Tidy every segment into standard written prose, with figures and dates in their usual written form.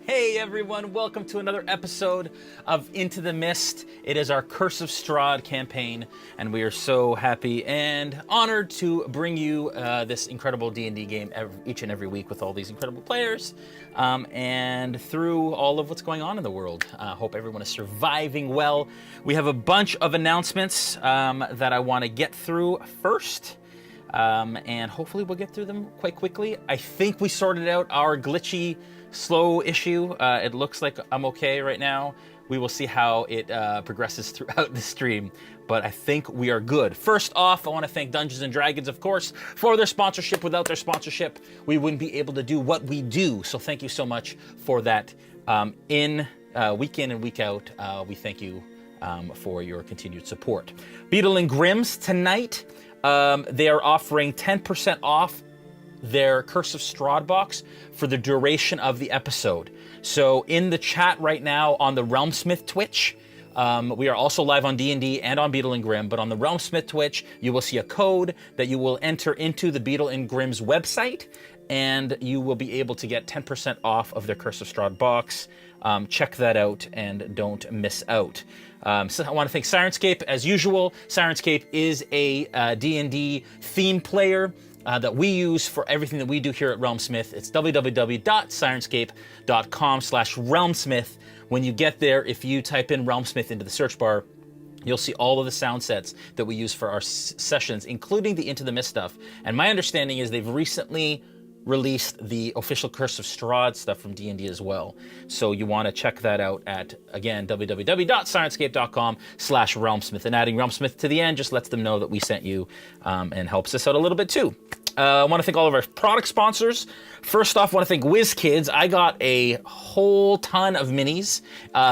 Hey everyone, welcome to another episode of Into the Mist. It is our Curse of Strahd campaign, and we are so happy and honored to bring you this incredible D&D game each and every week with all these incredible players, and through all of what's going on in the world. Hope everyone is surviving well. We have a bunch of announcements that I want to get through first. And hopefully we'll get through them quite quickly. I think we sorted out our glitchy, slow issue. It looks like I'm okay right now. We will see how it progresses throughout the stream, but I think we are good. First off, I want to thank Dungeons & Dragons, of course, for their sponsorship. Without their sponsorship, we wouldn't be able to do what we do, so thank you so much for that. Week in and week out, we thank you for your continued support. Beetle and Grimm's tonight. They are offering 10% off their Curse of Strahd box for the duration of the episode. So in the chat right now on the RealmSmith Twitch, we are also live on D&D and on Beetle and Grimm, but on the RealmSmith Twitch, you will see a code that you will enter into the Beetle and Grimm's website, and you will be able to get 10% off of their Curse of Strahd box. Check that out and don't miss out. So I want to thank Sirenscape, as usual. Sirenscape is a D&D theme player that we use for everything that we do here at RealmSmith. It's www.sirenscape.com/RealmSmith. When you get there, if you type in RealmSmith into the search bar, you'll see all of the sound sets that we use for our sessions, including the Into the Mist stuff. And my understanding is they've recently released the official Curse of Strahd stuff from D&D as well. So you want to check that out at, again, www.sirenscape.com/RealmSmith. And adding RealmSmith to the end just lets them know that we sent you and helps us out a little bit too. I want to thank all of our product sponsors. First off, I want to thank WizKids. I got a whole ton of minis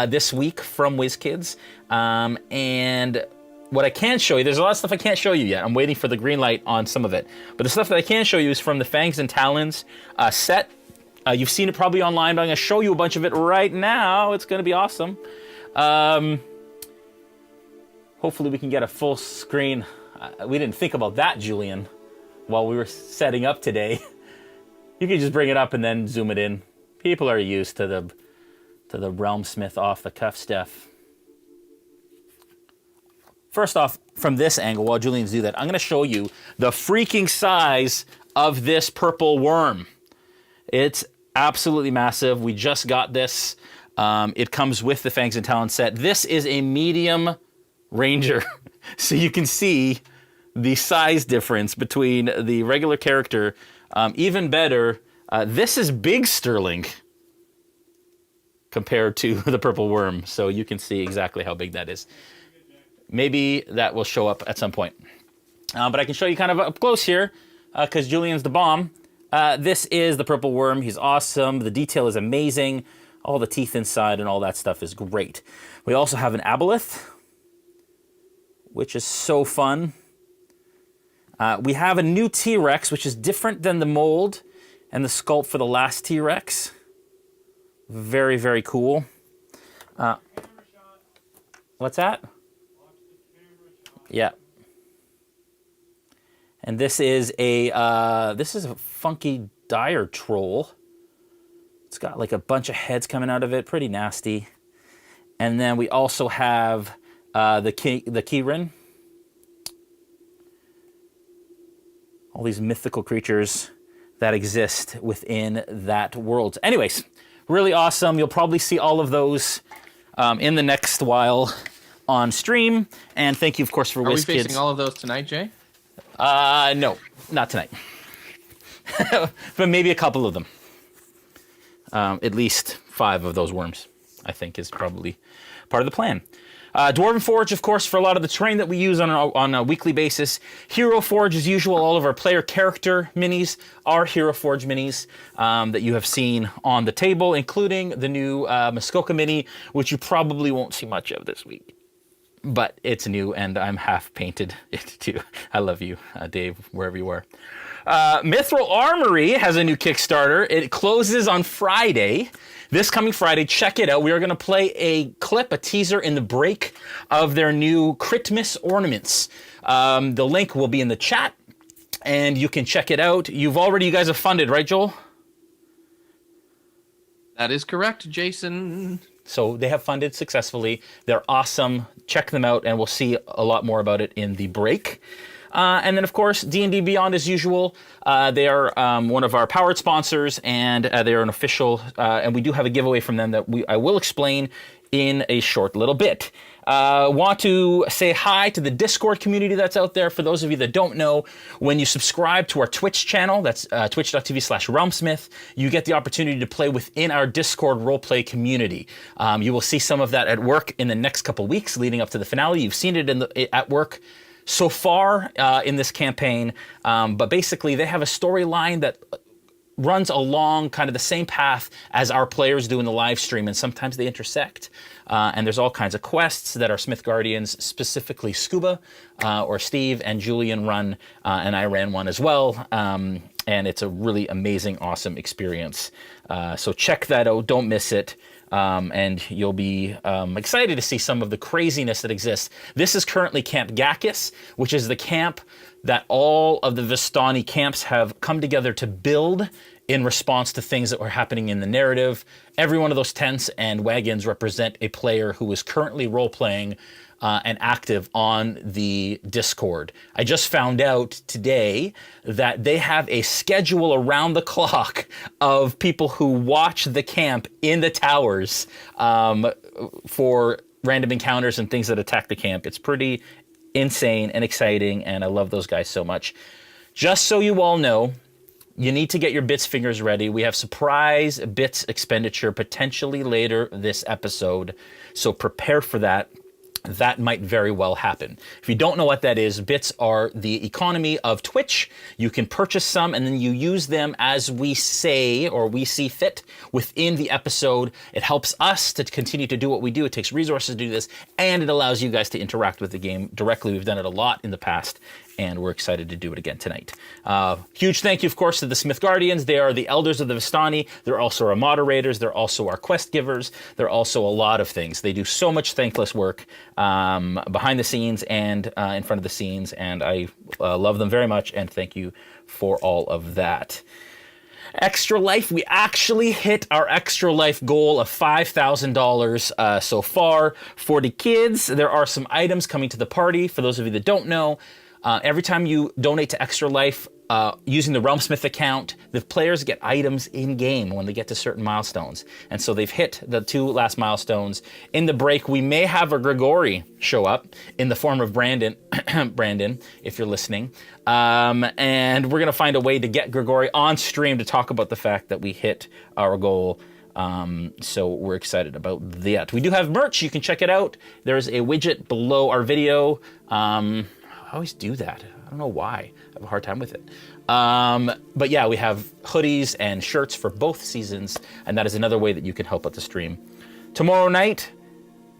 this week from WizKids. And what I can show you, there's a lot of stuff I can't show you yet. I'm waiting for the green light on some of it. But the stuff that I can show you is from the Fangs and Talons set. You've seen it probably online, but I'm going to show you a bunch of it right now. It's going to be awesome. Hopefully we can get a full screen. We didn't think about that, Julian, while we were setting up today. You can just bring it up and then zoom it in. People are used to the RealmSmith off-the-cuff stuff. First off, from this angle, while Julian's do that, I'm going to show you the freaking size of this purple worm. It's absolutely massive. We just got this. It comes with the Fangs and Talons set. This is a medium ranger. So you can see the size difference between the regular character. Even better, this is big Sterling compared to the purple worm. So you can see exactly how big that is. Maybe that will show up at some point. But I can show you kind of up close here, because Julian's the bomb. This is the purple worm. He's awesome. The detail is amazing. All the teeth inside and all that stuff is great. We also have an aboleth, which is so fun. We have a new T-Rex, which is different than the mold and the sculpt for the last T-Rex. Very, very cool. What's that? Yeah. And this is a funky dire troll. It's got like a bunch of heads coming out of it, pretty nasty. And then we also have the Kieran. All these mythical creatures that exist within that world. Anyways, really awesome. You'll probably see all of those in the next while on stream, and thank you, of course, for WizKids. Are we facing all of those tonight, Jay? No, not tonight. But maybe a couple of them. At least 5 of those worms, I think, is probably part of the plan. Dwarven Forge, of course, for a lot of the terrain that we use on a weekly basis. Hero Forge, as usual, all of our player character minis are Hero Forge minis that you have seen on the table, including the new Muskoka mini, which you probably won't see much of this week. But it's new, and I'm half painted it too. I love you, Dave, wherever you are. Mithril Armory has a new Kickstarter. It closes on Friday. This coming Friday, check it out. We are going to play a clip, a teaser in the break of their new Christmas ornaments. The link will be in the chat, and you can check it out. You guys have funded, right, Joel? That is correct, Jason. So they have funded successfully. They're awesome. Check them out, and we'll see a lot more about it in the break. And then, of course, D&D Beyond, as usual. They are one of our powered sponsors, and they are an official, and we do have a giveaway from them that I will explain in a short little bit. Want to say hi to the Discord community that's out there. For those of you that don't know, when you subscribe to our Twitch channel, that's twitch.tv/RealmSmith, you get the opportunity to play within our Discord roleplay community. You will see some of that at work in the next couple weeks leading up to the finale. You've seen it at work so far in this campaign, but basically they have a storyline that runs along kind of the same path as our players do in the live stream, and sometimes they intersect. And there's all kinds of quests that our Smith Guardians, specifically Scuba or Steve and Julian run, and I ran one as well. And it's a really amazing, awesome experience. So check that out. Don't miss it. And you'll be excited to see some of the craziness that exists. This is currently Camp Gakis, which is the camp that all of the Vistani camps have come together to build in response to things that were happening in the narrative. Every one of those tents and wagons represent a player who is currently role-playing and active on the Discord. I just found out today that they have a schedule around the clock of people who watch the camp in the towers for random encounters and things that attack the camp. It's pretty insane and exciting, and I love those guys so much. Just so you all know, you need to get your bits fingers ready. We have surprise bits expenditure potentially later this episode, so prepare for that. That might very well happen. If you don't know what that is, bits are the economy of Twitch. You can purchase some and then you use them as we say or we see fit within the episode. It helps us to continue to do what we do. It takes resources to do this, and it allows you guys to interact with the game directly. We've done it a lot in the past, and we're excited to do it again tonight. Huge thank you, of course, to the Smith Guardians. They are the elders of the Vistani. They're also our moderators. They're also our quest givers. They're also a lot of things. They do so much thankless work behind the scenes and in front of the scenes, and I love them very much, and thank you for all of that. Extra Life, we actually hit our Extra Life goal of $5,000 so far for the kids. There are some items coming to the party. For those of you that don't know, every time you donate to Extra Life using the RealmSmith account, the players get items in-game when they get to certain milestones. And so they've hit the 2 last milestones. In the break, we may have a Grigori show up in the form of Brandon, Brandon, if you're listening. And we're going to find a way to get Grigori on stream to talk about the fact that we hit our goal. So we're excited about that. We do have merch. You can check it out. There's a widget below our video. I always do that. I don't know why. I have a hard time with it. But yeah, we have hoodies and shirts for both seasons, and that is another way that you can help out the stream. Tomorrow night,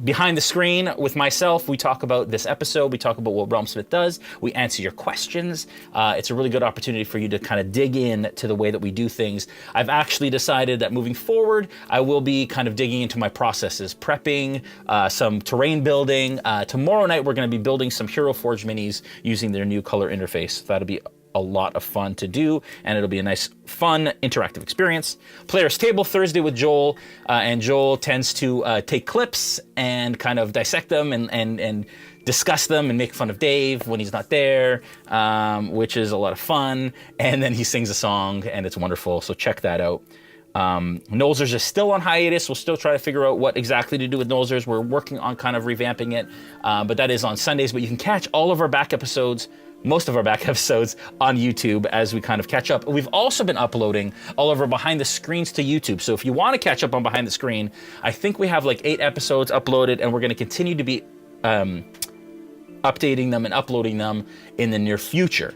behind the screen with myself, we talk about this episode. We talk about what RealmSmith does. We answer your questions. It's a really good opportunity for you to kind of dig in to the way that we do things. I've actually decided that moving forward, I will be kind of digging into my processes, prepping, some terrain building. Tomorrow night, we're going to be building some Hero Forge minis using their new color interface. That'll be a lot of fun to do, and it'll be a nice, fun, interactive experience. Players Table Thursday with Joel, and Joel tends to take clips and kind of dissect them and discuss them and make fun of Dave when he's not there, which is a lot of fun. And then he sings a song, and it's wonderful, so check that out. Nolzers is still on hiatus. We'll still try to figure out what exactly to do with Nolzers. We're working on kind of revamping it, but that is on Sundays. But you can catch all of our back episodes, most of our back episodes, on YouTube as we kind of catch up. We've also been uploading all of our behind the screens to YouTube. So if you want to catch up on behind the screen, I think we have like 8 episodes uploaded, and we're going to continue to be updating them and uploading them in the near future.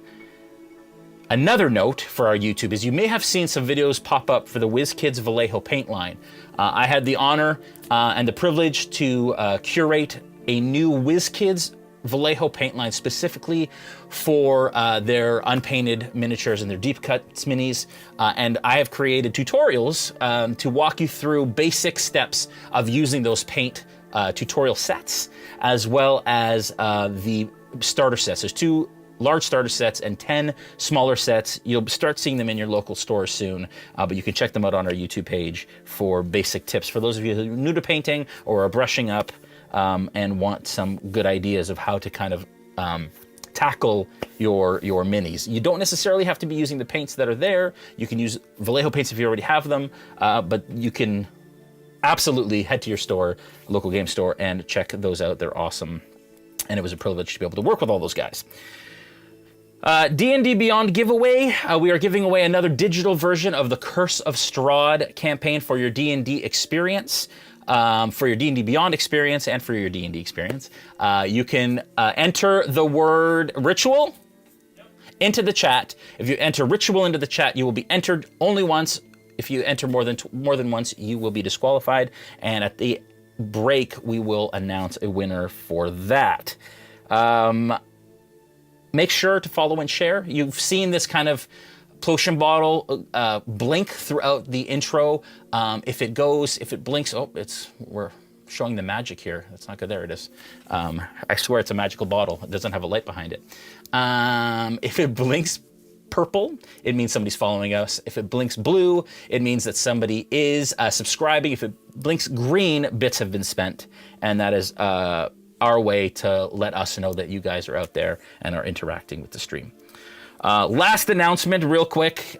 Another note for our YouTube is you may have seen some videos pop up for the WizKids Vallejo paint line. I had the honor and the privilege to curate a new WizKids Vallejo paint line specifically for their unpainted miniatures and their deep cut minis. And I have created tutorials to walk you through basic steps of using those paint tutorial sets, as well as the starter sets. There's 2 large starter sets and 10 smaller sets. You'll start seeing them in your local stores soon, but you can check them out on our YouTube page for basic tips for those of you who are new to painting or are brushing up and want some good ideas of how to kind of tackle your minis. You don't necessarily have to be using the paints that are there. You can use Vallejo paints if you already have them, but you can absolutely head to your store, local game store, and check those out. They're awesome. And it was a privilege to be able to work with all those guys. D&D Beyond giveaway. We are giving away another digital version of the Curse of Strahd campaign for your D&D experience. For your D&D Beyond experience and for your D&D experience. You can enter the word ritual into the chat. If you enter ritual into the chat, you will be entered only once. If you enter more than once, you will be disqualified. And at the break, we will announce a winner for that. Make sure to follow and share. You've seen this kind of potion bottle blink throughout the intro. If it blinks, we're showing the magic here. That's not good. There it is. I swear it's a magical bottle. It doesn't have a light behind it. If it blinks purple, it means somebody's following us. If it blinks blue, it means that somebody is subscribing. If it blinks green, bits have been spent. And that is our way to let us know that you guys are out there and are interacting with the stream. Last announcement, real quick.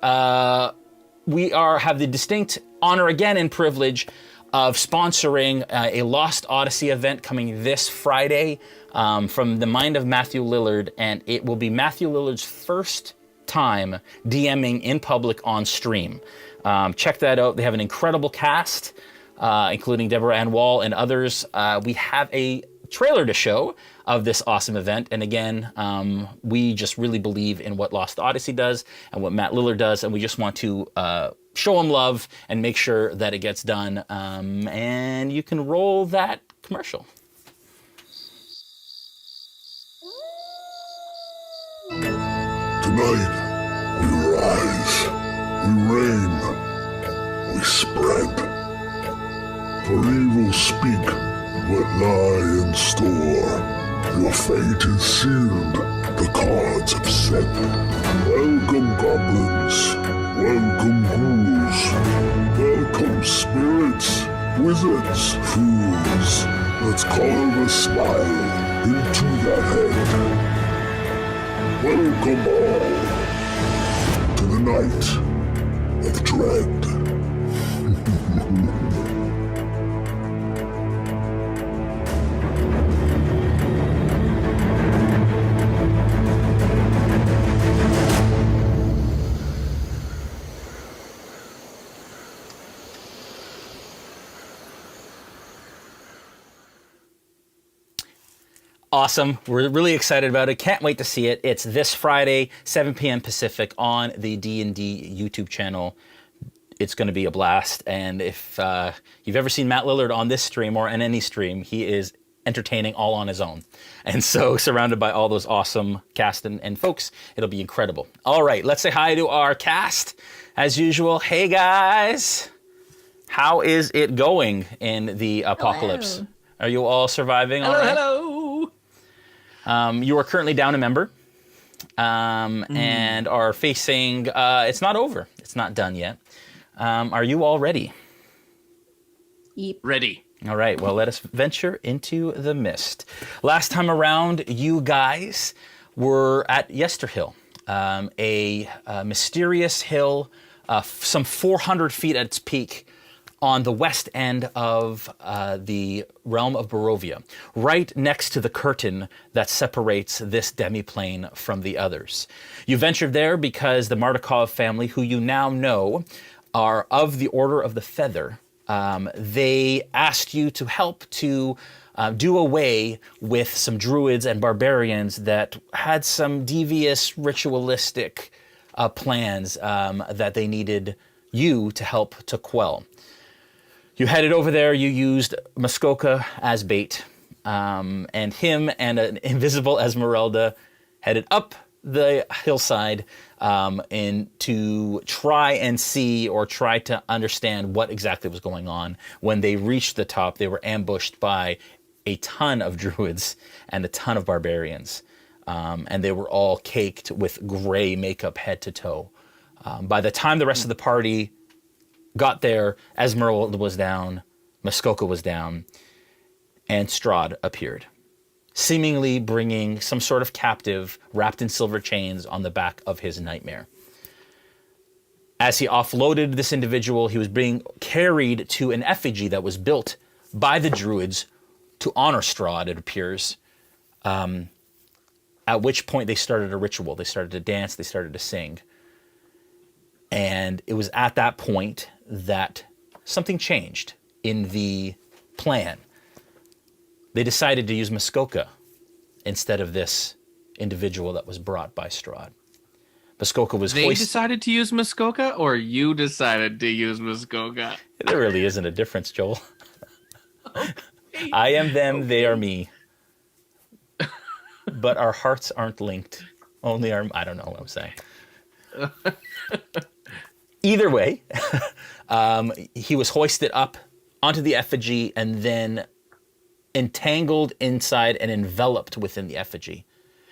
We have the distinct honor again and privilege of sponsoring a Lost Odyssey event coming this Friday from the mind of Matthew Lillard, and it will be Matthew Lillard's first time DMing in public on stream. Check that out. They have an incredible cast, including Deborah Ann Wall and others. We have a trailer to show of this awesome event, and again, we just really believe in what Lost Odyssey does and what Matt Lillard does, and we just want to show him love and make sure that it gets done. And you can roll that commercial. Tonight, we rise, we reign, we spread. For evil speak what lie in store. Your fate is sealed, the cards have set. Welcome goblins, welcome ghouls, welcome spirits, wizards, fools. Let's carve a smile into the head. Welcome all to the night of dread. Awesome. We're really excited about it. Can't wait to see it. It's this Friday, 7 p.m. Pacific on the D&D YouTube channel. It's going to be a blast. And if you've ever seen Matt Lillard on this stream or on any stream, he is entertaining all on his own. And so surrounded by all those awesome cast and folks, it'll be incredible. All right, let's say hi to our cast. As usual, hey guys. How is it going in the apocalypse? Hello. Are you all surviving all Hello, right? hello. You are currently down a member and are facing, it's not over. It's not done yet. Are you all ready? Yep. Ready. All right, well, let us venture into the mist. Last time around, you guys were at Yesterhill, a mysterious hill, some 400 feet at its peak, on the west end of the realm of Barovia, right next to the curtain that separates this demiplane from the others. You ventured there because the Mardukov family, who you now know are of the Order of the Feather, they asked you to help to do away with some druids and barbarians that had some devious ritualistic plans that they needed you to help to quell. You headed over there, you used Muskoka as bait, and him and an invisible Ezmerelda headed up the hillside and to try and see or try to understand what exactly was going on. When they reached the top, they were ambushed by a ton of druids and a ton of barbarians. and they were all caked with gray makeup head to toe. By the time the rest of the party got there, Ezmerelda was down, Muskoka was down, and Strahd appeared, seemingly bringing some sort of captive wrapped in silver chains on the back of his nightmare. As he offloaded this individual, he was being carried to an effigy that was built by the Druids to honor Strahd, it appears, at which point they started a ritual. They started to dance, they started to sing. And it was at that point that something changed in the plan. They decided to use Muskoka instead of this individual that was brought by Strahd. Muskoka was They decided to use Muskoka, or you decided to use Muskoka? There really isn't a difference, Joel. Okay. I am them, they are me. But our hearts aren't linked. Only our... I don't know what I'm saying. Either way, he was hoisted up onto the effigy and then entangled inside and enveloped within the effigy.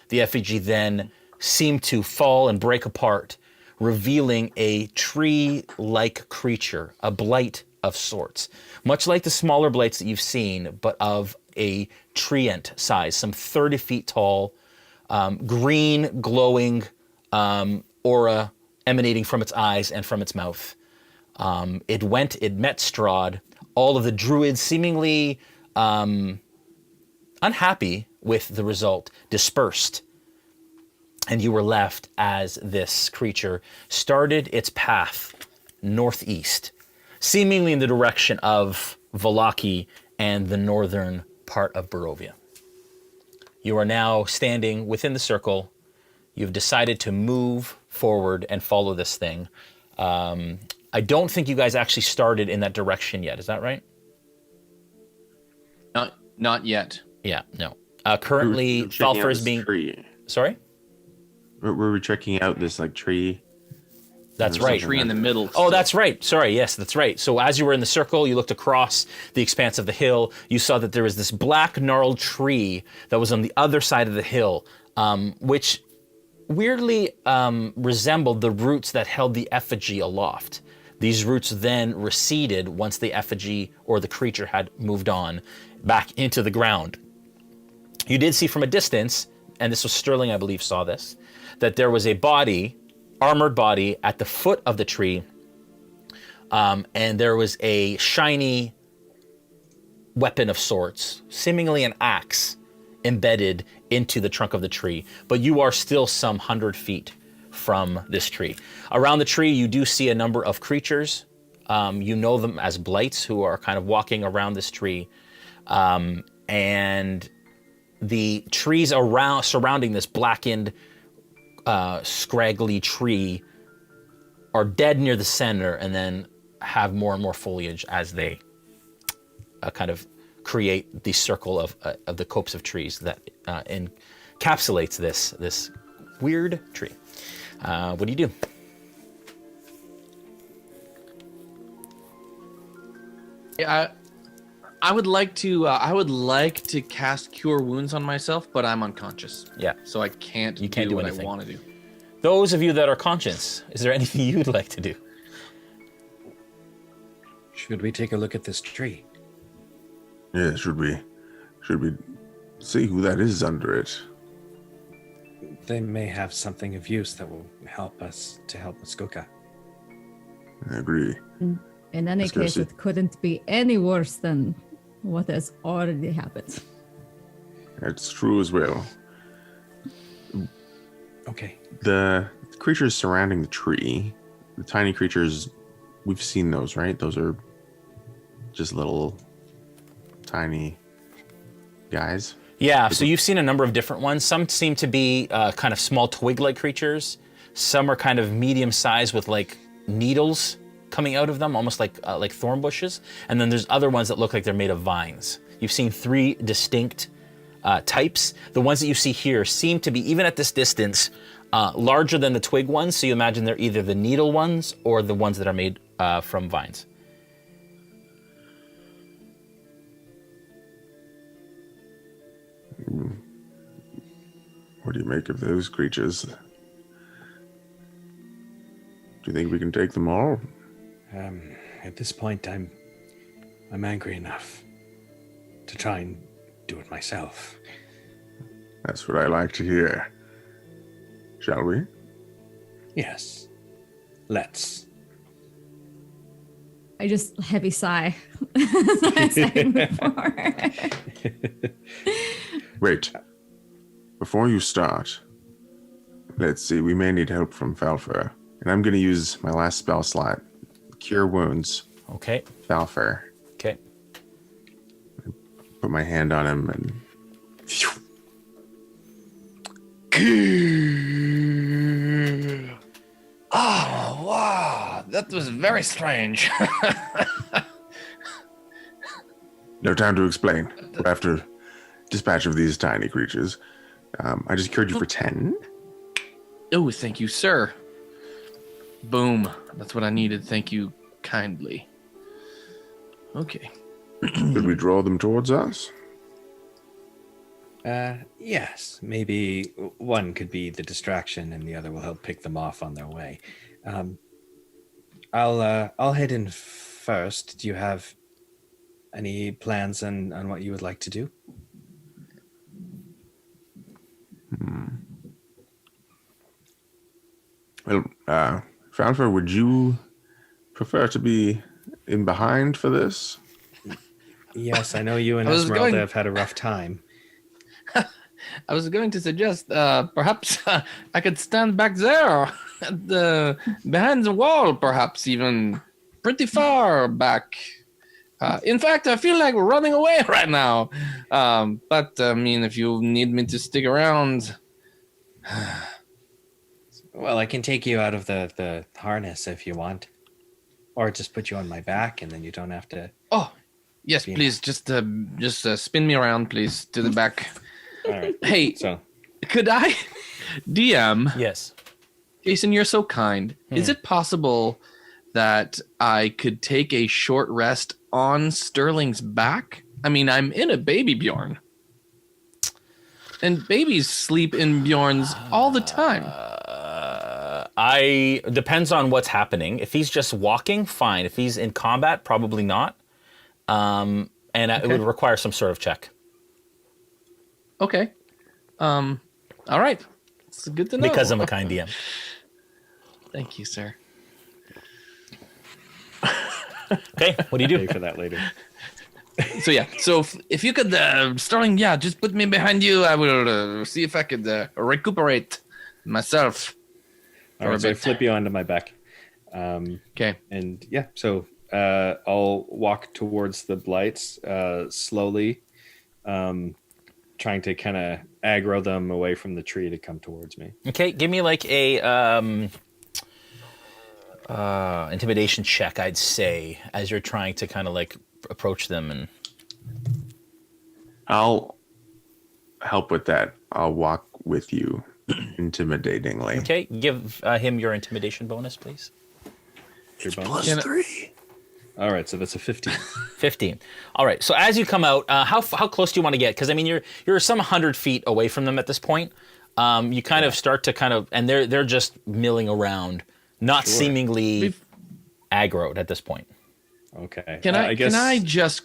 The effigy then seemed to fall and break apart, revealing a tree-like creature, a blight of sorts. Much like the smaller blights that you've seen, but of a treant size, some 30 feet tall, green, glowing aura emanating from its eyes and from its mouth. It met Strahd. All of the druids, seemingly unhappy with the result, dispersed. And you were left as this creature started its path northeast, seemingly in the direction of Vallaki and the northern part of Barovia. You are now standing within the circle. You've decided to move forward and follow this thing. I don't think you guys actually started in that direction yet. Is that right? Not yet. Yeah, no. Currently, Falpher is being... Tree. Sorry? Were we checking out this tree? That's right. Tree in the middle. Oh, that's right. Sorry. Yes, that's right. So as you were in the circle, you looked across the expanse of the hill. You saw that there was this black gnarled tree that was on the other side of the hill, which weirdly resembled the roots that held the effigy aloft. These roots then receded once the effigy or the creature had moved on back into the ground. You did see from a distance, and this was Sterling, I believe, saw this, that there was a body, armored body, at the foot of the tree, and there was a shiny weapon of sorts, seemingly an axe, embedded into the trunk of the tree. But you are still some 100 feet from this tree. Around the tree, you do see a number of creatures. You know them as blights who are kind of walking around this tree. And the trees surrounding this blackened, scraggly tree are dead near the center and then have more and more foliage as they kind of create the circle of the copse of trees that encapsulates this weird tree. What do you do? Yeah, I would like to cast Cure Wounds on myself, but I'm unconscious. Yeah. So I can't. You can't do what anything. I want to do. Those of you that are conscious, is there anything you'd like to do? Should we take a look at this tree? Yeah, should we see who that is under it? They may have something of use that will help us to help Muskoka. I agree. In any Let's go case, see. it couldn't be any worse than what has already happened. That's true as well. Okay. The creatures surrounding the tree, the tiny creatures, we've seen those, right? Those are just little tiny guys. Yeah, so you've seen a number of different ones. Some seem to be kind of small twig-like creatures. Some are kind of medium-sized with like needles coming out of them, almost like thorn bushes. And then there's other ones that look like they're made of vines. You've seen three distinct types. The ones that you see here seem to be, even at this distance, larger than the twig ones. So you imagine they're either the needle ones or the ones that are made from vines. What do you make of those creatures? Do you think we can take them all? At this point, I'm angry enough to try and do it myself. That's what I like to hear. Shall we? Yes. Let's. I just heavy sigh. As I said before. Wait. Before you start, let's see, we may need help from Falpher. And I'm going to use my last spell slot. Cure Wounds. Okay. Falpher. Okay. Put my hand on him and... Phew. Oh, wow. That was very strange. No time to explain. After dispatch of these tiny creatures, I just cured you for 10. Oh, thank you, sir. Boom. That's what I needed. Thank you kindly. Okay. Should we draw them towards us? Yes. Maybe one could be the distraction, and the other will help pick them off on their way. I'll head in first. Do you have any plans on what you would like to do? Well, Falpher, would you prefer to be in behind for this? Yes, I know you and Ezmerelda have had a rough time. I was going to suggest perhaps I could stand back there at behind the wall, perhaps even pretty far back. In fact, I feel like we're running away right now. But I mean, if you need me to stick around... Well, I can take you out of the harness if you want. Or just put you on my back, and then you don't have to... Oh, yes, please. Just spin me around, please, to the back. All right. Hey, So, could I... DM... Yes. Jason, you're so kind. Is it possible that I could take a short rest on Sterling's back? I mean, I'm in a baby Bjorn. And babies sleep in Bjorns all the time. Depends on what's happening. If he's just walking, fine. If he's in combat, probably not. It would require some sort of check. Okay. All right. It's good to know. Because I'm a kind DM. Thank you, sir. Okay, what do you do? pay for that later. So yeah, if you could, Sterling, just put me behind you. I will see if I could recuperate myself. All right, so I flip you onto my back. Okay. And yeah, so I'll walk towards the blights slowly, trying to kind of aggro them away from the tree to come towards me. Okay, give me like a intimidation check, I'd say, as you're trying to kind of like approach them. And I'll help with that. I'll walk with you intimidatingly. okay, give him your intimidation bonus, please. Your bonus? +3. All right, so that's a 15. 15. All right. So as you come out, how close do you want to get? Because I mean, you're some 100 feet away from them at this point. You kind of start to and they're just milling around, not seemingly aggroed at this point. Okay. Can I guess... can I just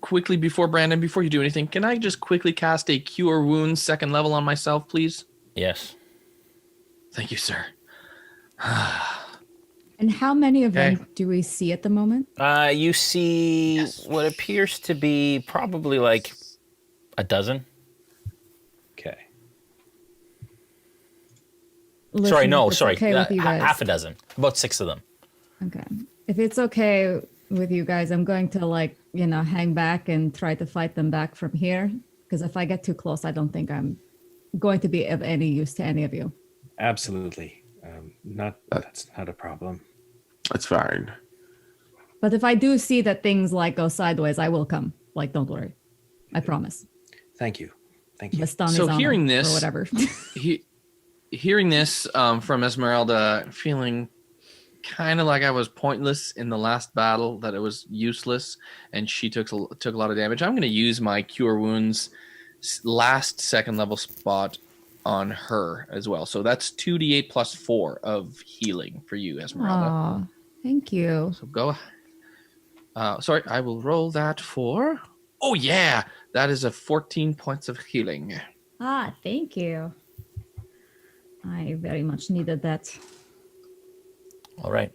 quickly before you do anything, can I just quickly cast a Cure Wounds 2nd level on myself, please? Yes. Thank you, sir. And how many of them do we see at the moment? You see what appears to be probably like a dozen. Okay. Listen, Sorry, no, if it's sorry. okay with you guys. Half a dozen. About 6 of them. Okay. If it's okay with you guys, I'm going to hang back and try to fight them back from here. Because if I get too close, I don't think I'm going to be of any use to any of you. Absolutely. That's not a problem. That's fine. But if I do see that things go sideways, I will come. Don't worry. I promise. Thank you. Thank you. Baston So is on hearing it, this- or whatever. Hearing this from Ezmerelda, feeling kind of like I was pointless in the last battle, that it was useless, and she took a lot of damage. I'm going to use my Cure Wounds last 2nd level spot on her as well. So that's 2d8 plus 4 of healing for you, Ezmerelda. Aw, thank you. So go. Sorry, I will roll that for. Oh yeah, that is a 14 points of healing. Ah, thank you. I very much needed that. All right.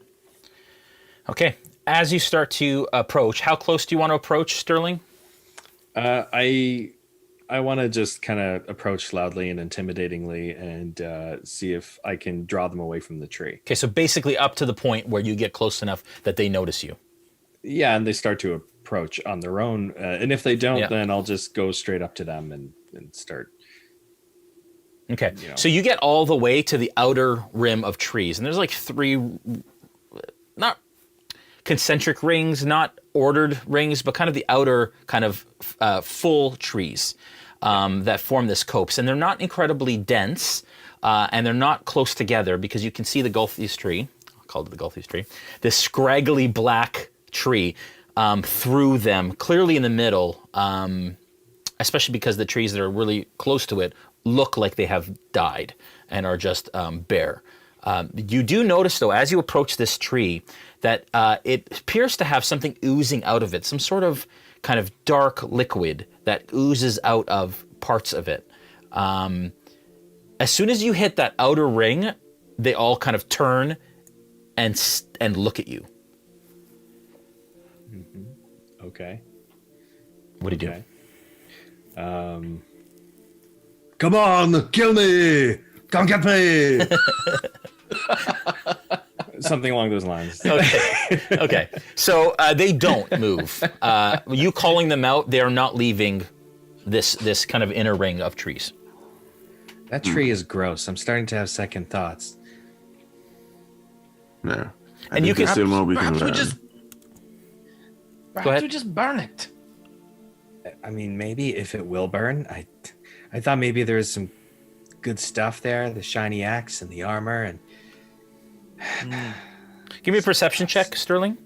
Okay. As you start to approach, how close do you want to approach, Sterling? I want to just kind of approach loudly and intimidatingly and see if I can draw them away from the tree. Okay, so basically up to the point where you get close enough that they notice you. Yeah, and they start to approach on their own. And if they don't, Yeah. then I'll just go straight up to them and start. Okay, You know. so you get all the way to the outer rim of trees, and there's like 3, not concentric rings, not ordered rings, but kind of the outer kind of full trees that form this copse. And they're not incredibly dense, and they're not close together because you can see the Gulthies tree, I'll call it the Gulthies tree, this scraggly black tree through them, clearly in the middle, especially because the trees that are really close to it look like they have died and are just bare. You do notice, though, as you approach this tree, that it appears to have something oozing out of it, some sort of kind of dark liquid that oozes out of parts of it. As soon as you hit that outer ring, they all kind of turn and look at you. Okay. What do you do? Okay. Come on, kill me! Come get me! Something along those lines. Okay. Okay. So they don't move. You calling them out, they are not leaving this kind of inner ring of trees. That tree is gross. I'm starting to have second thoughts. No. And you can- there's still more we can Perhaps learn. Perhaps we just burn it. I mean, maybe if it will burn. I thought maybe there was some good stuff there, the shiny axe and the armor, and Give me a perception check, Sterling.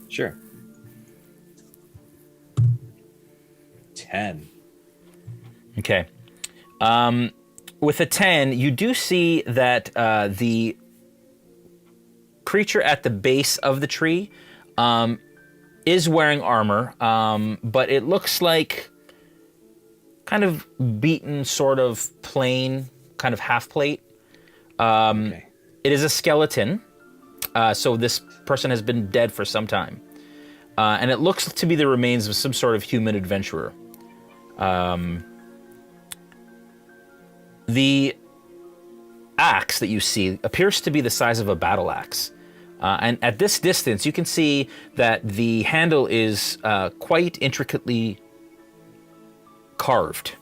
sure. 10. Okay. With a 10, you do see that the creature at the base of the tree is wearing armor, but it looks like kind of beaten, sort of plain, kind of half plate. Okay. It is a skeleton, so this person has been dead for some time. And it looks to be the remains of some sort of human adventurer. The axe that you see appears to be the size of a battle axe. And at this distance, you can see that the handle is quite intricately carved,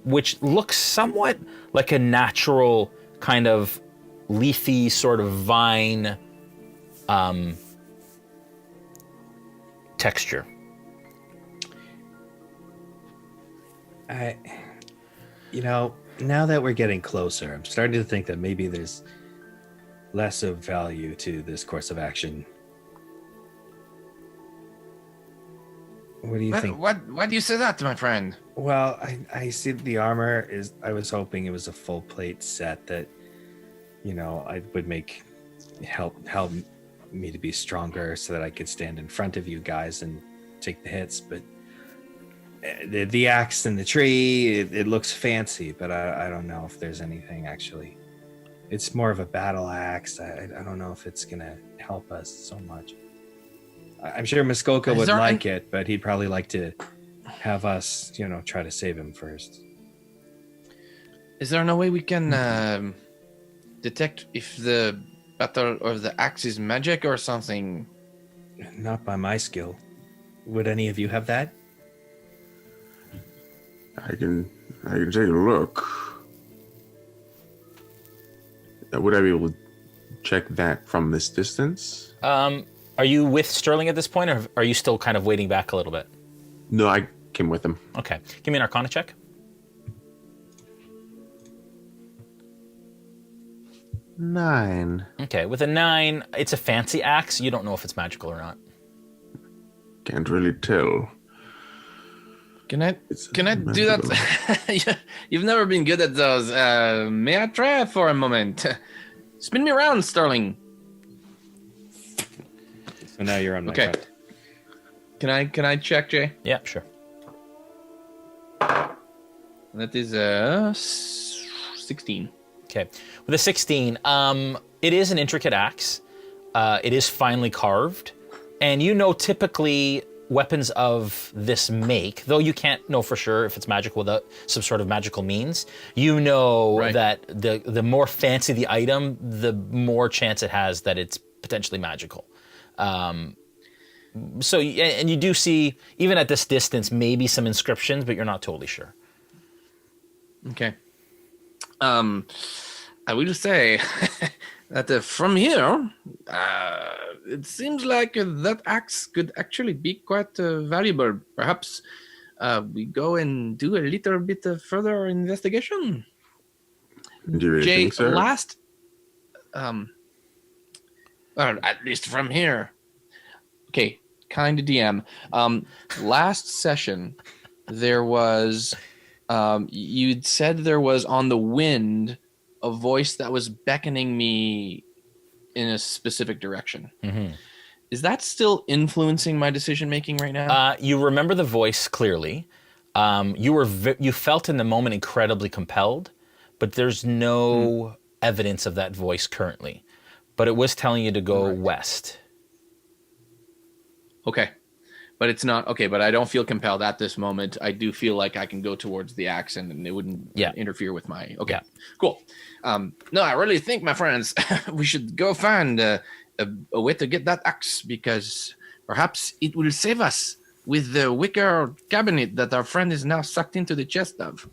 which looks somewhat like a natural kind of leafy sort of vine texture. Now that we're getting closer, I'm starting to think that maybe there's less of value to this course of action. What do you think? Why do you say that, my friend? Well, I see the armor is. I was hoping it was a full plate set that, I would help me to be stronger so that I could stand in front of you guys and take the hits. But the axe and the tree, it looks fancy, but I don't know if there's anything actually. It's more of a battle axe. I don't know if it's gonna help us so much. I'm sure Muskoka would like it, but he'd probably like to have us, try to save him first. Is there no way we can detect if the battle or the axe is magic or something? Not by my skill. Would any of you have that? I can take a look. Would I be able to check that from this distance? Are you with Sterling at this point, or are you still kind of waiting back a little bit? No, I came with him. Okay. Give me an Arcana check. 9. Okay. With a 9, it's a fancy axe. You don't know if it's magical or not. Can't really tell. Can I It's do that? You've never been good at those. May I try for a moment? Spin me around, Sterling. So now you're on my Okay. front. Can I check, Jay? Yeah, sure. That is 16. Okay. With a 16, it is an intricate axe. It is finely carved. And you know typically weapons of this make, though you can't know for sure if it's magical without some sort of magical means, you know that the more fancy the item, the more chance it has that it's potentially magical. So, and you do see, even at this distance, maybe some inscriptions, but you're not totally sure. Okay. I will say that from here, it seems like that axe could actually be quite valuable. Perhaps we go and do a little bit further investigation. Do you really Jay, think so? last, well, at least from here. Okay, kind of DM. Last session, there was, you'd said there was on the wind a voice that was beckoning me in a specific direction. Mm-hmm. Is that still influencing my decision making right now? You remember the voice clearly. You felt in the moment incredibly compelled, but there's no evidence of that voice currently. But it was telling you to go west. Okay. But it's not okay, but I don't feel compelled at this moment. I do feel like I can go towards the axe and it wouldn't interfere with my cool. No, I really think, my friends, we should go find a way to get that axe, because perhaps it will save us with the wicker cabinet that our friend is now sucked into the chest of.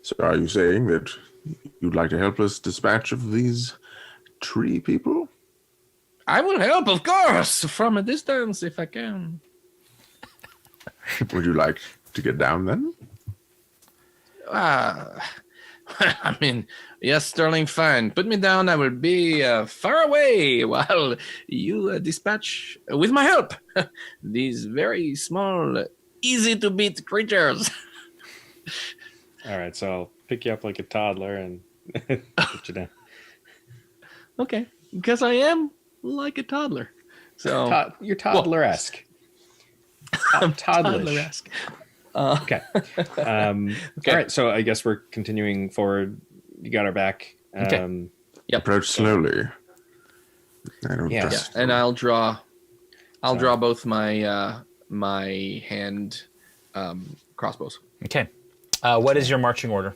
So are you saying that you'd like to help us dispatch of these tree people? I will help, of course, from a distance if I can. Would you like to get down then? I mean, yes, Sterling, fine. Put me down. I will be far away while you dispatch, with my help, these very small, easy to beat creatures. All right, so I'll pick you up like a toddler and put you down. Okay, because I am like a toddler. So You're toddler-esque. I'm toddlerish. toddler-esque. Okay. All right, so I guess we're continuing forward. You got our back. Okay. Yep. Approach slowly. I don't Yeah. trust. And I'll draw both my my hand crossbows. Okay. What is your marching order?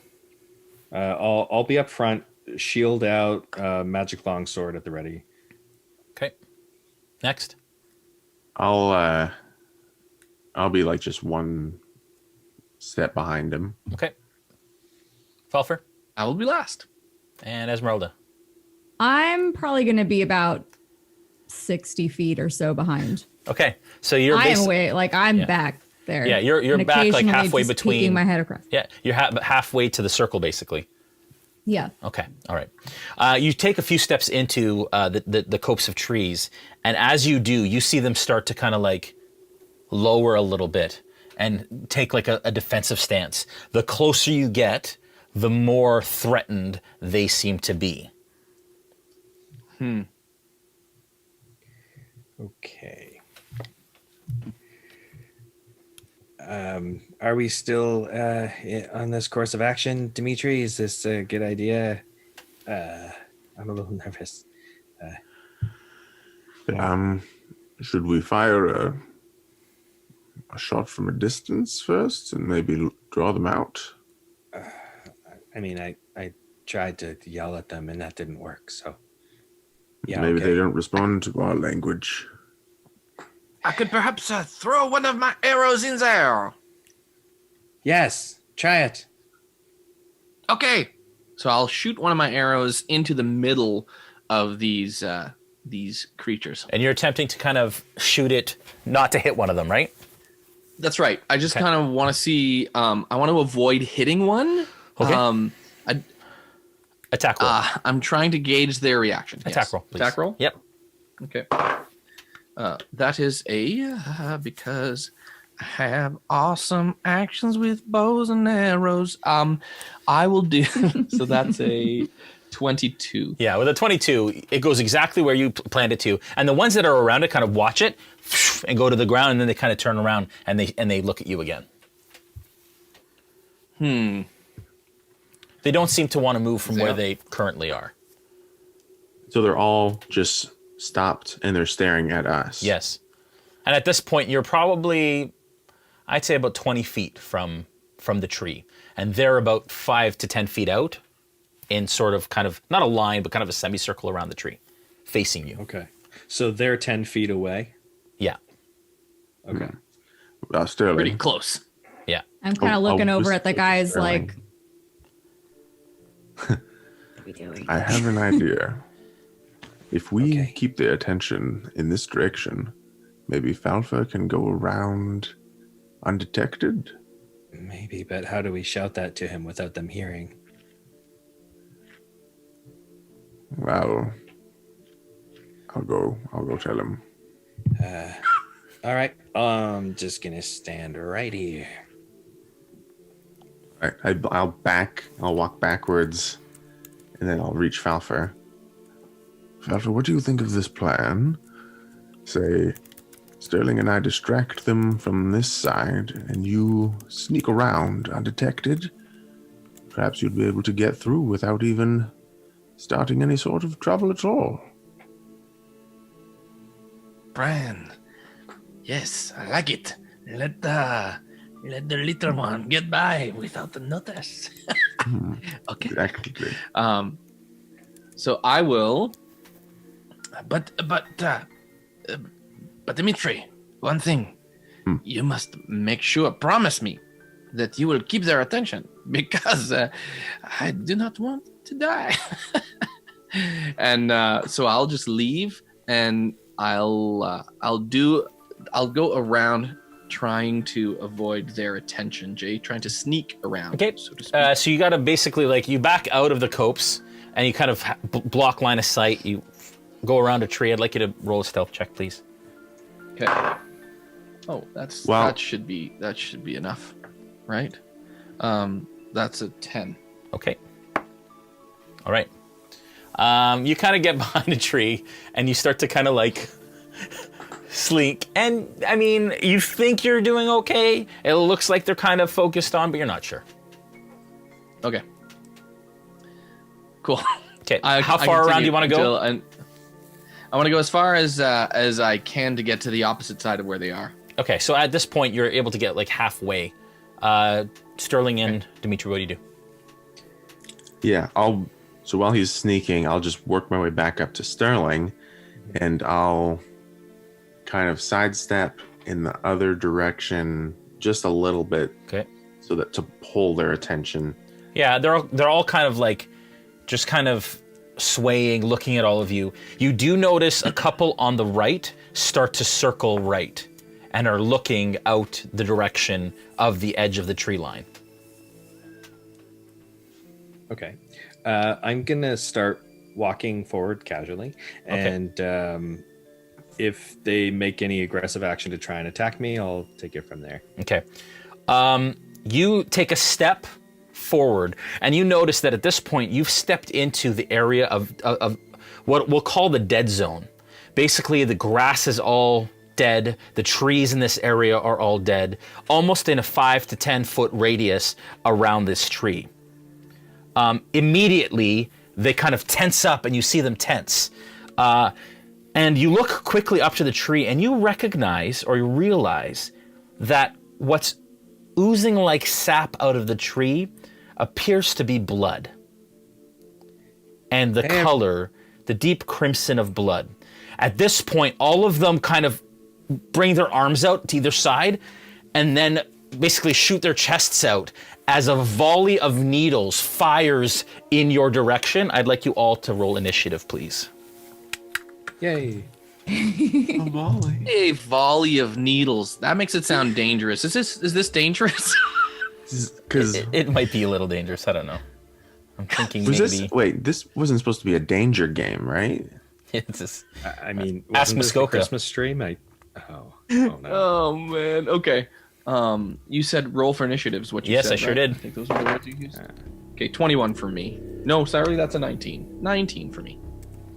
I'll be up front, shield out, magic longsword at the ready. Okay. Next. I'll be like just one step behind him. Okay. Falpher I will be last. and Ezmerelda. I'm probably going to be about 60 feet or so behind. Okay. So you're I am way, like, I'm Yeah. back there. Yeah, you're And back like occasionally halfway just between. peeking my head across. Yeah, you're halfway to the circle basically. Yeah. Okay, all right. You take a few steps into the copse of trees, and as you do, you see them start to kind of like lower a little bit and take like a defensive stance. The closer you get, the more threatened they seem to be. Okay. Are we still on this course of action, Dmitri? Is this a good idea? I'm a little nervous. Should we fire a shot from a distance first and maybe draw them out? I mean, I tried to yell at them and that didn't work. So, yeah, Maybe okay. they don't respond to our language. I could perhaps throw one of my arrows in there. Yes, try it. Okay. So I'll shoot one of my arrows into the middle of these creatures. And you're attempting to kind of shoot it, not to hit one of them, right? That's right. I just kind of want to see. I want to avoid hitting one. Okay. Attack roll. I'm trying to gauge their reaction. Attack roll, please. Attack roll. Yep. Okay. That is a because have awesome actions with bows and arrows. I will do. So that's a 22. Yeah, with a 22, it goes exactly where you planned it to. And the ones that are around it kind of watch it and go to the ground, and then they kind of turn around and they look at you again. They don't seem to want to move from where they currently are. So they're all just stopped and they're staring at us. Yes. And at this point, you're probably, I'd say, about 20 feet from the tree. And they're about 5 to 10 feet out in sort of kind of, not a line, but kind of a semicircle around the tree, facing you. Okay. So they're 10 feet away? Yeah. Okay. Sterling. Pretty close. Yeah. I'm kind of looking over at the guys Sterling. like, what are we doing? I have an idea. If we keep their attention in this direction, maybe Falpher can go around undetected? Maybe, but how do we shout that to him without them hearing? Well, I'll go tell him. All right. I'm just going to stand right here. I'll walk backwards, and then I'll reach Falpher. Falpher, what do you think of this plan? Say, Sterling and I distract them from this side, and you sneak around undetected. Perhaps you'd be able to get through without even starting any sort of trouble at all. Bran. Yes, I like it. Let the little one get by without the notice. Okay. Exactly. So I will. But Dmitri, one thing. You must make sure, promise me, that you will keep their attention, because I do not want to die. And so I'll just leave, and I'll go around trying to avoid their attention, Jay, trying to sneak around. Okay, so to speak. so you got to basically, like, you back out of the copse, and you kind of block line of sight. You go around a tree. I'd like you to roll a stealth check, please. Okay. Oh, that should be enough, right? That's a 10. Okay. All right. You kind of get behind a tree, and you start to kind of like slink. And I mean, you think you're doing okay. It looks like they're kind of focused on, but you're not sure. Okay. Cool. Okay. How far around do you want to go? I want to go as far as I can to get to the opposite side of where they are. Okay. So at this point, you're able to get like halfway. Sterling and Dmitri, what do you do? Yeah, so while he's sneaking, I'll just work my way back up to Sterling, and I'll kind of sidestep in the other direction just a little bit. Okay. So that to pull their attention. Yeah, they're all kind of like just kind of swaying, looking at all of you. You do notice a couple on the right start to circle right and are looking out the direction of the edge of the tree line. Okay. I'm going to start walking forward casually. And if they make any aggressive action to try and attack me, I'll take it from there. Okay. You take a step forward, and you notice that at this point, you've stepped into the area of what we'll call the dead zone. Basically, the grass is all dead. The trees in this area are all dead, almost in a 5 to 10 foot radius around this tree. Immediately, they kind of tense up, and you see them tense. And you look quickly up to the tree, and you recognize or you realize that what's oozing like sap out of the tree appears to be blood. And the color, the deep crimson of blood. At this point, all of them kind of bring their arms out to either side and then basically shoot their chests out as a volley of needles fires in your direction. I'd like you all to roll initiative, please. Yay. A volley. A volley of needles. That makes it sound dangerous. Is this dangerous? Because It might be a little dangerous. I don't know. I'm thinking was maybe. this wasn't supposed to be a danger game, right? It's just, I mean, Ask wasn't this the Muskoka. Christmas stream? Oh no. Oh man. Okay. You said roll for initiatives. What you Yes, said, I sure right? did. I think those were the words you used. Okay, 21 for me. No, sorry, that's a 19. 19 for me.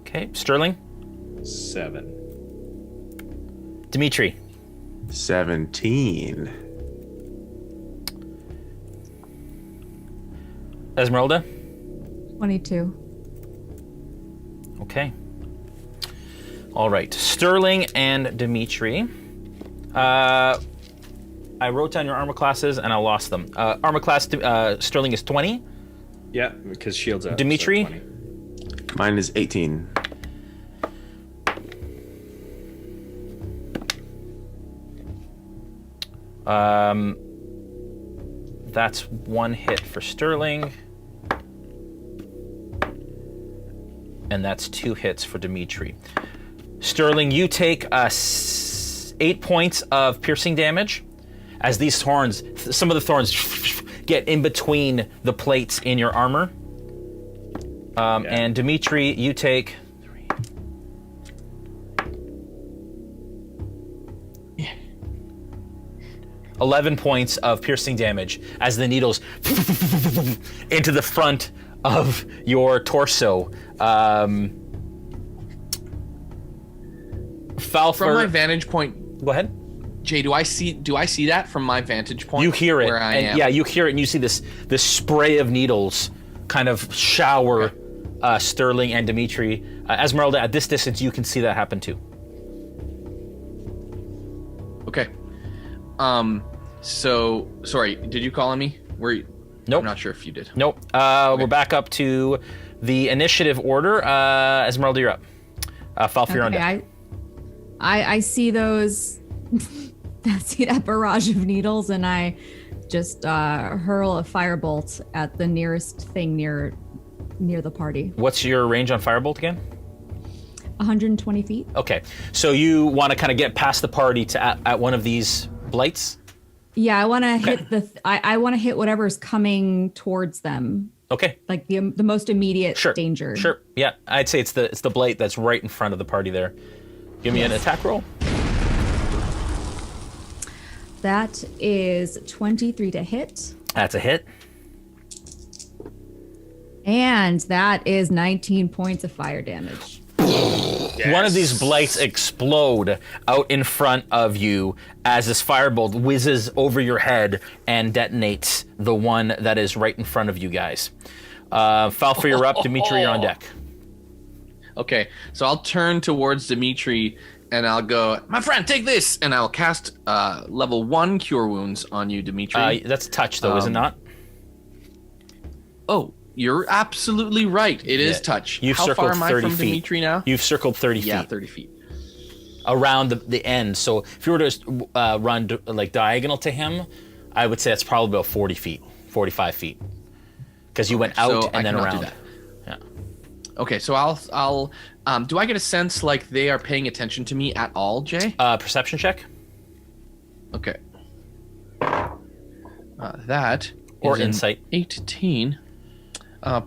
Okay, Sterling, 7. Dmitri, 17. Ezmerelda. 22. Okay. All right, Sterling and Dmitri. I wrote down your armor classes and I lost them. Armor class Sterling is 20. Yeah, because shields up. Dmitri? So 20. Mine is 18. That's one hit for Sterling. And that's 2 hits for Dmitri. Sterling, you take 8 points of piercing damage as these thorns, some of the thorns get in between the plates in your armor. And Dmitri, you take 11 points of piercing damage as the needles into the front of your torso. Falpher, From my vantage point, go ahead. Jay, do I see that from my vantage point? You hear it, where I and am? yeah, you hear it, and you see this spray of needles kind of shower Sterling and Dmitri. Ezmerelda, at this distance, you can see that happen too. Okay. So sorry, did you call on me? Nope. I'm not sure if you did. Nope. We're back up to the initiative order. Ezmerelda, you're up. Falpher, you're on deck. I see those. I see that barrage of needles, and I just hurl a firebolt at the nearest thing near the party. What's your range on firebolt again? 120 feet. Okay, so you want to kind of get past the party to at one of these blights? Yeah, I want to hit I want to hit whatever's coming towards them. Okay. Like the most immediate Sure. danger. Sure. Yeah, I'd say it's the blight that's right in front of the party there. Give me an attack roll. That is 23 to hit. That's a hit. And that is 19 points of fire damage. One of these blights explode out in front of you as this firebolt whizzes over your head and detonates the one that is right in front of you guys. Falpher, you're up. Dmitri, you're on deck. Okay, so I'll turn towards Dmitri and I'll go, my friend, take this, and I'll cast level 1 Cure Wounds on you, Dmitri. That's touch, though, is it not? Oh, you're absolutely right. It is Yeah. touch. You've How circled far am I 30 from feet. Dmitri now? You've circled 30 Yeah, feet 30 feet. around the end. So if you were to run like diagonal to him, I would say it's probably about 40 feet, 45 feet. Because you went out so and then I cannot do around. that. Yeah. Okay, so I'll do I get a sense like they are paying attention to me at all, Jay? Perception check? Okay. That Or is an insight. 18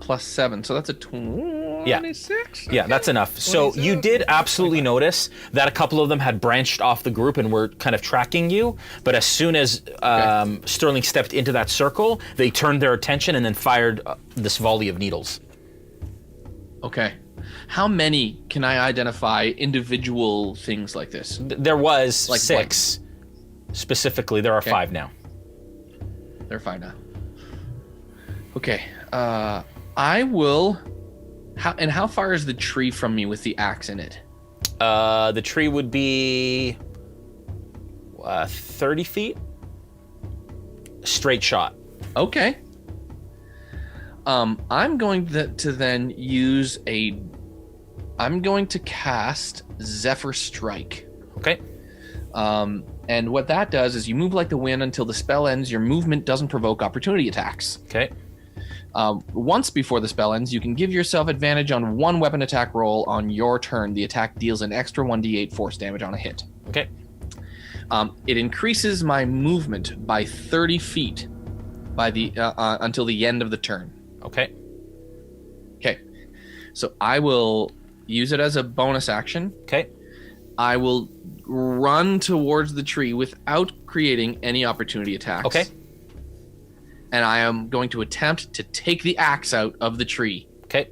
plus 7, so that's a 26? Yeah, that's enough. So you did absolutely notice that a couple of them had branched off the group and were kind of tracking you. But as soon as Sterling stepped into that circle, they turned their attention and then fired this volley of needles. Okay. How many can I identify individual things like this? There was Like 6 specifically. There are 5 now. They're fine now. Okay. I will. How far is the tree from me with the axe in it? The tree would be 30 feet. Straight shot. Okay. I'm going to then use I'm going to cast Zephyr Strike. Okay. And what that does is you move like the wind until the spell ends. Your movement doesn't provoke opportunity attacks. Okay. Once before the spell ends, you can give yourself advantage on one weapon attack roll on your turn. The attack deals an extra 1d8 force damage on a hit. Okay. It increases my movement by 30 feet by the until the end of the turn. Okay. Okay. So I will use it as a bonus action. Okay. I will run towards the tree without creating any opportunity attacks. Okay. And I am going to attempt to take the axe out of the tree. Okay.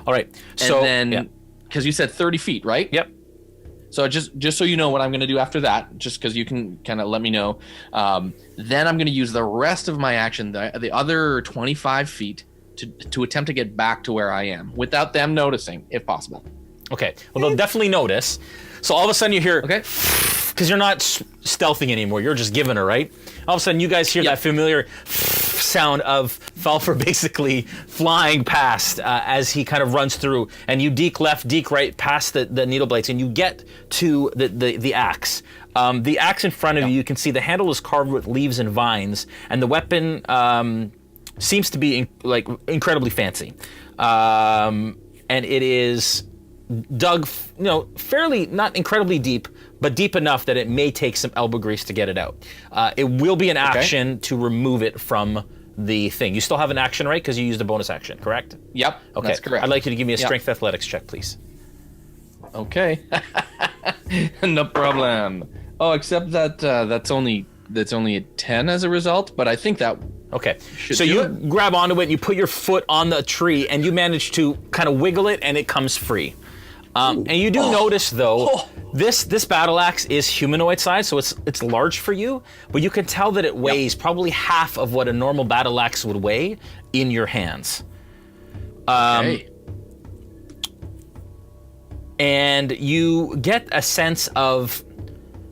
All right. And So then, because you said 30 feet, right? Yep. So just so you know what I'm going to do after that, just because you can kind of let me know. Then I'm going to use the rest of my action, the other 25 feet, to attempt to get back to where I am without them noticing, if possible. Okay. Well, they'll definitely notice. So all of a sudden you hear, Okay. because you're not stealthing anymore. You're just giving her, right? All of a sudden you guys hear that familiar sound of Falpher basically flying past as he kind of runs through, and you deke left, deke right past the needle blades, and you get to the axe. The axe in front of you can see the handle is carved with leaves and vines, and the weapon seems to be incredibly fancy. And it is dug, fairly, not incredibly deep, but deep enough that it may take some elbow grease to get it out. It will be an action to remove it from the thing. You still have an action, right? Because you used a bonus action, correct? Yep. Okay. That's correct. I'd like you to give me a strength athletics check, please. Okay. No problem. Oh, except that that's only a 10 as a result, but I think that. Okay, Should so do you it. grab onto it and you put your foot on the tree and you manage to kind of wiggle it and it comes free. And you do notice though, this battle axe is humanoid size, so it's large for you, but you can tell that it weighs probably half of what a normal battle axe would weigh in your hands. Okay. And you get a sense of,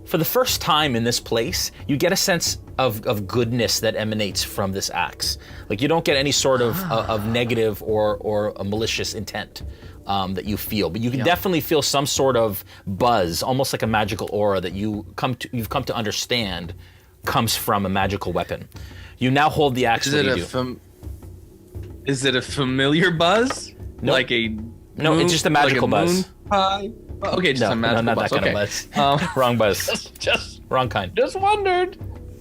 for the first time in this place, you get a sense of goodness that emanates from this axe. Like you don't get any sort of negative or a malicious intent that you feel, but you can definitely feel some sort of buzz, almost like a magical aura that you've come to understand comes from a magical weapon. You now hold the axe. Is it a familiar buzz? Nope. Like a No, it's just a magical buzz. moon pie? Oh, okay, just a magical not buzz. that kind of buzz. Wrong buzz. Wrong kind. Just wondered.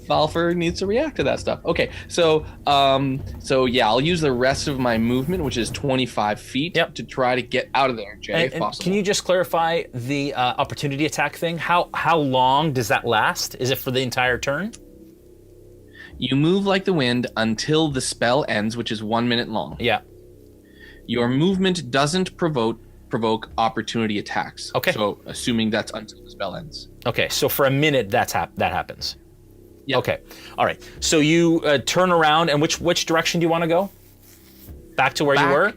Falpher needs to react to that stuff. Okay, so I'll use the rest of my movement, which is 25 feet, to try to get out of there, Jay, if possible. Can you just clarify the opportunity attack thing? How long does that last? Is it for the entire turn? You move like the wind until the spell ends, which is 1 minute long. Yeah. Your movement doesn't provoke opportunity attacks. Okay. So assuming that's until the spell ends. Okay, so for a minute that happens. Yep. Okay, all right. So you turn around, and which direction do you want to go? Back to where you were?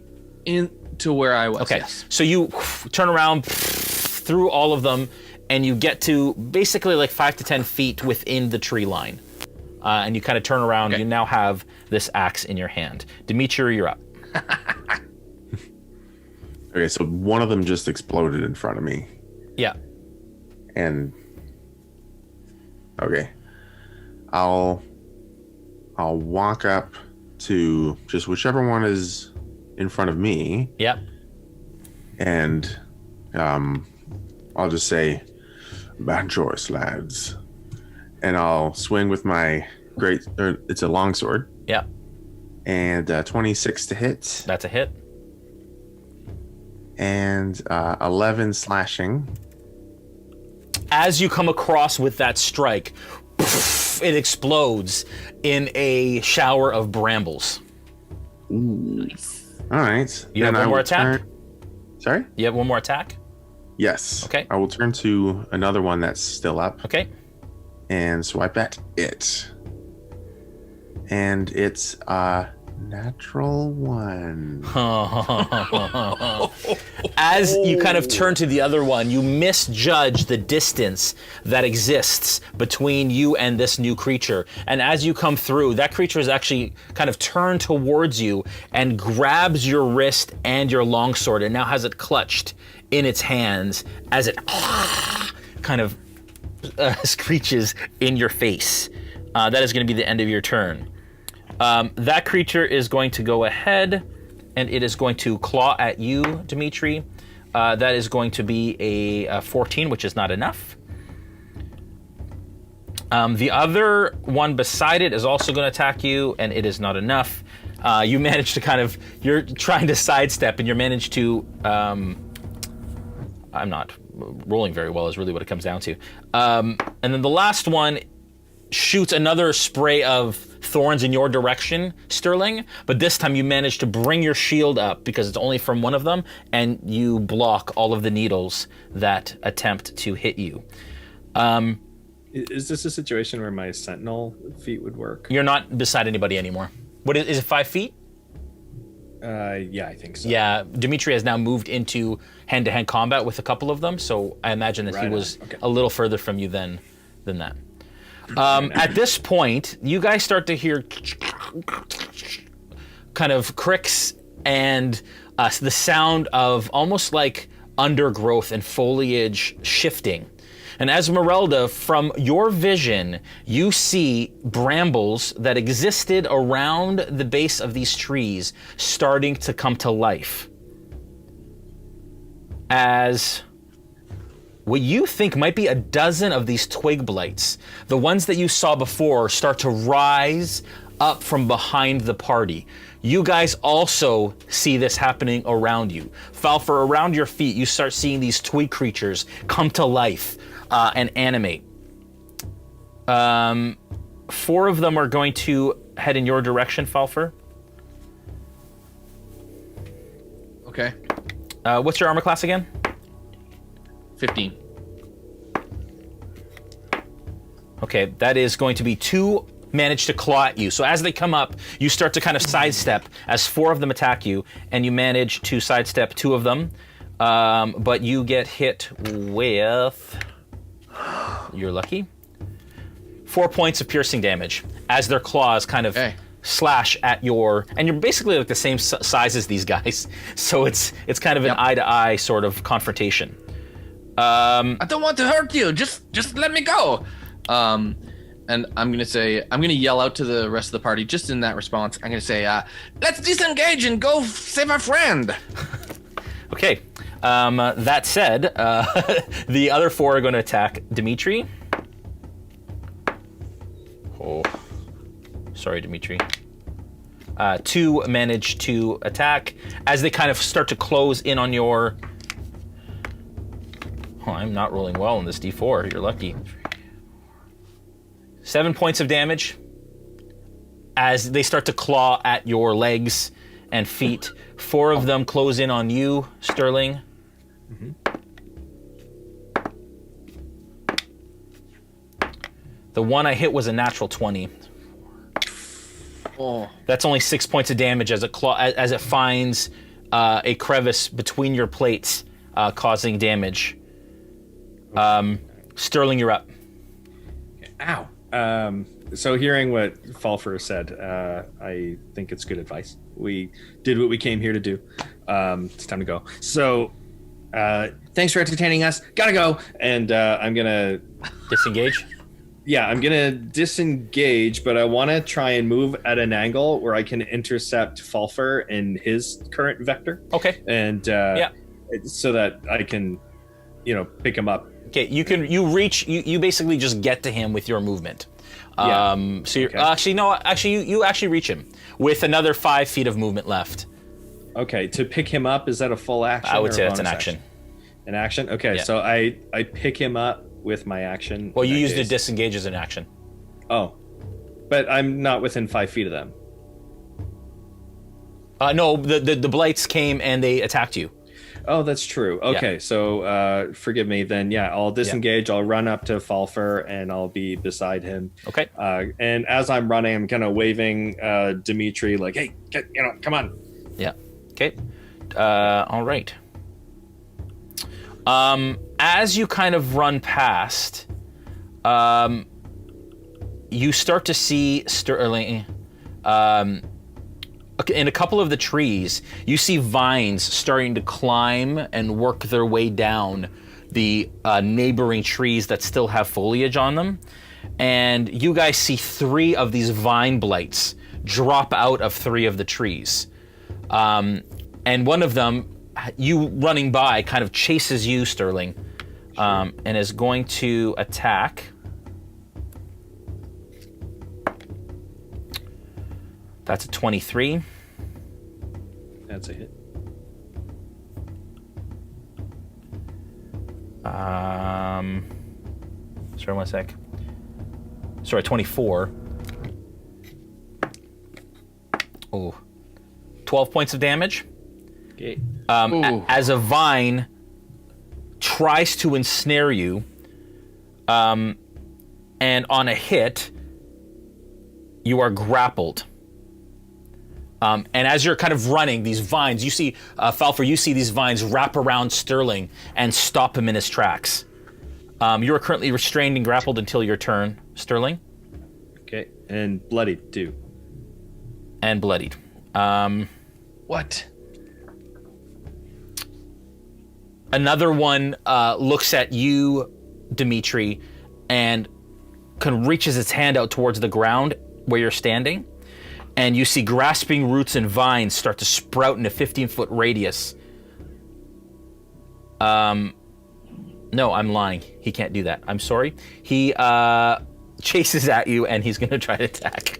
Into where I was. Okay, Yes. so you turn around through all of them, and you get to basically like 5 to 10 feet within the tree line. And you kind of turn around. Okay. You now have this axe in your hand. Dmitri, you're up. Okay, so one of them just exploded in front of me. Yeah. And okay. I'll walk up to just whichever one is in front of me. Yep. And I'll just say, bad choice, lads. And I'll swing with my it's a longsword. Yep. And 26 to hit. That's a hit. And 11 slashing. As you come across with that strike, it explodes in a shower of brambles. Ooh. All right. You have one more attack? Sorry? You have one more attack? Yes. Okay. I will turn to another one that's still up. Okay. And swipe at it. And it's natural 1. As you kind of turn to the other one, you misjudge the distance that exists between you and this new creature. And as you come through, that creature is actually kind of turned towards you and grabs your wrist and your longsword and now has it clutched in its hands as it kind of screeches in your face. That is going to be the end of your turn. That creature is going to go ahead and it is going to claw at you, Dmitri. That is going to be a 14, which is not enough. The other one beside it is also going to attack you, and it is not enough. You manage to you're trying to sidestep, and you manage to, I'm not rolling very well is really what it comes down to. And then the last one shoots another spray of thorns in your direction, Sterling, but this time you manage to bring your shield up because it's only from one of them, and you block all of the needles that attempt to hit you. Is this a situation where my sentinel feat would work? You're not beside anybody anymore. What is it, 5 feet? Yeah, I think so. Yeah, Dmitri has now moved into hand-to-hand combat with a couple of them, so I imagine that he was a little further from you than that. At this point, you guys start to hear kind of cricks and the sound of almost like undergrowth and foliage shifting. And Ezmerelda, from your vision, you see brambles that existed around the base of these trees starting to come to life. As what you think might be a dozen of these twig blights, the ones that you saw before, start to rise up from behind the party. You guys also see this happening around you. Falpher, around your feet, you start seeing these twig creatures come to life and animate. 4 of them are going to head in your direction, Falpher. Okay. What's your armor class again? 15. Okay, that is going to be 2 manage to claw at you. So as they come up, you start to kind of sidestep as 4 of them attack you, and you manage to sidestep 2 of them. But you get hit with... You're lucky. 4 points of piercing damage as their claws kind of slash at your... And you're basically like the same size as these guys. So it's kind of an eye-to-eye sort of confrontation. I don't want to hurt you. Just let me go. And I'm gonna yell out to the rest of the party. Just in that response, I'm gonna say, "Let's disengage and go save our friend." Okay. That said, the other 4 are going to attack Dmitri. Oh, sorry, Dmitri. 2 manage to attack as they kind of start to close in on your... Oh, I'm not rolling well in this D4. You're lucky. 7 points of damage as they start to claw at your legs and feet. 4 of them close in on you, Sterling. Mm-hmm. The one I hit was a natural 20. Oh. That's only 6 points of damage as it finds a crevice between your plates, causing damage. Sterling, you're up. Ow. So hearing what Falpher said, I think it's good advice. We did what we came here to do. It's time to go. So, thanks for entertaining us. Gotta go. And I'm gonna Disengage? Yeah, I'm gonna disengage, but I want to try and move at an angle where I can intercept Falpher in his current vector. Okay. And so that I can, pick him up. Okay, you basically just get to him with your movement. So you're you actually reach him with another 5 feet of movement left. Okay, to pick him up, is that a full action? I would or say a that's an bonus action. An action? Okay, Yeah. so I pick him up with my action. Well, in you that used to case. disengage as an action. Oh, but I'm not within 5 feet of them. No, the blights came and they attacked you. Oh, that's true. Okay, so forgive me then. Yeah, I'll disengage. I'll run up to Falpher and I'll be beside him. Okay. And as I'm running, I'm kind of waving Dmitri like, "Hey, come on." Yeah. Okay. All right. As you kind of run past, you start to see Sterling. In a couple of the trees, you see vines starting to climb and work their way down the neighboring trees that still have foliage on them. And you guys see 3 of these vine blights drop out of 3 of the trees. And one of them, you running by, kind of chases you, Sterling, and is going to attack. That's a 23. That's a hit. Sorry, 1 sec. Sorry, 24. Oh, 12 points of damage. Okay. As a vine tries to ensnare you, and on a hit, you are grappled. And as you're kind of running, these vines, you see, Falpher, you see these vines wrap around Sterling and stop him in his tracks. You are currently restrained and grappled until your turn, Sterling. Okay. And bloodied too. And bloodied. What? Another one looks at you, Dmitri, and kind of reaches its hand out towards the ground where you're standing. And you see grasping roots and vines start to sprout in a 15-foot radius. No, I'm lying. He can't do that. I'm sorry. He chases at you, and he's going to try to attack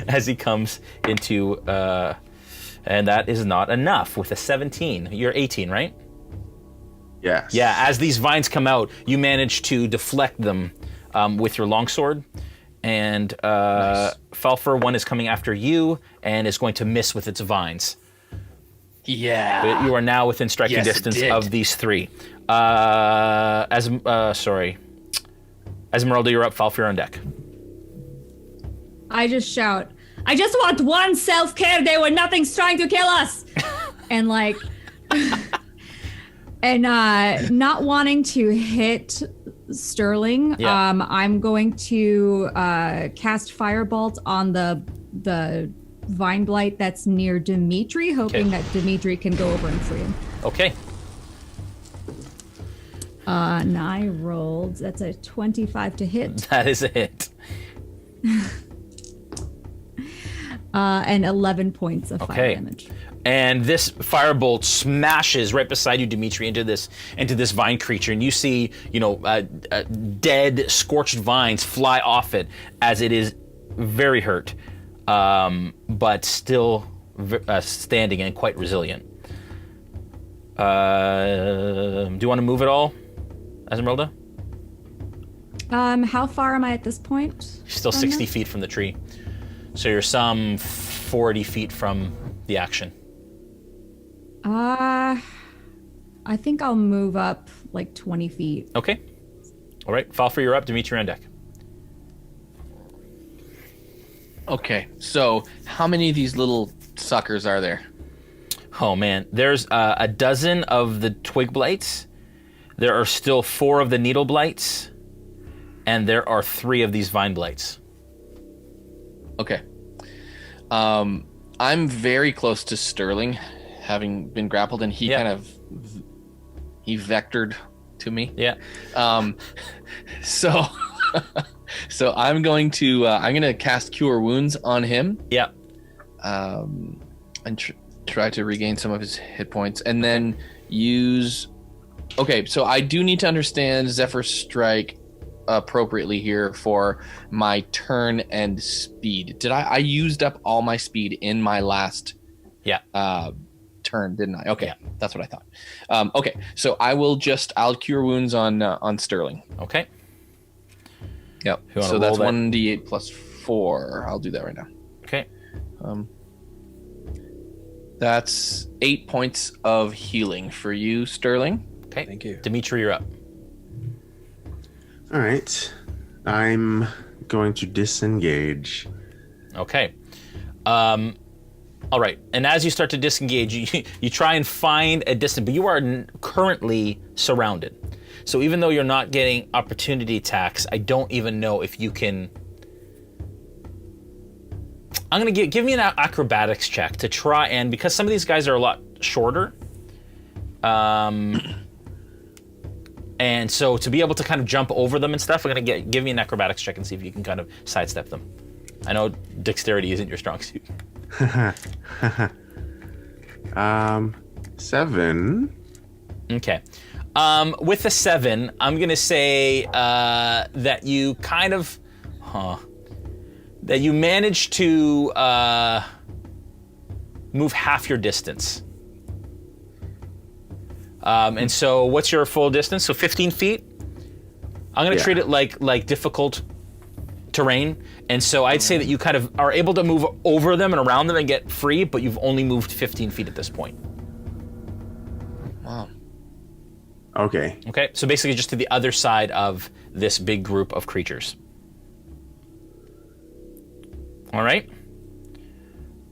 as he comes into... and that is not enough with a 17. You're 18, right? Yes. Yeah, as these vines come out, you manage to deflect them with your longsword. And Nice. Falpher, one is coming after you and is going to miss with its vines. Yeah. But you are now within striking Yes, it distance did. of these three. Sorry. Ezmerelda, you're up. Falpher, you're on deck. I just shout, I just want one self-care day where nothing's trying to kill us. And like, and not wanting to hit Sterling, Yeah. I'm going to cast Firebolt on the Vine Blight that's near Dmitri, hoping Okay. that Dmitri can go over and free him. Okay. And I rolled, that's a 25 to hit, That is a hit. and 11 points of fire Okay. damage. And this firebolt smashes right beside you, Dmitri, into this vine creature, and you see, dead, scorched vines fly off it as it is very hurt, but still standing and quite resilient. Do you want to move at all, Ezmerelda? How far am I at this point? Still from 60 her? feet from the tree, so you're some 40 feet from the action. I think I'll move up like 20 feet. Okay. All right, Falpher, you're up. Dmitri, on deck. Okay, so how many of these little suckers are there? Oh man, there's a dozen of the Twig Blights. There are still 4 of the Needle Blights, and there are 3 of these Vine Blights. Okay. I'm very close to Sterling, having been grappled, and he Yeah. kind of he vectored to me. Yeah. So so I'm going to cast Cure Wounds on him, Yeah. and try to regain some of his hit points, and then use. Okay, so I do need to understand Zephyr Strike appropriately here for my turn and speed. Did I used up all my speed in my last Yeah. turn, didn't I? Okay, Yeah. that's what I thought. Okay, so I'll Cure Wounds on Sterling. Okay. Yep. You wanna So that's roll that? 1d8 plus 4. I'll do that right now. Okay. That's 8 points of healing for you, Sterling. Okay. Thank you. Dmitri, you're up. All right. I'm going to disengage. Okay. All right. And as you start to disengage, you try and find a distance, but you are currently surrounded. So even though you're not getting opportunity attacks, I don't even know if you can. I'm gonna give me an acrobatics check to try, and because some of these guys are a lot shorter, and so to be able to kind of jump over them and stuff, I'm gonna give me an acrobatics check and see if you can kind of sidestep them. I know dexterity isn't your strong suit. 7. Okay. With a 7, I'm gonna say that you kind of, that you manage to move half your distance. And so what's your full distance? So 15 feet? I'm going to treat it like difficult terrain. And so I'd say that you kind of are able to move over them and around them and get free, but you've only moved 15 feet at this point. Wow. Okay. Okay, so basically just to the other side of this big group of creatures. All right.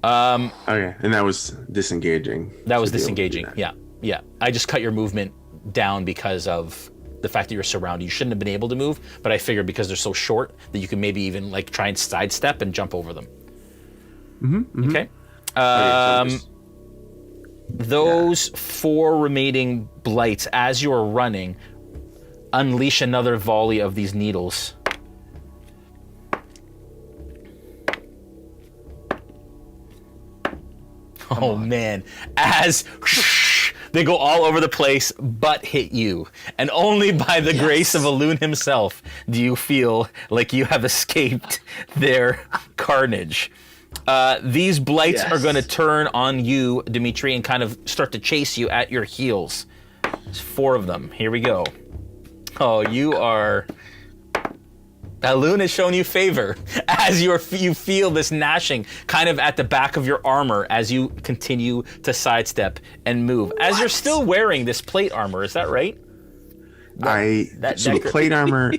Okay, and that was disengaging. That was to be able to do disengaging. that. Yeah. I just cut your movement down because of the fact that you're surrounded. You shouldn't have been able to move, but I figured because they're so short that you can maybe even like try and sidestep and jump over them. Okay. Okay, so just- Those 4 remaining blights, as you are running, unleash another volley of these needles. Oh man, as they go all over the place but hit you. And only by the grace of Elune himself do you feel like you have escaped their carnage. These blights are going to turn on you, Dmitri, and kind of start to chase you at your heels. There's 4 of them. Here we go. Oh, you are... Elune has shown you favor as you feel this gnashing kind of at the back of your armor as you continue to sidestep and move. As you're still wearing this plate armor, is that right? So the plate armor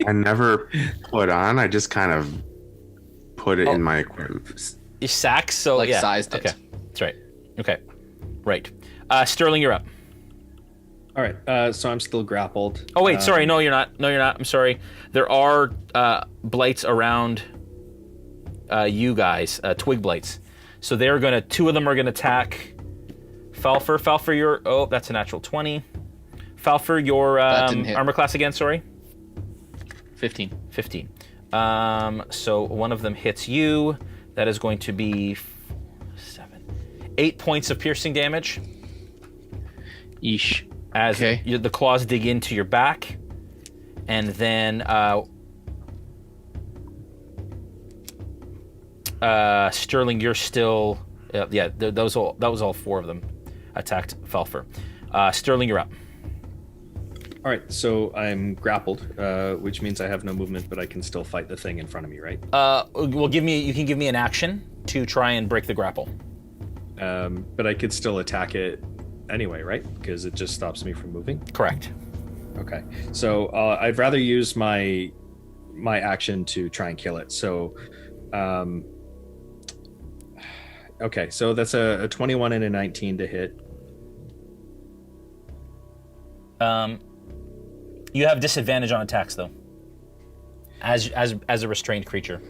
I never put on. I just kind of put it in my equipment. Your sacks, so Like yeah. sized it. Okay, that's right. Okay, right. Sterling, you're up. All right, so I'm still grappled. Oh wait, sorry. No, you're not. No, you're not. I'm sorry. There are blights around you guys, twig blights. So they're gonna. 2 of them are gonna attack Falpher. Falpher, you're. Oh, that's a natural 20. Falpher, your didn't hit. armor class again. Sorry. 15. 15. So one of them hits you. That is going to be 8 points of piercing damage. Yeesh. As Okay. the claws dig into your back, and then Sterling, you're still that was all 4 of them attacked Falpher. Sterling, you're up. All right, so I'm grappled, which means I have no movement, but I can still fight the thing in front of me, right? Well, you can give me an action to try and break the grapple. But I could still attack it anyway, right? Because it just stops me from moving. Correct. Okay, so I'd rather use my action to try and kill it. So, okay, so that's a 21 and a 19 to hit. You have disadvantage on attacks though, as a restrained creature.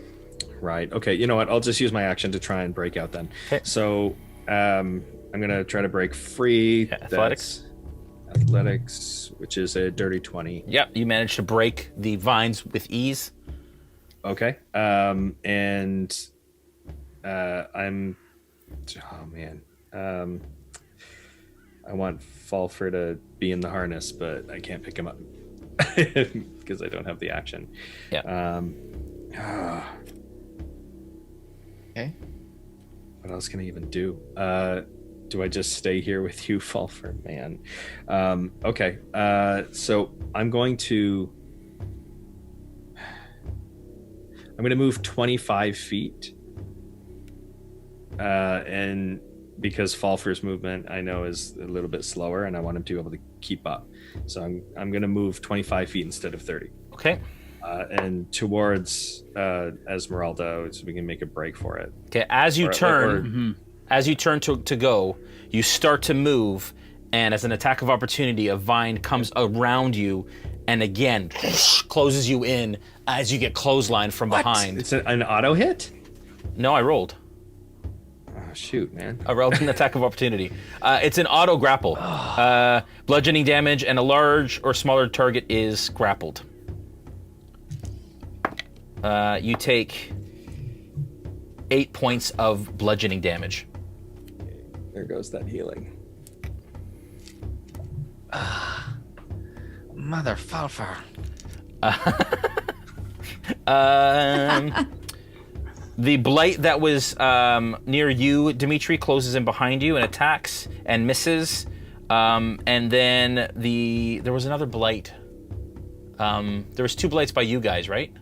Right. Okay. You know what? I'll just use my action to try and break out then. Okay. So, I'm gonna try to break free. Yeah, athletics. That's athletics, which is a dirty 20. Yep, you managed to break the vines with ease. Okay. I'm. Oh man. I want Falpher to be in the harness, but I can't pick him up because I don't have the action. Yeah. Okay. What else can I even do? Do I just stay here with you, Falpher? Man. Okay. So I'm going to move 25 feet. And because Falpher's movement I know is a little bit slower, and I want him to be able to keep up. So I'm going to move 25 feet instead of 30. Okay. And towards Ezmerelda, so we can make a break for it. Okay. As you turn to go, you start to move, and as an attack of opportunity, a vine comes around you, and again closes you in as you get clotheslined from behind. It's an auto hit? No, I rolled. Oh, shoot, man. I rolled an attack of opportunity. It's an auto grapple. Bludgeoning damage, and a large or smaller target is grappled. You take 8 points of bludgeoning damage. There goes that healing. Mother Falpher. The blight that was near you, Dmitri, closes in behind you and attacks and misses. And then there was another blight. There was 2 blights by you guys, right?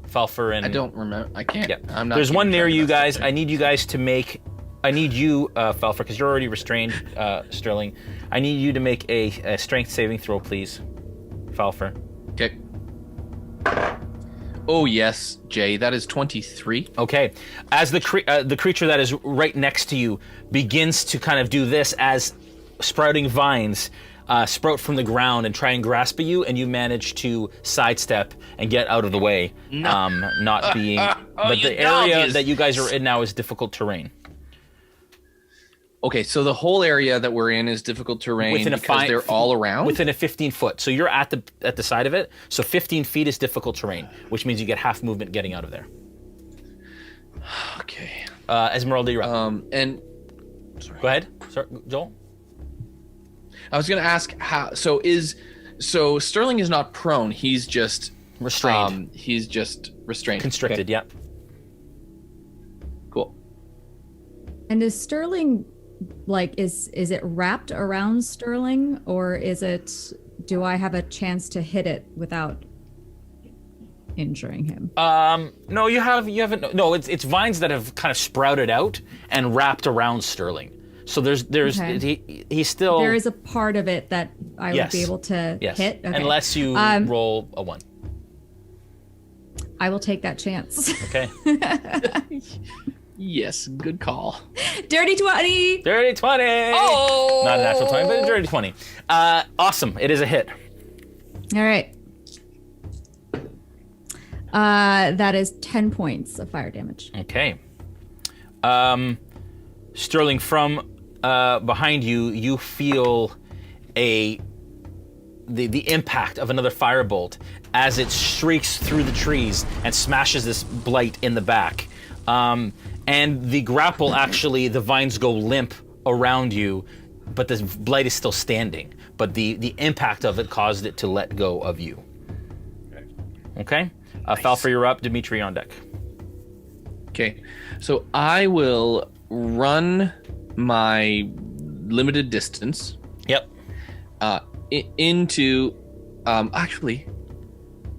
Falpher and... I don't remember. I can't. Yeah. I'm not There's one near keeping you track of guys. that I need you guys to make... I need you, Falpher, because you're already restrained, Sterling. I need you to make a strength saving throw, please. Falpher. Okay. Oh, yes, Jay. That is 23. Okay. As the creature that is right next to you begins to kind of do this as sprouting vines sprout from the ground and try and grasp at you, and you manage to sidestep and get out of the way, not being... but the area that you guys are in now is difficult terrain. Okay, so the whole area that we're in is difficult terrain because they're all around? Within a 15 foot. So you're at the side of it. So 15 feet is difficult terrain, which means you get half movement getting out of there. Okay. Ezmerelda, you're up. And... Sorry. Go ahead. Sorry, Joel? I was going to ask how... So Sterling is not prone. He's just... Restrained. He's just restrained. Constricted, okay. yeah. Cool. And is Sterling... Like, is it wrapped around Sterling, or do I have a chance to hit it without injuring him? No, you haven't. No, it's vines that have kind of sprouted out and wrapped around Sterling. So there's Okay. he's still... There is a part of it that I would be able to hit? Okay. Unless you roll a 1. I will take that chance. Okay. Yes, good call. Dirty 20! Dirty 20! Oh! Not a natural 20, but a dirty 20. Awesome. It is a hit. All right. That is 10 points of fire damage. Okay. Sterling, from behind you, you feel the impact of another firebolt as it shrieks through the trees and smashes this blight in the back. And the grapple, actually, the vines go limp around you, but the blight is still standing. But the impact of it caused it to let go of you. Okay? Nice. Falpher, you're up. Dmitri, on deck. Okay, so I will run my limited distance Yep. into... actually...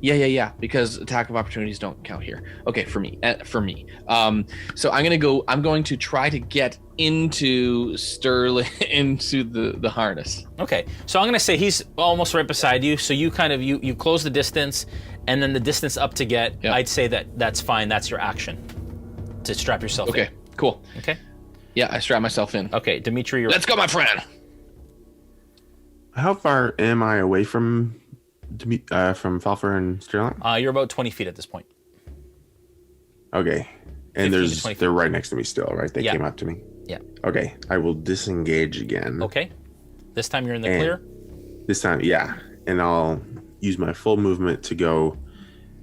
Yeah, because attack of opportunities don't count here. Okay, for me. So I'm going to try to get into Sterling, into the harness. Okay, so I'm gonna say he's almost right beside you. So you kind of you close the distance, and then the distance up to get. Yep. I'd say that's fine. That's your action to strap yourself in. Okay, cool. Okay. Yeah, I strap myself in. Okay, Dmitri, you're... Let's go, my friend. How far am I away from Falpher and Sterling? You're about 20 feet at this point. Okay. 15 And to 20 feet. they're right next to me still, right? They came up to me. Yeah. Okay. I will disengage again. Okay. This time you're in the And clear. This time, yeah. And I'll use my full movement to go,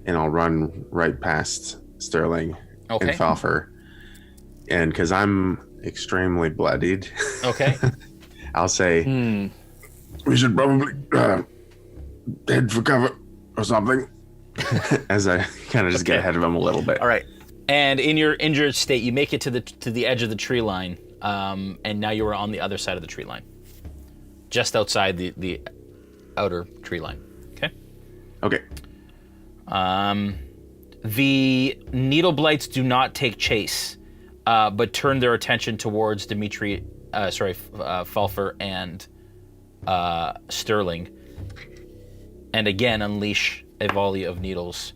and I'll run right past Sterling Okay. and Falpher. And because I'm extremely bloodied, Okay. I'll say, we should probably head for cover or something. As I kind of just get ahead of him a little bit. All right. And in your injured state, you make it to the edge of the tree line, and now you are on the other side of the tree line, just outside the outer tree line. Okay. Okay. The needle blights do not take chase, but turn their attention towards Falpher and Sterling, and again unleash a volley of needles.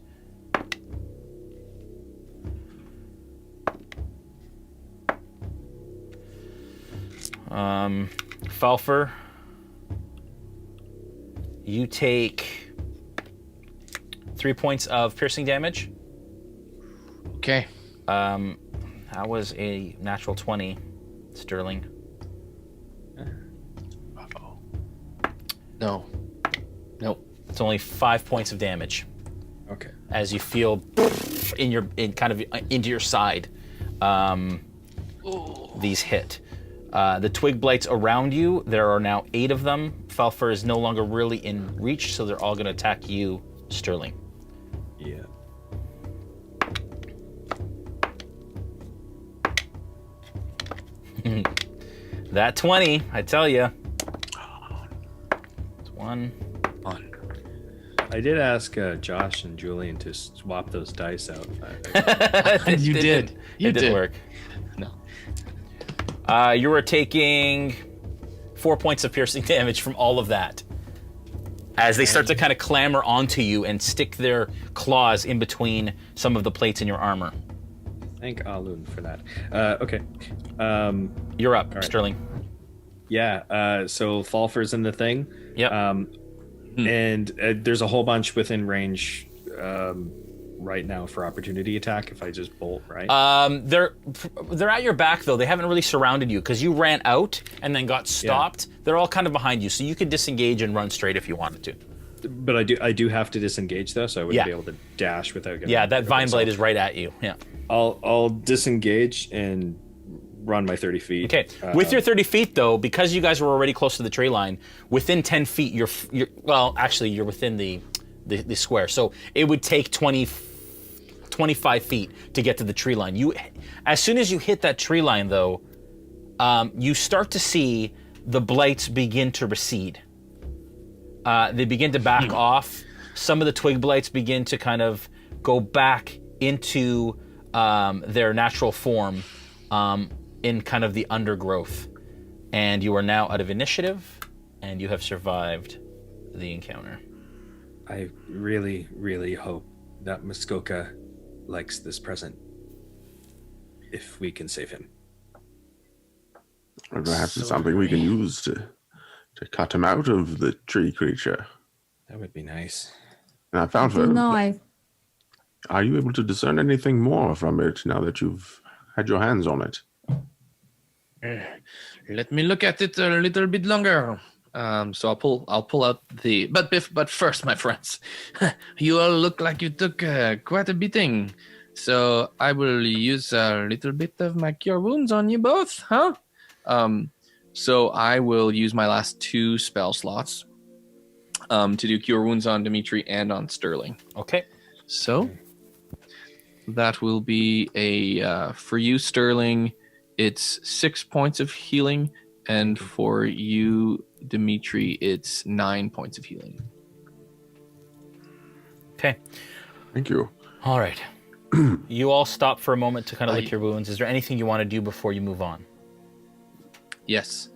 Falpher, you take 3 points of piercing damage. Okay. That was a natural 20, Sterling. No. Nope. It's only 5 points of damage. Okay. As you feel into your side, these hit. The twig blights around you, there are now 8 of them. Falpher is no longer really in reach, so they're all going to attack you, Sterling. Yeah. That 20, I tell you. 1. I did ask Josh and Julian to swap those dice out. You did. You It did work. No. You were taking 4 points of piercing damage from all of that. As they start to kind of clamber onto you and stick their claws in between some of the plates in your armor. Thank Alun for that. Okay. You're up, right. Sterling. Yeah. So Falpher's in the thing. Yep. And there's a whole bunch within range right now for opportunity attack if I just bolt, right? They're at your back though. They haven't really surrounded you because you ran out and then got stopped. Yeah. They're all kind of behind you, so you could disengage and run straight if you wanted to. But I do have to disengage though, so I wouldn't be able to dash without getting. Yeah, that vine blade is right at you. Yeah. I'll disengage and run my 30 feet. Okay. With your 30 feet though, because you guys were already close to the tree line, within 10 feet, you're you're within the square. So it would take 25 feet to get to the tree line. As soon as you hit that tree line though, you start to see the blights begin to recede. They begin to back off. Some of the twig blights begin to kind of go back into their natural form in kind of the undergrowth. And you are now out of initiative, and you have survived the encounter. I really, really hope that Muskoka likes this present. If we can save him. Or perhaps it's something we can use to cut him out of the tree creature. That would be nice. And I found Are you able to discern anything more from it now that you've had your hands on it? Let me look at it a little bit longer. So I'll pull out the. But first, my friends, you all look like you took quite a beating. So I will use a little bit of my cure wounds on you both, huh? So I will use my last 2 spell slots to do cure wounds on Dmitri and on Sterling. Okay. So that will be for you, Sterling, it's 6 points of healing, and for you, Dmitri, it's 9 points of healing. Okay. Thank you. All right. You all stop for a moment to kind of lick your wounds. Is there anything you want to do before you move on? Yes.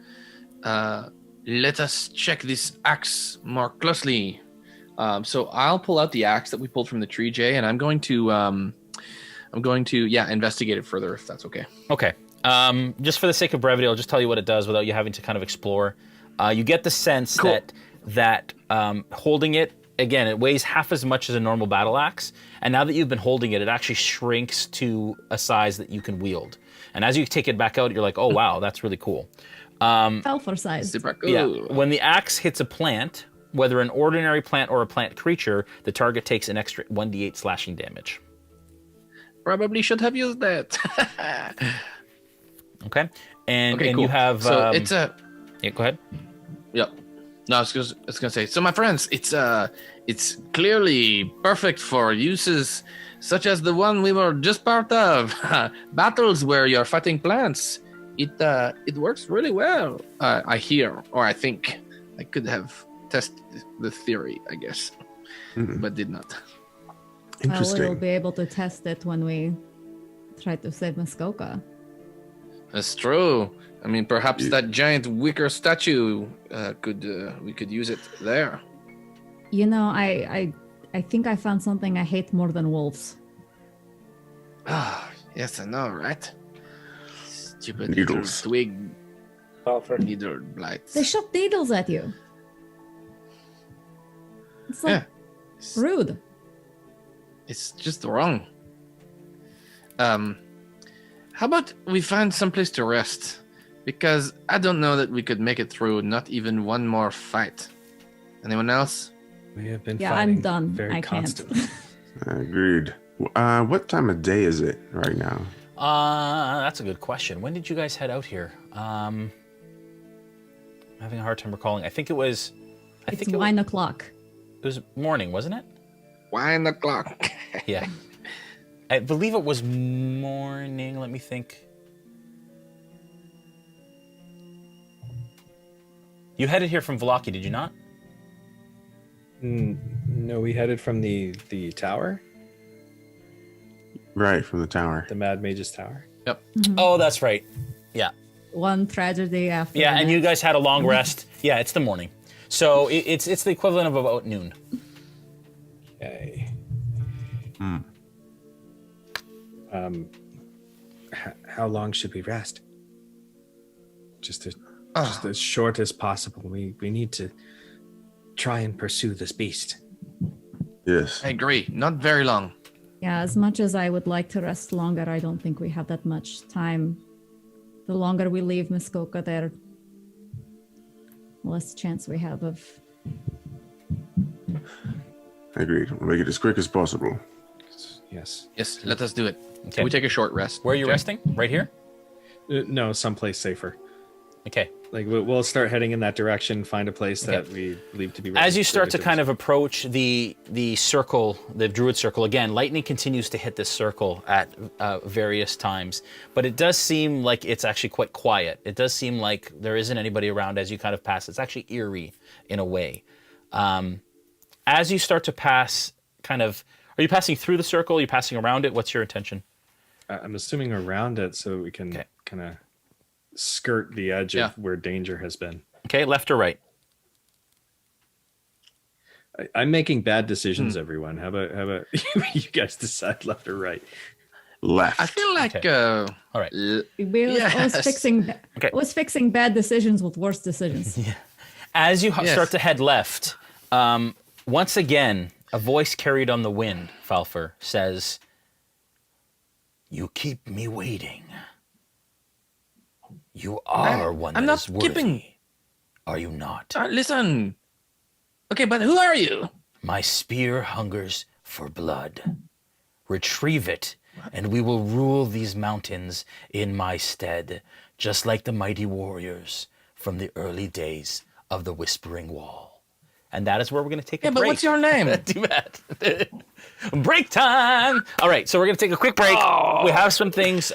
Let us check this axe more closely. So I'll pull out the axe that we pulled from the tree, Jay, and I'm going to investigate it further if that's okay. Okay. Just for the sake of brevity, I'll just tell you what it does without you having to kind of explore. You get the sense that holding it, again, it weighs half as much as a normal battle axe, and now that you've been holding it, it actually shrinks to a size that you can wield. And as you take it back out, you're like, oh wow, that's really cool. Falpher size. Super cool. Yeah. When the axe hits a plant, whether an ordinary plant or a plant creature, the target takes an extra 1d8 slashing damage. Probably should have used that. Okay. And cool. you have so it's a yeah, go ahead. Yep. No, I was gonna say. So my friends, it's clearly perfect for uses such as the one we were just part of, battles where you're fighting plants. It works really well. I hear, or I think. I could have tested the theory, I guess, but did not. Interesting. We'll be able to test it when we try to save Muskoka. That's true. I mean, perhaps that giant wicker statue we could use it there. You know, I think I found something I hate more than wolves. Ah, yes, I know, right? Stupid Needles. little twig needle blights. They shot needles at you. It's like rude. It's just wrong. How about we find someplace to rest? Because I don't know that we could make it through not even one more fight. Anyone else? We have been Yeah, fighting I'm done. very I can't. constantly. Agreed. What time of day is it right now? That's a good question. When did you guys head out here? I'm having a hard time recalling. I think it was. It's 9 o'clock. It was morning, wasn't it? 1 o'clock. Yeah. I believe it was morning. Let me think. You headed here from Vallaki, did you not? No, we headed from the tower, Right, from the tower. the Mad Mage's tower. Oh, that's right. Yeah. One tragedy after. Yeah, the and you next. guys had a long rest. Yeah, it's the morning. So it's the equivalent of about noon. Okay. How long should we rest? Just as short as possible. We need to try and pursue this beast. Yes. I agree. Not very long. Yeah, as much as I would like to rest longer, I don't think we have that much time. The longer we leave Muskoka there, the less chance we have of. Agreed. We'll make it as quick as possible. Yes. Yes, let us do it. Okay. We take a short rest. Where are you Okay? resting? Right here? No, someplace safer. Okay. Like we'll start heading in that direction. Find a place that we believe to be. As you start to kind of approach the circle, the Druid Circle, again, lightning continues to hit this circle at various times, but it does seem like it's actually quite quiet. It does seem like there isn't anybody around as you kind of pass. It's actually eerie in a way. As you start to pass, are you passing through the circle? Are you passing around it? What's your intention? I'm assuming around it so we can kind of skirt the edge of where danger has been. Okay, left or right? I'm making bad decisions, everyone. How about you guys decide left or right? Left. I feel like All right. We're always fixing bad decisions with worse decisions. As you start to head left, once again, a voice carried on the wind, Falpher, says, "You keep me waiting. You are one I'm that not is worthy. keeping. Are you not? Listen. Okay, but who are you? My spear hungers for blood. Retrieve it, and we will rule these mountains in my stead, just like the mighty warriors from the early days of the Whispering Wall." And that is where we're going to take a break. But what's your name? Too bad. Break time! All right, so we're going to take a quick break. We have some things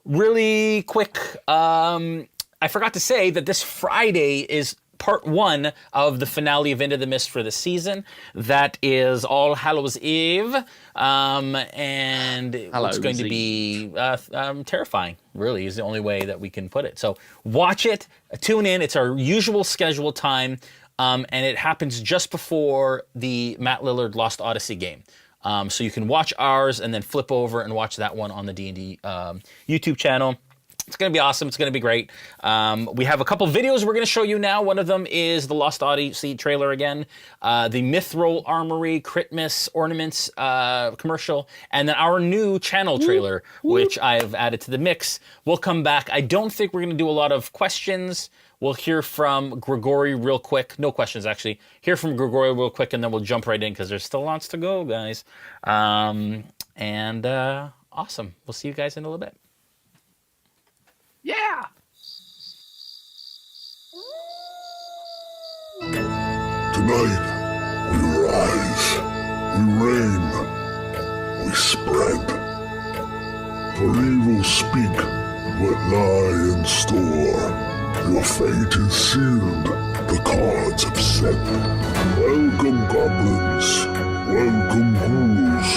really quick. I forgot to say that this Friday is part 1 of the finale of Into the Mist for the season. That is All Hallows Eve. And it's going to be terrifying, really, is the only way that we can put it. So watch it, tune in. It's our usual scheduled time. And it happens just before the Matt Lillard Lost Odyssey game. So you can watch ours and then flip over and watch that one on the D&D YouTube channel. It's going to be awesome. It's going to be great. We have a couple videos we're going to show you now. One of them is the Lost Odyssey trailer again, the Mithril Armory Crit Miss Ornaments commercial, and then our new channel trailer, which I've added to the mix. We'll come back. I don't think we're going to do a lot of questions. We'll hear from Grigori real quick. No questions, actually. Hear from Grigori real quick, and then we'll jump right in because there's still lots to go, guys. Awesome. We'll see you guys in a little bit. Yeah. Tonight, we rise, we reign, we spread. For evil speak, what lie in store. Your fate is sealed, the cards have set. Welcome goblins, welcome ghouls,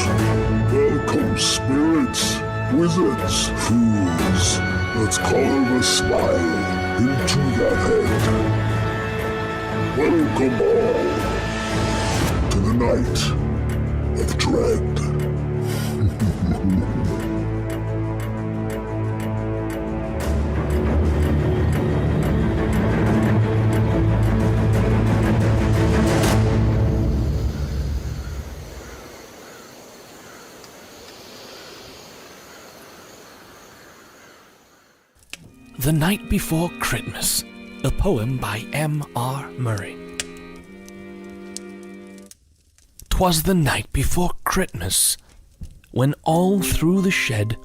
welcome spirits, wizards, fools. Let's carve a smile into that head. Welcome all to the night of dread. The Night Before Christmas, a poem by M.R. Murray. 'Twas the night before Christmas, when all through the shed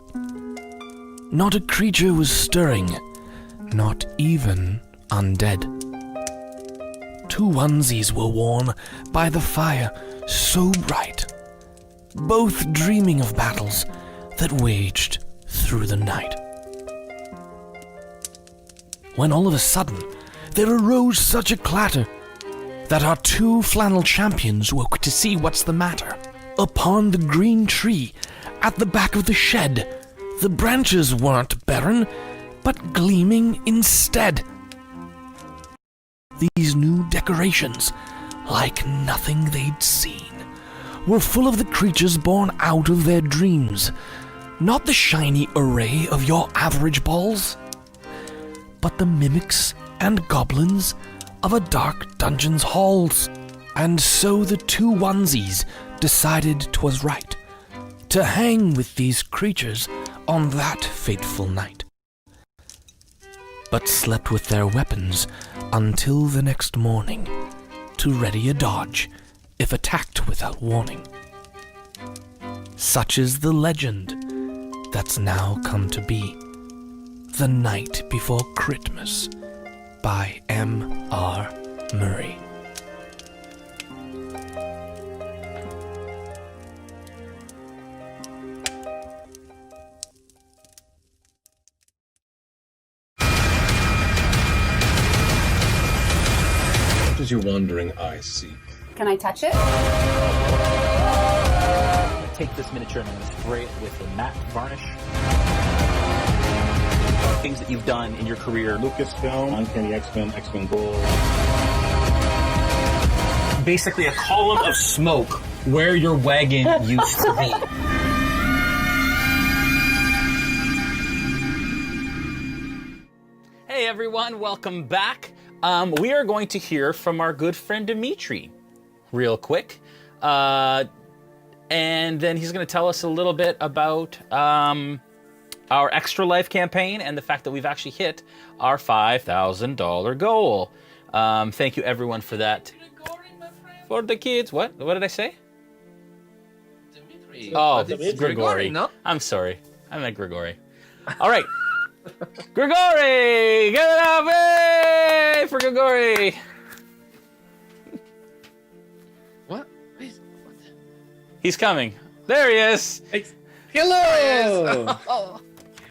not a creature was stirring, not even undead. 2 onesies were worn by the fire so bright, both dreaming of battles that waged through the night. When all of a sudden there arose such a clatter that our 2 flannel champions woke to see what's the matter. Upon the green tree, at the back of the shed, the branches weren't barren, but gleaming instead. These new decorations, like nothing they'd seen, were full of the creatures born out of their dreams. Not the shiny array of your average balls, but the mimics and goblins of a dark dungeon's halls. And so the 2 onesies decided 'twas right to hang with these creatures on that fateful night, but slept with their weapons until the next morning, to ready a dodge if attacked without warning. Such is the legend that's now come to be The Night Before Christmas by M.R. Murray. What does your wandering eye see? Can I touch it? Take this miniature and I'm going to spray it with a matte varnish. Things that you've done in your career. Lucasfilm, Uncanny X-Men, X-Men Gold. Basically a column of smoke where your wagon used to be. Hey everyone, welcome back. We are going to hear from our good friend Dmitri real quick. And then he's going to tell us a little bit about our Extra Life campaign and the fact that we've actually hit our $5,000 goal. Thank you everyone for that. For the kids. What did I say? Dmitri. Oh, It's Grigori. no? I'm sorry. I meant Grigori. All right. Grigori! Get it up! Hey! For Grigori! What? He's coming. There he is! Hello!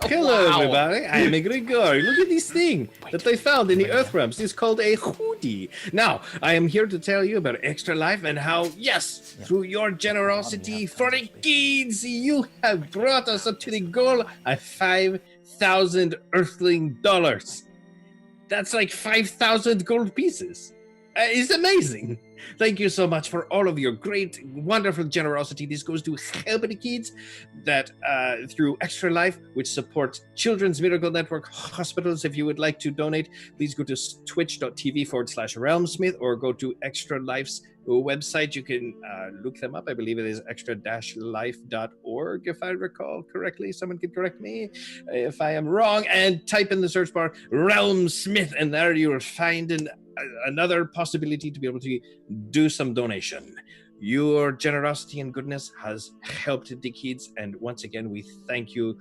Hello, Wow. everybody. I am a Grigori. Look at this thing that I found in the Earth Realms. It's called a hoodie. Now, I am here to tell you about Extra Life and how, yes, through your generosity for the kids, you have brought us up to the goal of 5,000 Earthling dollars. That's like 5,000 gold pieces. It's amazing. Thank you so much for all of your great, wonderful generosity. This goes to help the kids that through Extra Life, which supports Children's Miracle Network hospitals. If you would like to donate, please go to twitch.tv/RealmSmith or go to Extra Life's website. You can look them up. I believe it is extra-life.org, if I recall correctly. Someone can correct me if I am wrong. And type in the search bar RealmSmith, and there you will find another possibility to be able to do some donation. Your generosity and goodness has helped the kids, and once again, we thank you.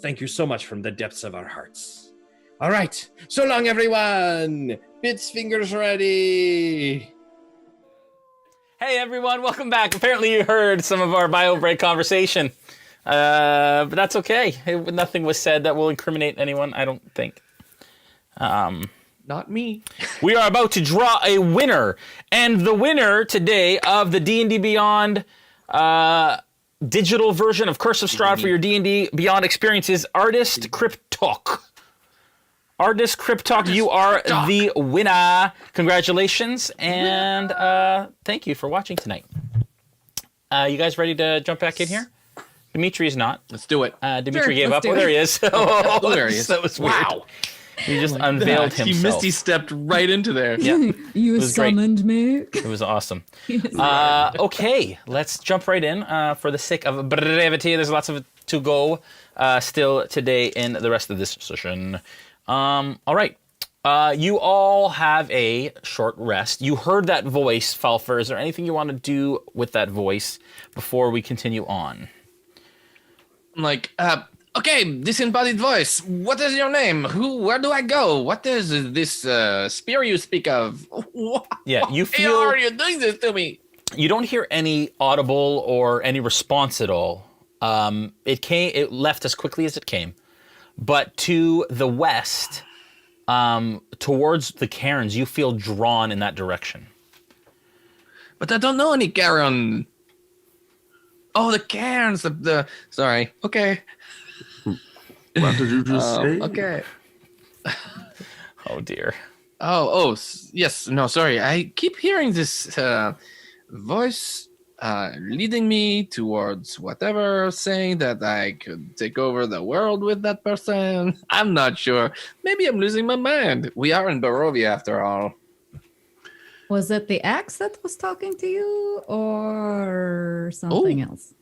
Thank you so much from the depths of our hearts. All right, so long, everyone. Bits, fingers ready. Hey everyone, welcome back. Apparently you heard some of our bio break conversation. But that's okay. Nothing was said that will incriminate anyone, I don't think. Not me. We are about to draw a winner. And the winner today of the D&D Beyond digital version of Curse of Strahd for your D&D Beyond experience is Artist Cryptok. Artist Cryptok, you are the winner. Congratulations, and thank you for watching tonight. You guys ready to jump back in here? Dmitri is not. Let's do it. Dimitri gave let's up. do Oh, there it. he is. Oh, there he is. That was weird. Wow. He just unveiled He himself. misty stepped right into there. Yeah, You was great. summoned me. it was awesome. Okay, let's jump right in. For the sake of brevity, there's lots of it to go still today in the rest of this session. All right. You all have a short rest. You heard that voice, Falpher. Is there anything you want to do with that voice before we continue on? I'm like, okay, disembodied voice. What is your name? Where do I go? What is this spear you speak of? Yeah, you Why feel are you doing this to me? you don't hear any audible or any response at all. It left as quickly as it came, but to the west, towards the cairns, you feel drawn in that direction. But I don't know any Cairn. Oh, the Cairns. The sorry. Okay. What did you just say? Okay. Oh dear. Yes. No, sorry. I keep hearing this voice leading me towards whatever, saying that I could take over the world with that person. I'm not sure. Maybe I'm losing my mind. We are in Barovia after all. Was it the axe that was talking to you or something else?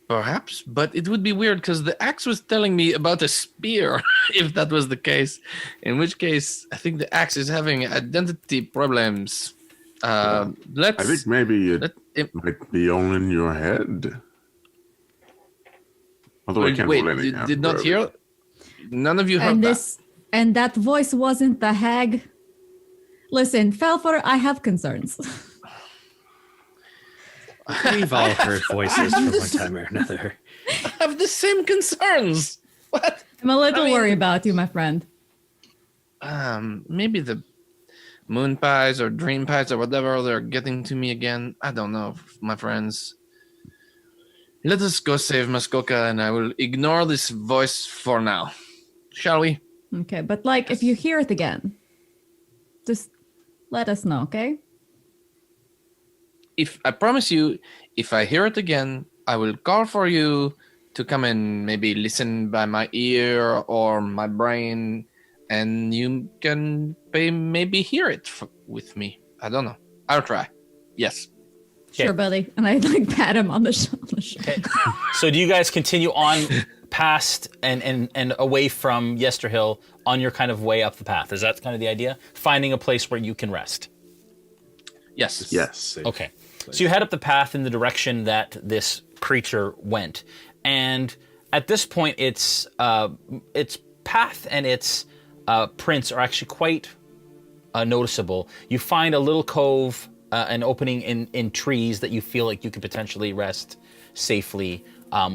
Perhaps, but it would be weird because the axe was telling me about a spear, if that was the case. In which case, I think the axe is having identity problems. I think maybe it might be all in your head. Although I can't wait, rule anything you out did not earlier. hear? None of you heard that? And that voice wasn't the hag? Listen, Falpher, I have concerns. We've all heard voices from one time or another. I have the same concerns. What? I'm a little worried about you, my friend. Maybe the moon pies or dream pies or whatever, they're getting to me again. I don't know, my friends. Let us go save Muskoka, and I will ignore this voice for now. Shall we? Okay, but if you hear it again, just let us know, okay? If I promise you, if I hear it again, I will call for you to come and maybe listen by my ear or my brain, and you can maybe hear it with me. I don't know. I'll try. Yes. Sure, buddy. And I pat him on the shoulder. Okay. So do you guys continue on past and away from Yesterhill on your kind of way up the path? Is that kind of the idea? Finding a place where you can rest. Yes. Yes. Okay. So you head up the path in the direction that this creature went, and at this point, its path and its prints are actually quite noticeable. You find a little cove, an opening in trees that you feel like you could potentially rest safely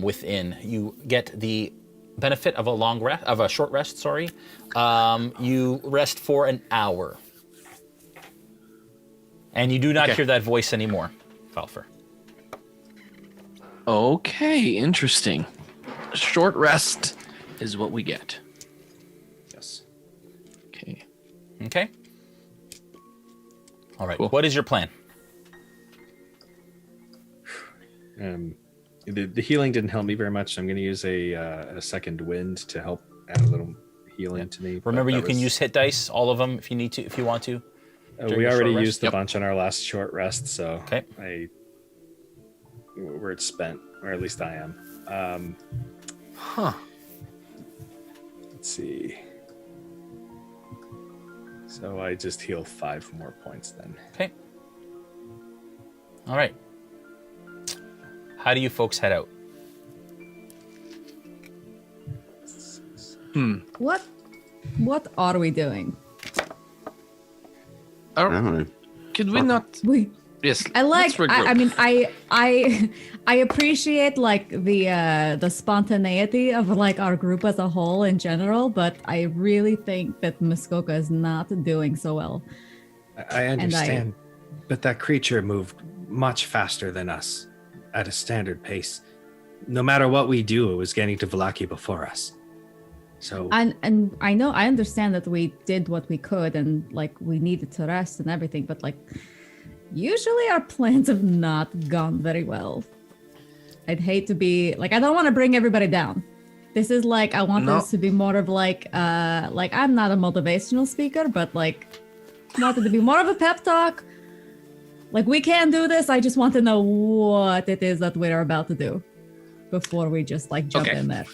within. You get the benefit of a short rest. Sorry, you rest for an hour, and you do not hear that voice anymore, Falpher. Okay, interesting. Short rest is what we get. Yes. Okay. Okay. All right. Cool. What is your plan? The healing didn't help me very much, so I'm going to use a second wind to help add a little healing to me. Remember, you can use hit dice, all of them, if you want to. We already used a bunch on our last short rest, so Okay. we're spent, or at least I am. Let's see. So I just heal 5 more points then. Okay. All right. How do you folks head out? What are we doing? Could we not? Yes. I mean, I appreciate the spontaneity of our group as a whole in general, but I really think that Muskoka is not doing so well. I understand, but that creature moved much faster than us at a standard pace. No matter what we do, it was getting to Vallaki before us. So and I know I understand that we did what we could and we needed to rest and everything, but usually our plans have not gone very well. I'd hate to be I don't want to bring everybody down. This is I want this to be more of I'm not a motivational speaker, but I want it to be more of a pep talk. We can do this. I just want to know what it is that we're about to do before we just jump in there.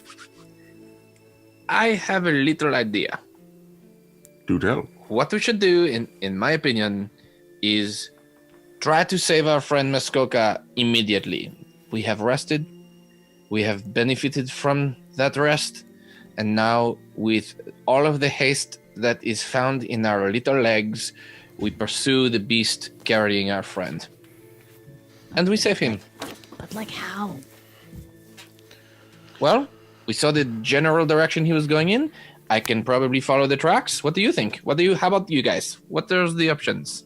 I have a little idea. Do tell. What we should do, in my opinion, is try to save our friend Muskoka immediately. We have rested. We have benefited from that rest. And now, with all of the haste that is found in our little legs, we pursue the beast carrying our friend. And we save him. But how? Well, we saw the general direction he was going in. I can probably follow the tracks. What do you think? How about you guys? What are the options?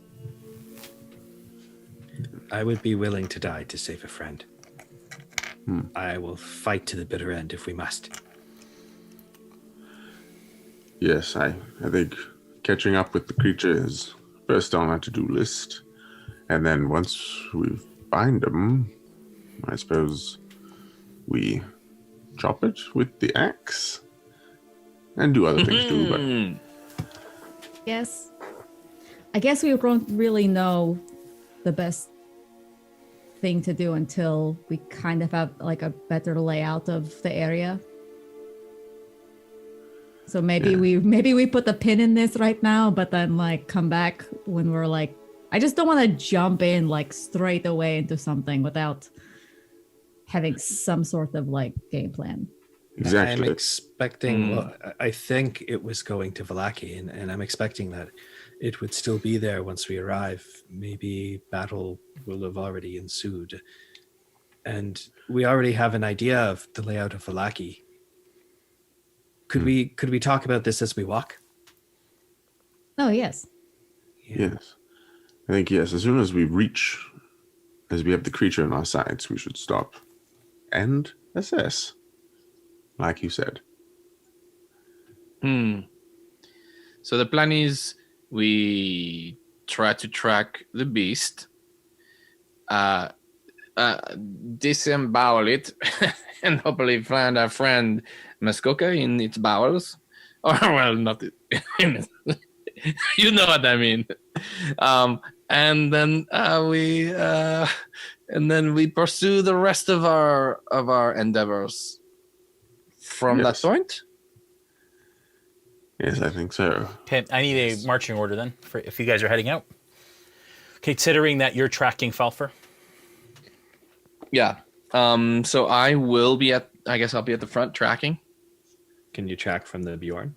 I would be willing to die to save a friend. I will fight to the bitter end if we must. Yes, I think catching up with the creature is first on our to-do list. And then once we find them, I suppose we chop it with the axe and do other things too. But Yes. I guess we won't really know the best thing to do until we kind of have like a better layout of the area. So maybe we put the pin in this right now, but then like come back when we're like, I just don't want to jump in like straight away into something without having some sort of like game plan. exactly. I'm expecting, well, I think it was going to Vallaki, and I'm expecting that it would still be there once we arrive. Maybe battle will have already ensued. And we already have an idea of the layout of Vallaki. Could we talk about this as we walk? Oh, yes. Yes. I think, yes, as soon as we have the creature on our sides, we should stop and assess, like you said. So the plan is we try to track the beast, disembowel it, and hopefully find our friend Muskoka in its bowels. Or, well, not it. You know what I mean. And then we pursue the rest of our endeavors from Yes. that point. Yes, I think so. Okay, I need a marching order then, for if you guys are heading out. Considering that you're tracking Falpher. Yeah. So I will be I guess I'll be at the front tracking. Can you track from the Bjorn?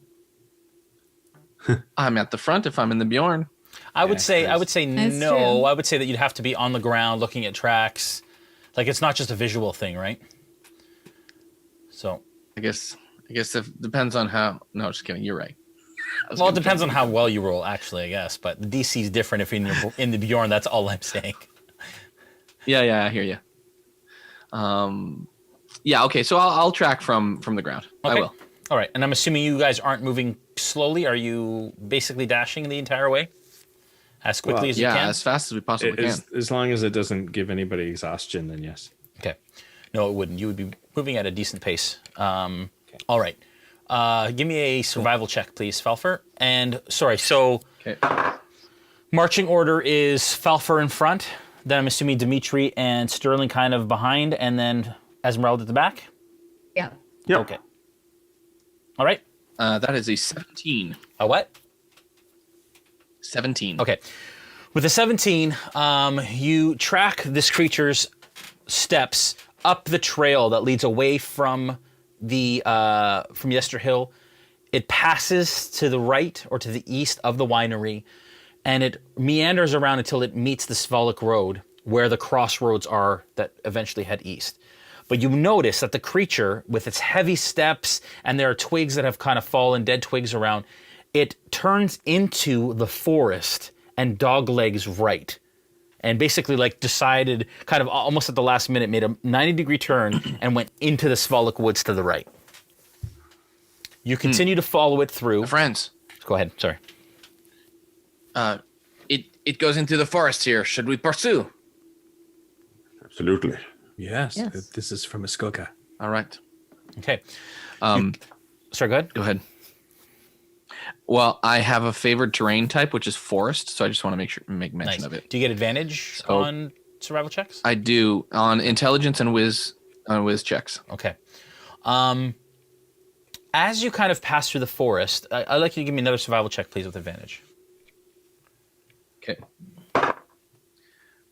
I'm at the front if I'm in the Bjorn. I would say That's no. true. I would say that you'd have to be on the ground looking at tracks. Like it's not just a visual thing, right? So, I guess it depends on how. No, just kidding. You're right. well, it depends on how well you roll, actually, I guess. But the DC is different if you're in the Bjorn. That's all I'm saying. Yeah, I hear you. Yeah, okay. So I'll track from the ground. Okay. I will. All right, and I'm assuming you guys aren't moving slowly. Are you basically dashing the entire way, as quickly as you Yeah, can? as fast as we possibly can. As long as it doesn't give anybody exhaustion, then yes. Okay. No, it wouldn't. You would be moving at a decent pace. All right. Give me a survival check, please, Falpher. And, sorry, so Okay. marching order is Falpher in front, then I'm assuming Dmitri and Sterling kind of behind, and then Ezmerelda at the back? Yeah. Yep. Okay. All right. That is a 17. A what? 17. Okay. With a 17, you track this creature's steps up the trail that leads away from the from Yester Hill. It passes to the right or to the east of the winery, and it meanders around until it meets the Svolok Road, where the crossroads are that eventually head east. But you notice that the creature, with its heavy steps, and there are twigs that have kind of fallen, dead twigs around, it turns into the forest and doglegs right. And basically like decided kind of almost at the last minute, made a 90-degree turn and went into the Svolok Woods to the right. You continue to follow it through. Friends, Go ahead, sorry. it goes into the forest here. Should we pursue? Absolutely. Yes. Yes. This is from Muskoka. All right. Okay. Sorry, go ahead. Go ahead. Well, I have a favored terrain type, which is forest, so I just want to make mention Nice. of it. Do you get advantage on survival checks? I do on intelligence and whiz checks. Okay. As you kind of pass through the forest, I'd like you to give me another survival check, please, with advantage. Okay.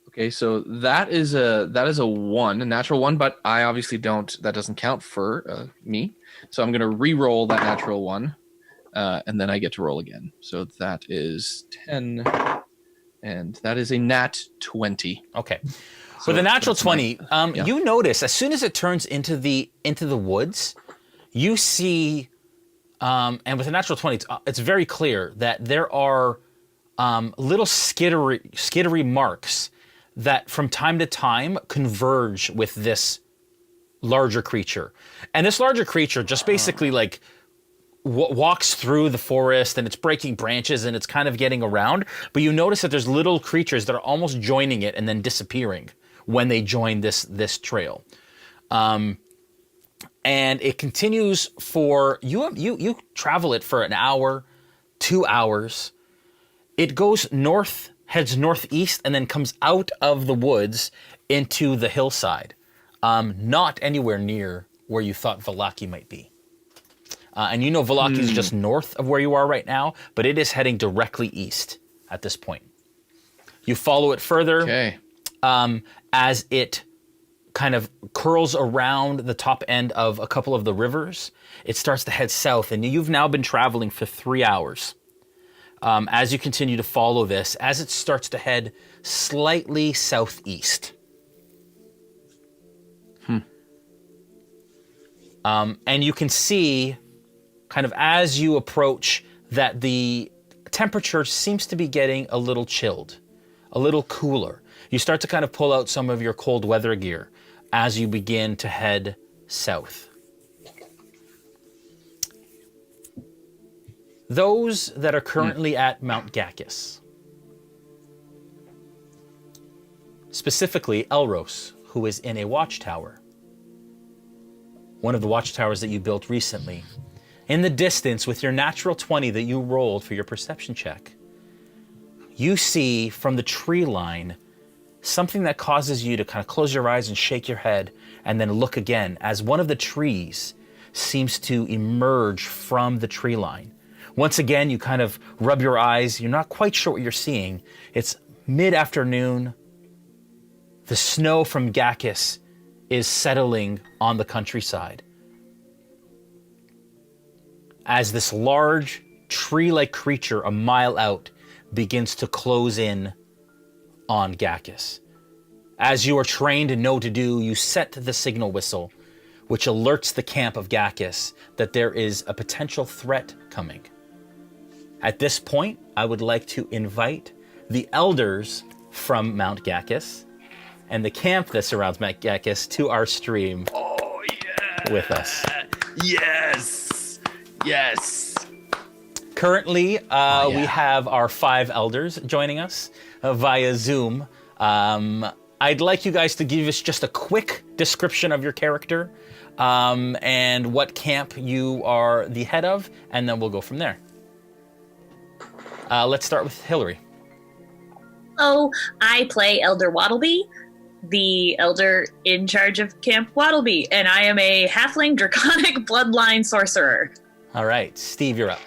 Okay, so that is a 1, a natural 1, but I obviously don't. That doesn't count for me. So I'm going to re-roll that natural 1, and then I get to roll again. So that is 10, and that is a nat 20. Okay. So With a natural that's my- 20, you notice as soon as it turns into the woods, you see, and with a natural 20, it's very clear that there are little skittery marks that from time to time converge with this larger creature. And this larger creature just basically like walks through the forest, and it's breaking branches and it's kind of getting around. But you notice that there's little creatures that are almost joining it and then disappearing when they join this trail. And it continues for you travel it for an hour, 2 hours. It goes north, heads northeast, and then comes out of the woods into the hillside. Not anywhere near where you thought Vallaki might be. And you know Vallaki is just north of where you are right now, but it is heading directly east at this point. You follow it further as it kind of curls around the top end of a couple of the rivers. It starts to head south, and you've now been traveling for 3 hours. As you continue to follow this, as it starts to head slightly southeast. And you can see, kind of as you approach, that the temperature seems to be getting a little chilled, a little cooler. You start to kind of pull out some of your cold weather gear as you begin to head south. Those that are currently at Mount Gakis, specifically Elros, who is in a watchtower, one of the watchtowers that you built recently. In the distance, with your natural 20 that you rolled for your perception check, you see from the tree line something that causes you to kind of close your eyes and shake your head and then look again as one of the trees seems to emerge from the tree line. Once again, you kind of rub your eyes. You're not quite sure what you're seeing. It's mid-afternoon. The snow from Gakis is settling on the countryside. As this large tree-like creature a mile out begins to close in on Gakis. As you are trained and know to do, you set the signal whistle, which alerts the camp of Gakis that there is a potential threat coming. At this point, I would like to invite the elders from Mount Gakis and the camp that surrounds Mount Gakis to our stream with us. Yes. Currently, we have our 5 elders joining us via Zoom. I'd like you guys to give us just a quick description of your character and what camp you are the head of, and then we'll go from there. Let's start with Hillary. Oh, I play Elder Wattleby, the elder in charge of Camp Wattleby, and I am a halfling draconic bloodline sorcerer. All right, Steve, you're up.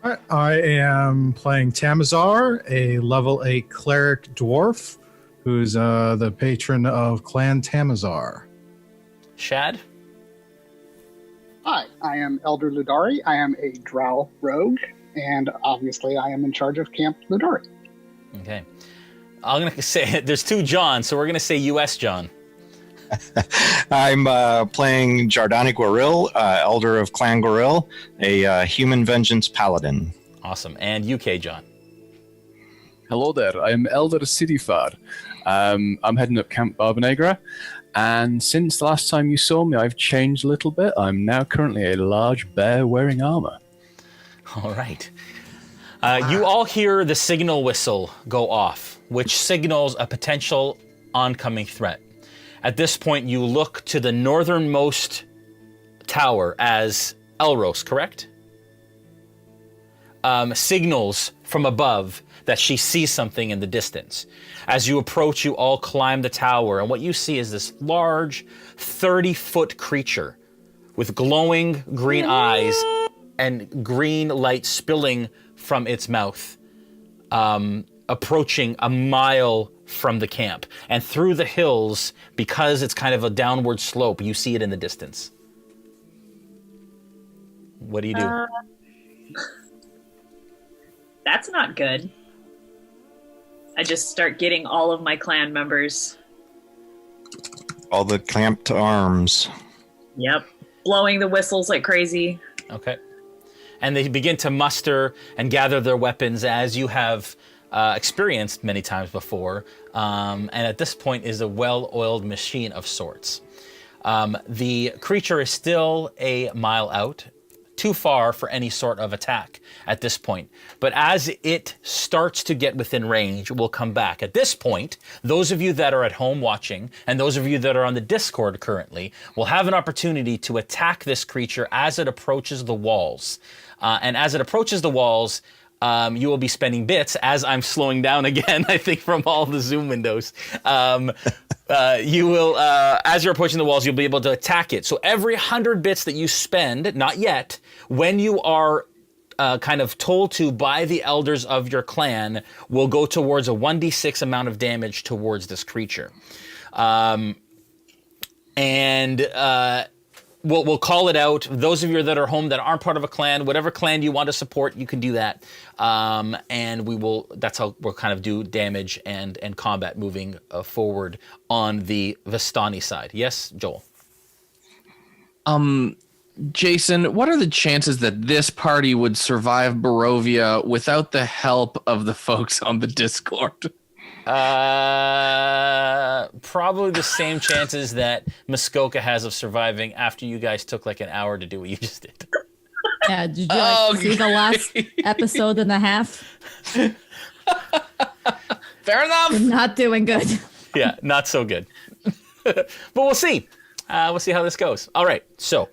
All right, I am playing Tamazar, a level 8 cleric dwarf, who's the patron of Clan Tamazar. Shad? Hi, I am Elder Ludari. I am a drow rogue, and obviously I am in charge of Camp Ludari. Okay. I'm going to say, there's 2 Johns, so we're going to say U.S. John. I'm playing Jardani Goril, Elder of Clan Goril, a human vengeance paladin. Awesome. And UK John. Hello there, I'm Elder Sidifar. I'm heading up Camp Barbanegra, and since the last time you saw me, I've changed a little bit. I'm now currently a large bear wearing armor. All right. You all hear the signal whistle go off, which signals a potential oncoming threat. At this point, you look to the northernmost tower as Elros, correct? Signals from above that she sees something in the distance. As you approach, you all climb the tower, and what you see is this large 30-foot creature with glowing green eyes and green light spilling from its mouth, approaching a mile from the camp. And through the hills, because it's kind of a downward slope, you see it in the distance. What do you do? That's not good. I just start getting all of my clan members. All the clamped arms. Yep. Blowing the whistles like crazy. Okay. And they begin to muster and gather their weapons as you have experienced many times before, and at this point is a well-oiled machine of sorts. The creature is still a mile out, too far for any sort of attack at this point. But as it starts to get within range, we'll come back. At this point, those of you that are at home watching, and those of you that are on the Discord currently, will have an opportunity to attack this creature as it approaches the walls. And as it approaches the walls, you will be spending bits, as I'm slowing down again, I think, from all the Zoom windows. You will, as you're approaching the walls, you'll be able to attack it. So every 100 bits that you spend, not yet, when you are kind of told to by the elders of your clan, will go towards a 1d6 amount of damage towards this creature. We'll call it out. Those of you that are home that aren't part of a clan, whatever clan you want to support, you can do that. And that's how we'll kind of do damage and combat moving forward on the Vistani side. Yes, Joel? Jason, what are the chances that this party would survive Barovia without the help of the folks on the Discord? Probably the same chances that Muskoka has of surviving after you guys took like an hour to do what you just did. Yeah, did you see the last episode and a half? Fair enough. You're not doing good. Yeah, not so good. But we'll see. We'll see how this goes. All right, so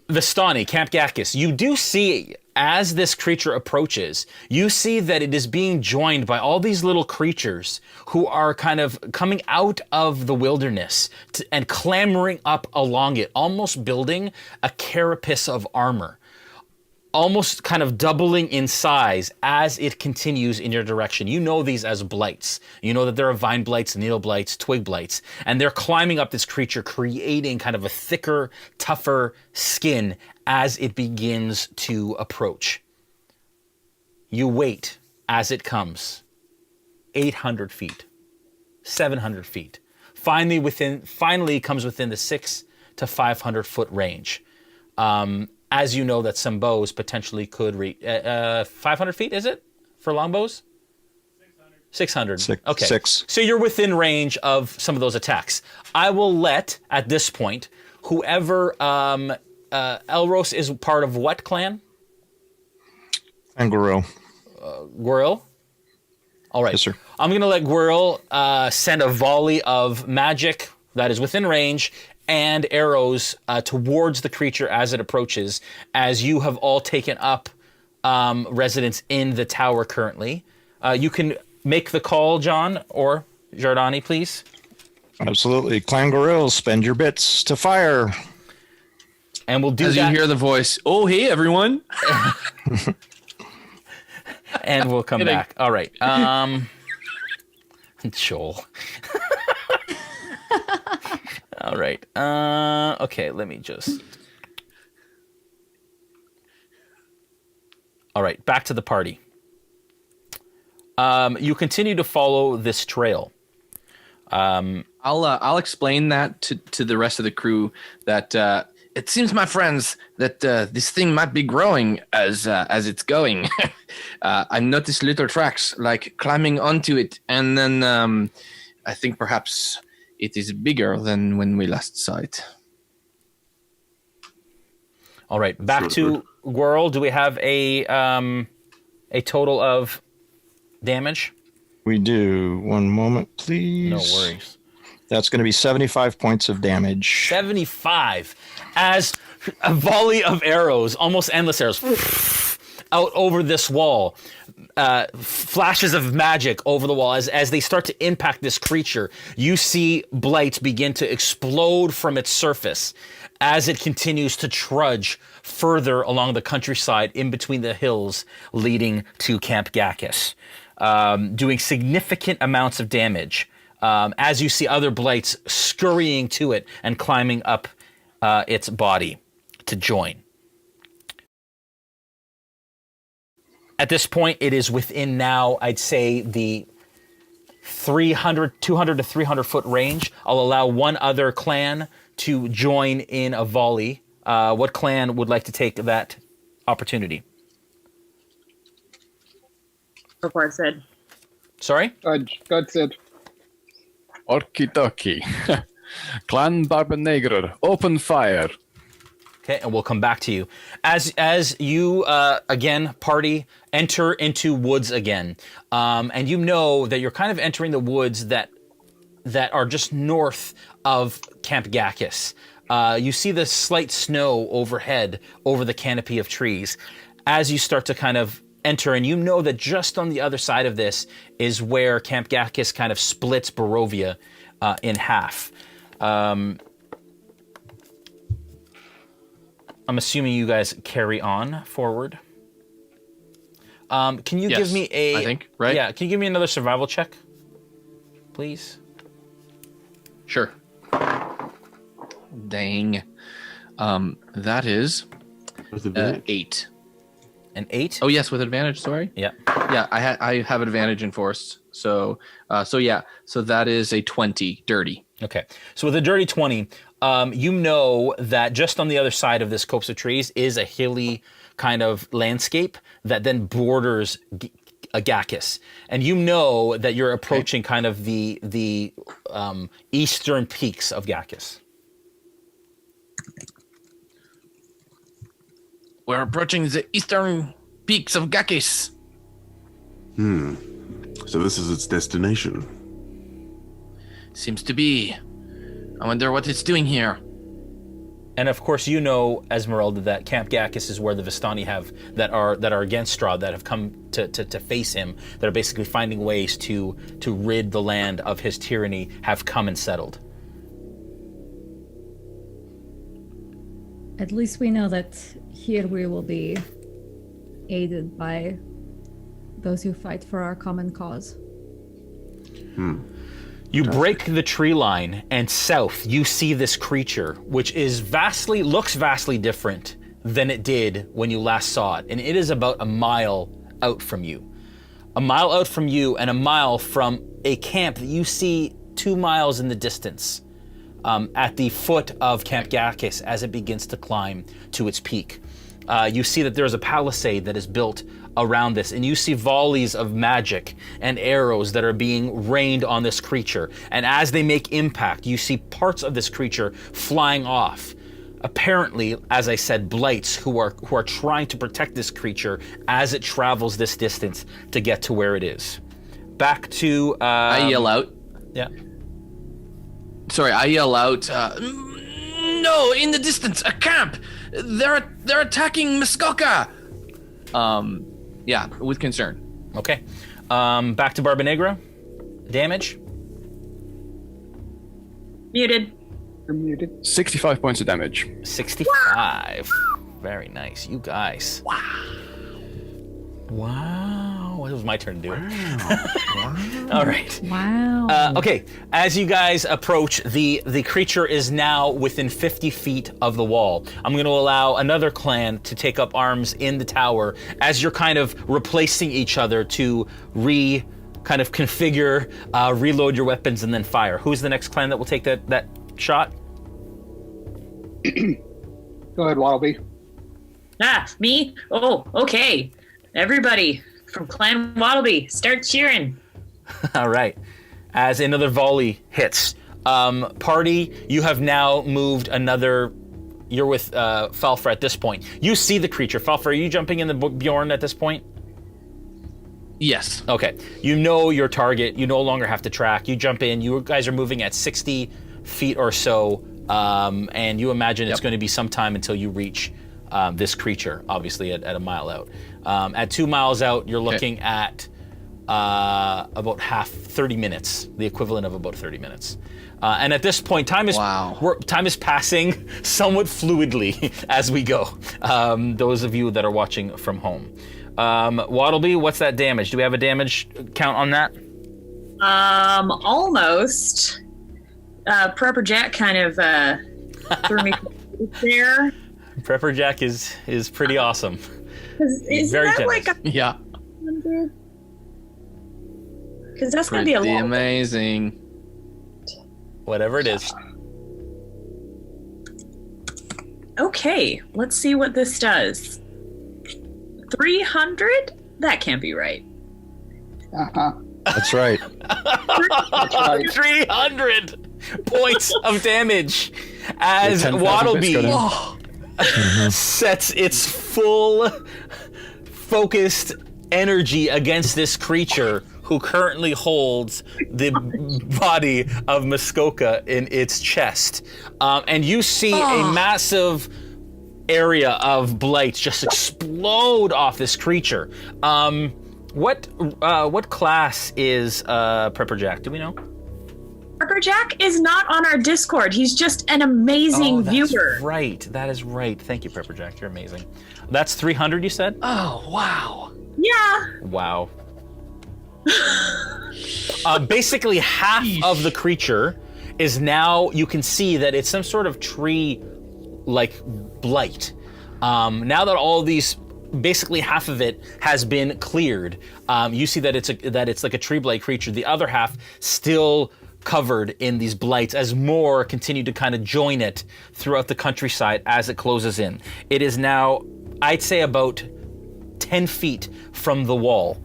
Vistani, Camp Gakis, you do see, as this creature approaches, you see that it is being joined by all these little creatures who are kind of coming out of the wilderness and clambering up along it, almost building a carapace of armor, almost kind of doubling in size as it continues in your direction. You know these as blights. You know that there are vine blights, needle blights, twig blights, and they're climbing up this creature, creating kind of a thicker, tougher skin as it begins to approach. You wait as it comes. 800 feet, 700 feet. Finally comes within the 600 to 500 foot range. As you know that some bows potentially could reach 500 feet, is it? For longbows? 600. Okay. 6. So you're within range of some of those attacks. I will let, at this point, whoever... Elros is part of what clan? And Guerrero. Guerrero? All right. Yes, sir. I'm going to let Guerrero send a volley of magic that is within range and arrows towards the creature as it approaches, as you have all taken up residence in the tower currently. You can make the call, John, or Jardani, please. Absolutely. Clan Guerrero, spend your bits to fire. And we'll do as that. You hear the voice, oh, hey, everyone. And we'll come back. All right. Joel. All right. Okay, let me just... All right, back to the party. You continue to follow this trail. I'll explain that to the rest of the crew that... it seems, my friends, that this thing might be growing as it's going. I've noticed little tracks, like climbing onto it, and then I think perhaps it is bigger than when we last saw it. All right, back to Gwirl. Do we have a total of damage? We do. One moment, please. No worries. That's going to be 75 points of damage. 75. As a volley of arrows, almost endless arrows, out over this wall. Flashes of magic over the wall. As they start to impact this creature, you see blight begin to explode from its surface as it continues to trudge further along the countryside in between the hills leading to Camp Gakis, doing significant amounts of damage. As you see other blights scurrying to it and climbing up its body to join. At this point, it is within now, I'd say, the 200 to 300 foot range. I'll allow one other clan to join in a volley. What clan would like to take that opportunity? before it said. Sorry? God said. Okie dokie. Clan Barbenegro, open fire. Okay, and we'll come back to you. As you, again, party, enter into woods again. And you know that you're kind of entering the woods that are just north of Camp Gakis. You see the slight snow overhead over the canopy of trees. As you start to kind of enter, and you know that just on the other side of this is where Camp Gakis kind of splits Barovia in half. I'm assuming you guys carry on forward. Can you give me a... I think, right? Yeah, can you give me another survival check, please? Sure. Dang. That is 8. An 8? Oh yes, with advantage. Sorry. Yeah. Yeah, I have advantage enforced. So yeah. So that is a 20 dirty. Okay. So with a dirty 20, you know that just on the other side of this copse of trees is a hilly kind of landscape that then borders Gakis, and you know that you're approaching kind of the eastern peaks of Gakis. We're approaching the eastern peaks of Gakis. So this is its destination. Seems to be. I wonder what it's doing here. And of course, you know, Ezmerelda, that Camp Gakis is where the Vistani that are against Strahd, that have come to face him, that are basically finding ways to rid the land of his tyranny, have come and settled. At least we know that here we will be aided by those who fight for our common cause. You break the tree line, and south you see this creature, which is looks vastly different than it did when you last saw it. And it is about a mile out from you. A mile out from you, and a mile from a camp that you see 2 miles in the distance, at the foot of Camp Gakis as it begins to climb to its peak. You see that there's a palisade that is built around this, and you see volleys of magic and arrows that are being rained on this creature. And as they make impact, you see parts of this creature flying off. Apparently, as I said, blights who are trying to protect this creature as it travels this distance to get to where it is. Back to I yell out. Yeah. Sorry, I yell out. No, in the distance, a camp. They're attacking Muskoka. Yeah, with concern. Okay. Back to Barbenegro. Damage. Muted. You're muted. 65 points of damage. 65. Very nice. You guys. Wow. It was my turn to do it. Wow. All right. Wow. Okay. As you guys approach, the creature is now within 50 feet of the wall. I'm going to allow another clan to take up arms in the tower as you're kind of replacing each other to kind of configure, reload your weapons, and then fire. Who's the next clan that will take that shot? Go ahead, Waddleby. Me? Oh, okay. Everybody from Clan Waddleby, start cheering. All right. As another volley hits. Party, you have now moved another... You're with Falpher at this point. You see the creature. Falpher, are you jumping in the Bjorn at this point? Yes. Okay. You know your target. You no longer have to track. You jump in. You guys are moving at 60 feet or so, and you imagine it's going to be some time until you reach this creature, obviously at a mile out. At 2 miles out, you're looking at about 30 minutes, the equivalent of about 30 minutes. And at this point, time is passing somewhat fluidly as we go. Those of you that are watching from home. Waddleby, what's that damage? Do we have a damage count on that? Almost. Prepper Jack kind of threw me there. Prepper Jack is pretty awesome. Is very that generous. like Yeah. Because that's going to be a Pretty lot. amazing. Whatever it is. Okay, let's see what this does. 300? That can't be right. That's right. That's right. 300 points of damage as 10,000 Waddleby bits go sets its full focused energy against this creature who currently holds the body of Muskoka in its chest. And you see a massive area of blights just explode off this creature. What class is Prepper Jack? Do we know? Prepper Jack is not on our Discord. He's just an amazing viewer. Right. That is right. Thank you, Prepper Jack. You're amazing. That's 300, you said? Oh, wow. Yeah. Wow. Basically, half of the creature is now, you can see that it's some sort of tree, like, blight. Now that all these, basically half of it has been cleared, you see that it's like a tree blight creature. The other half still covered in these blights as more continue to kind of join it throughout the countryside as it closes in. It is now, I'd say, about 10 feet from the wall.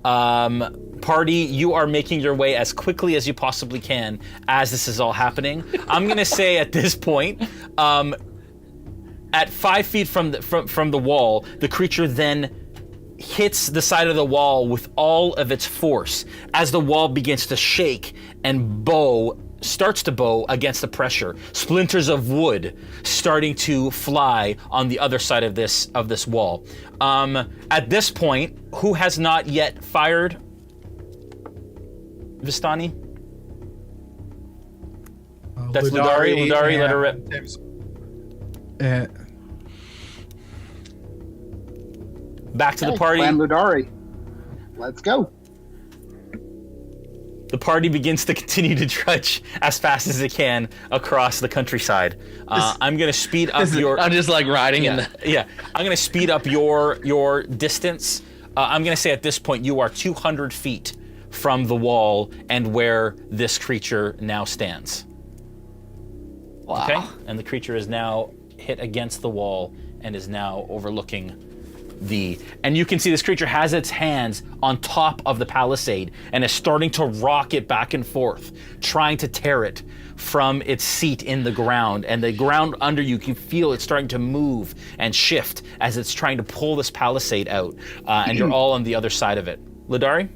Party, you are making your way as quickly as you possibly can as this is all happening. I'm gonna say at this point, at 5 feet from the wall, the creature then hits the side of the wall with all of its force as the wall begins to shake and starts to bow against the pressure. Splinters of wood starting to fly on the other side of this wall. At this point, who has not yet fired? Vistani? That's Ludari. Ludari, let her rip. Back to the party. Clan Ludari. Let's go. The party begins to continue to trudge as fast as it can across the countryside. I'm going to speed up your... I'm just like riding in the... Yeah, I'm going to speed up your distance. I'm going to say at this point you are 200 feet from the wall and where this creature now stands. Wow. Okay? And the creature is now hit against the wall and is now overlooking and you can see this creature has its hands on top of the palisade and is starting to rock it back and forth, trying to tear it from its seat in the ground. And the ground under you can feel it starting to move and shift as it's trying to pull this palisade out. And you're all on the other side of it. Ludari?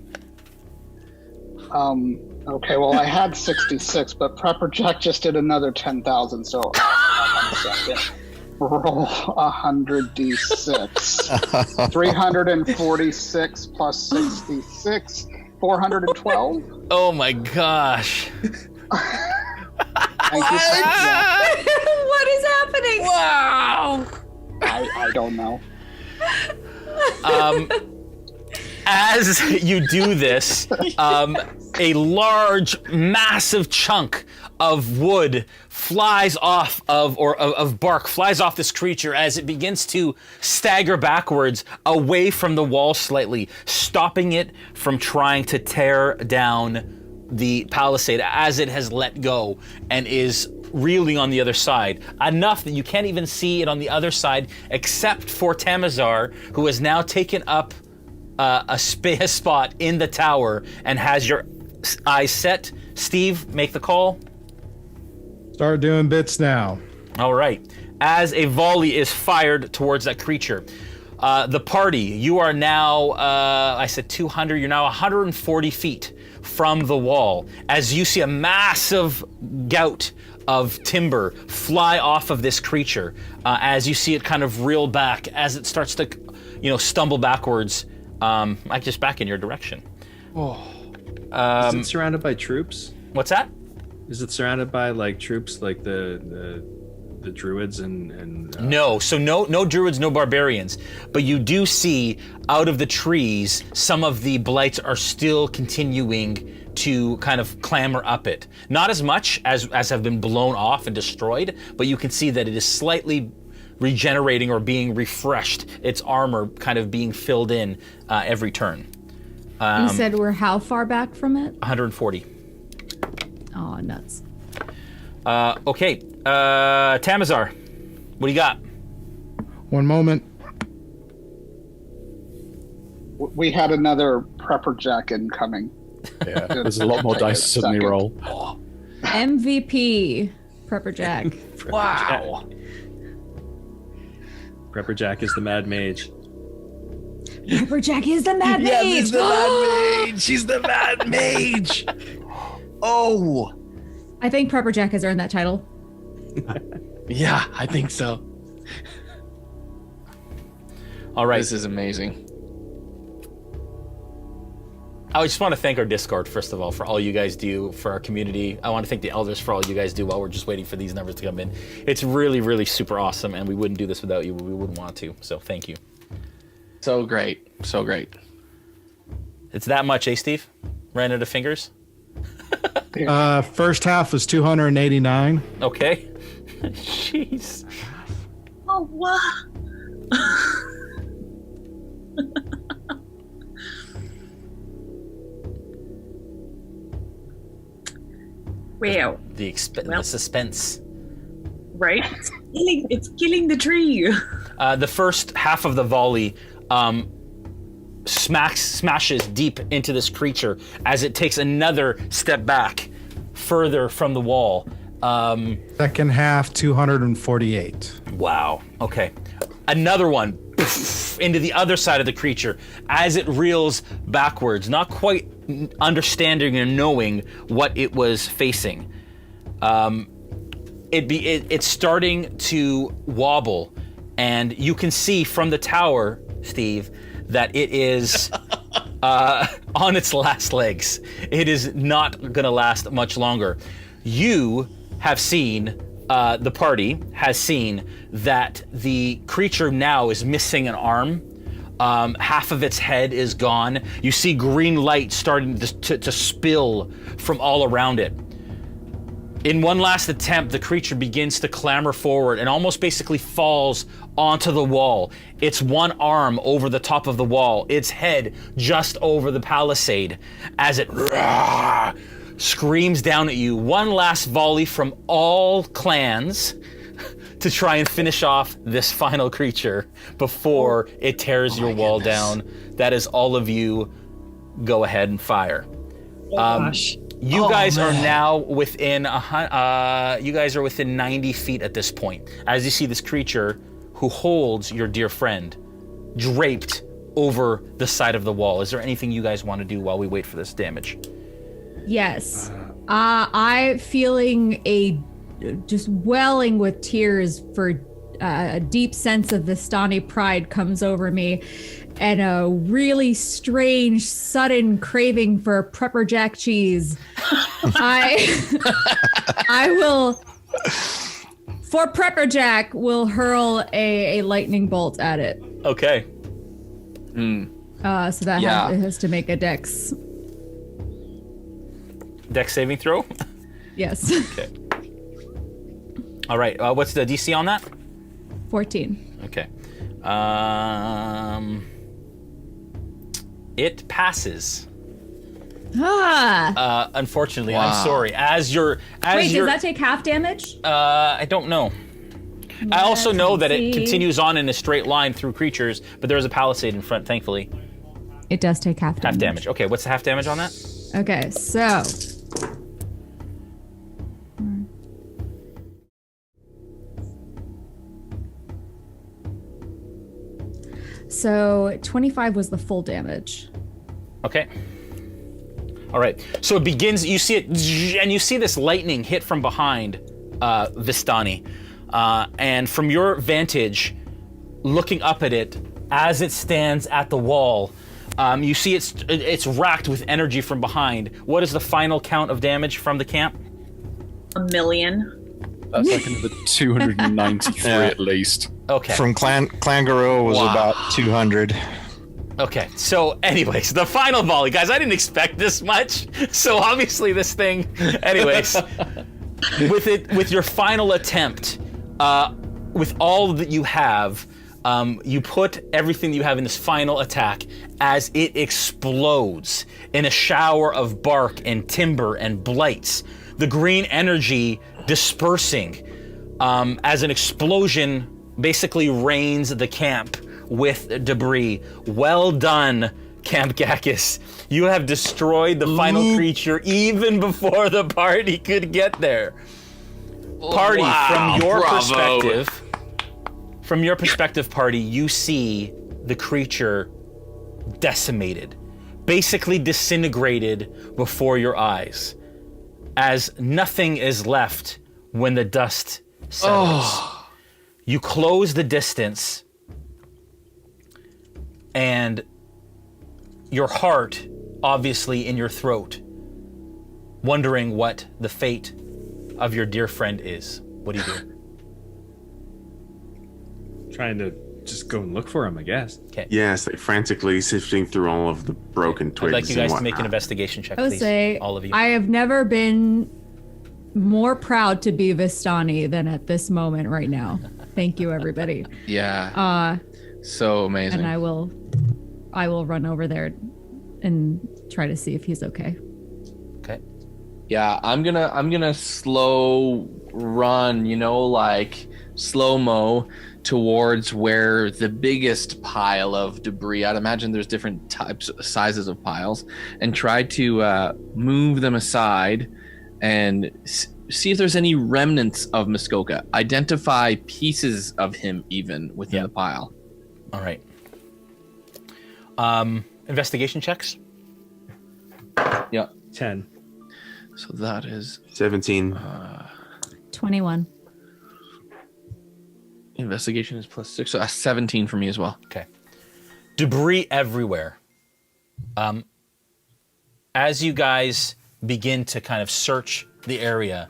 Okay, well, I had 66, but Prepper Jack just did another 10,000, so hold on a second. Roll 100d6. 346 plus 66, 412. Oh my gosh. Thank you. What is happening? Wow. I don't know. As you do this, a large, massive chunk of wood flies off of bark flies off this creature as it begins to stagger backwards away from the wall slightly, stopping it from trying to tear down the palisade as it has let go and is reeling on the other side, enough that you can't even see it on the other side except for Tamazar, who has now taken up a spot in the tower and has your eyes set. Steve, make the call. Start doing bits now. All right. As a volley is fired towards that creature, the party, you are now, I said 200, you're now 140 feet from the wall as you see a massive gout of timber fly off of this creature as you see it kind of reel back as it starts to, stumble backwards, like just back in your direction. Is it surrounded by troops? What's that? Is it surrounded by like troops, like the druids and No, so no druids, no barbarians, but you do see out of the trees some of the blights are still continuing to kind of clamber up it. Not as much as have been blown off and destroyed, but you can see that it is slightly regenerating or being refreshed. Its armor kind of being filled in every turn. You said we're how far back from it? 140. Oh, nuts. Okay, Tamazar, what do you got? One moment. We had another prepper jack incoming. Yeah, there's a lot more dice to suddenly roll. MVP Prepper Jack. Wow. Prepper Jack is the Mad Mage. Prepper Jack is the Mad Mage. Yes, the Mad Mage. She's the Mad Mage. Oh. I think Prepper Jack has earned that title. Yeah, I think so. All right. This is amazing. I just want to thank our Discord, first of all, for all you guys do for our community. I want to thank the elders for all you guys do while we're just waiting for these numbers to come in. It's really, really super awesome, and we wouldn't do this without you. We wouldn't want to, so thank you. So great. So great. It's that much, eh, Steve? Ran out of fingers? First half was 289. Okay. Jeez. Oh, wow. Wow. The suspense. Right? It's killing the tree. The first half of the volley smashes deep into this creature as it takes another step back further from the wall. Second half, 248. Wow. Okay. Another one into the other side of the creature as it reels backwards, not quite understanding or knowing what it was facing. It's starting to wobble, and you can see from the tower, Steve, that it is on its last legs. It is not going to last much longer. You have seen, the party has seen that the creature now is missing an arm. Half of its head is gone. You see green light starting to spill from all around it. In one last attempt, the creature begins to clamber forward and almost basically falls onto the wall. Its one arm over the top of the wall, its head just over the palisade as it screams down at you. One last volley from all clans to try and finish off this final creature before it tears your wall down. That is all of you. Go ahead and fire. You guys are now within you guys are within 90 feet at this point. As you see this creature who holds your dear friend draped over the side of the wall. Is there anything you guys want to do while we wait for this damage? Yes. I feeling just welling with tears for a deep sense of Vistani pride comes over me, and a really strange sudden craving for Prepper Jack cheese. I will, for Prepper Jack, will hurl a lightning bolt at it. Okay. So that it has to make a dex saving throw? Yes. Okay. All right. What's the DC on that? 14. Okay. It passes. Unfortunately, Wow. I'm sorry. Does that take half damage? I don't know. I also know that it continues on in a straight line through creatures, but there's a palisade in front, thankfully. It does take half damage. Half damage. Okay, what's the half damage on that? Okay, so. So 25 was the full damage. Okay. All right. So it begins, you see it, and you see this lightning hit from behind Vistani. And from your vantage, looking up at it, as it stands at the wall, you see it's racked with energy from behind. What is the final count of damage from the camp? 1 million. That's like another 293 at least. Okay. From Clan Garou was about 200. Okay, so anyways, the final volley. Guys, I didn't expect this much. So obviously this thing, anyways, with your final attempt, with all that you have, you put everything that you have in this final attack as it explodes in a shower of bark and timber and blights. The green energy dispersing as an explosion basically rains the camp with debris. Well done, Camp Gakis, you have destroyed the final creature even before the party could get there. Party, Wow, bravo. from your perspective, party, you see the creature decimated, basically disintegrated before your eyes, as nothing is left when the dust settles. You close the distance, and your heart, obviously, in your throat, wondering what the fate of your dear friend is. What do you do? Trying to just go and look for him, I guess. Okay. Yes, like frantically sifting through all of the broken twigs. I'd like you guys and to make an whatnot. investigation check, I would please. say All of you. I have never been more proud to be Vistani than at this moment right now. Thank you, everybody. Yeah. So amazing. And I will run over there and try to see if he's okay. Okay. Yeah, I'm gonna slow run, like slow-mo towards where the biggest pile of debris, I'd imagine there's different sizes of piles, and try to move them aside and see if there's any remnants of Muskoka. Identify pieces of him even within the pile. All right. Investigation checks? Yeah. 10. So that is 17. 21. Investigation is +6, so that's 17 for me as well. Okay. Debris everywhere. As you guys begin to kind of search the area,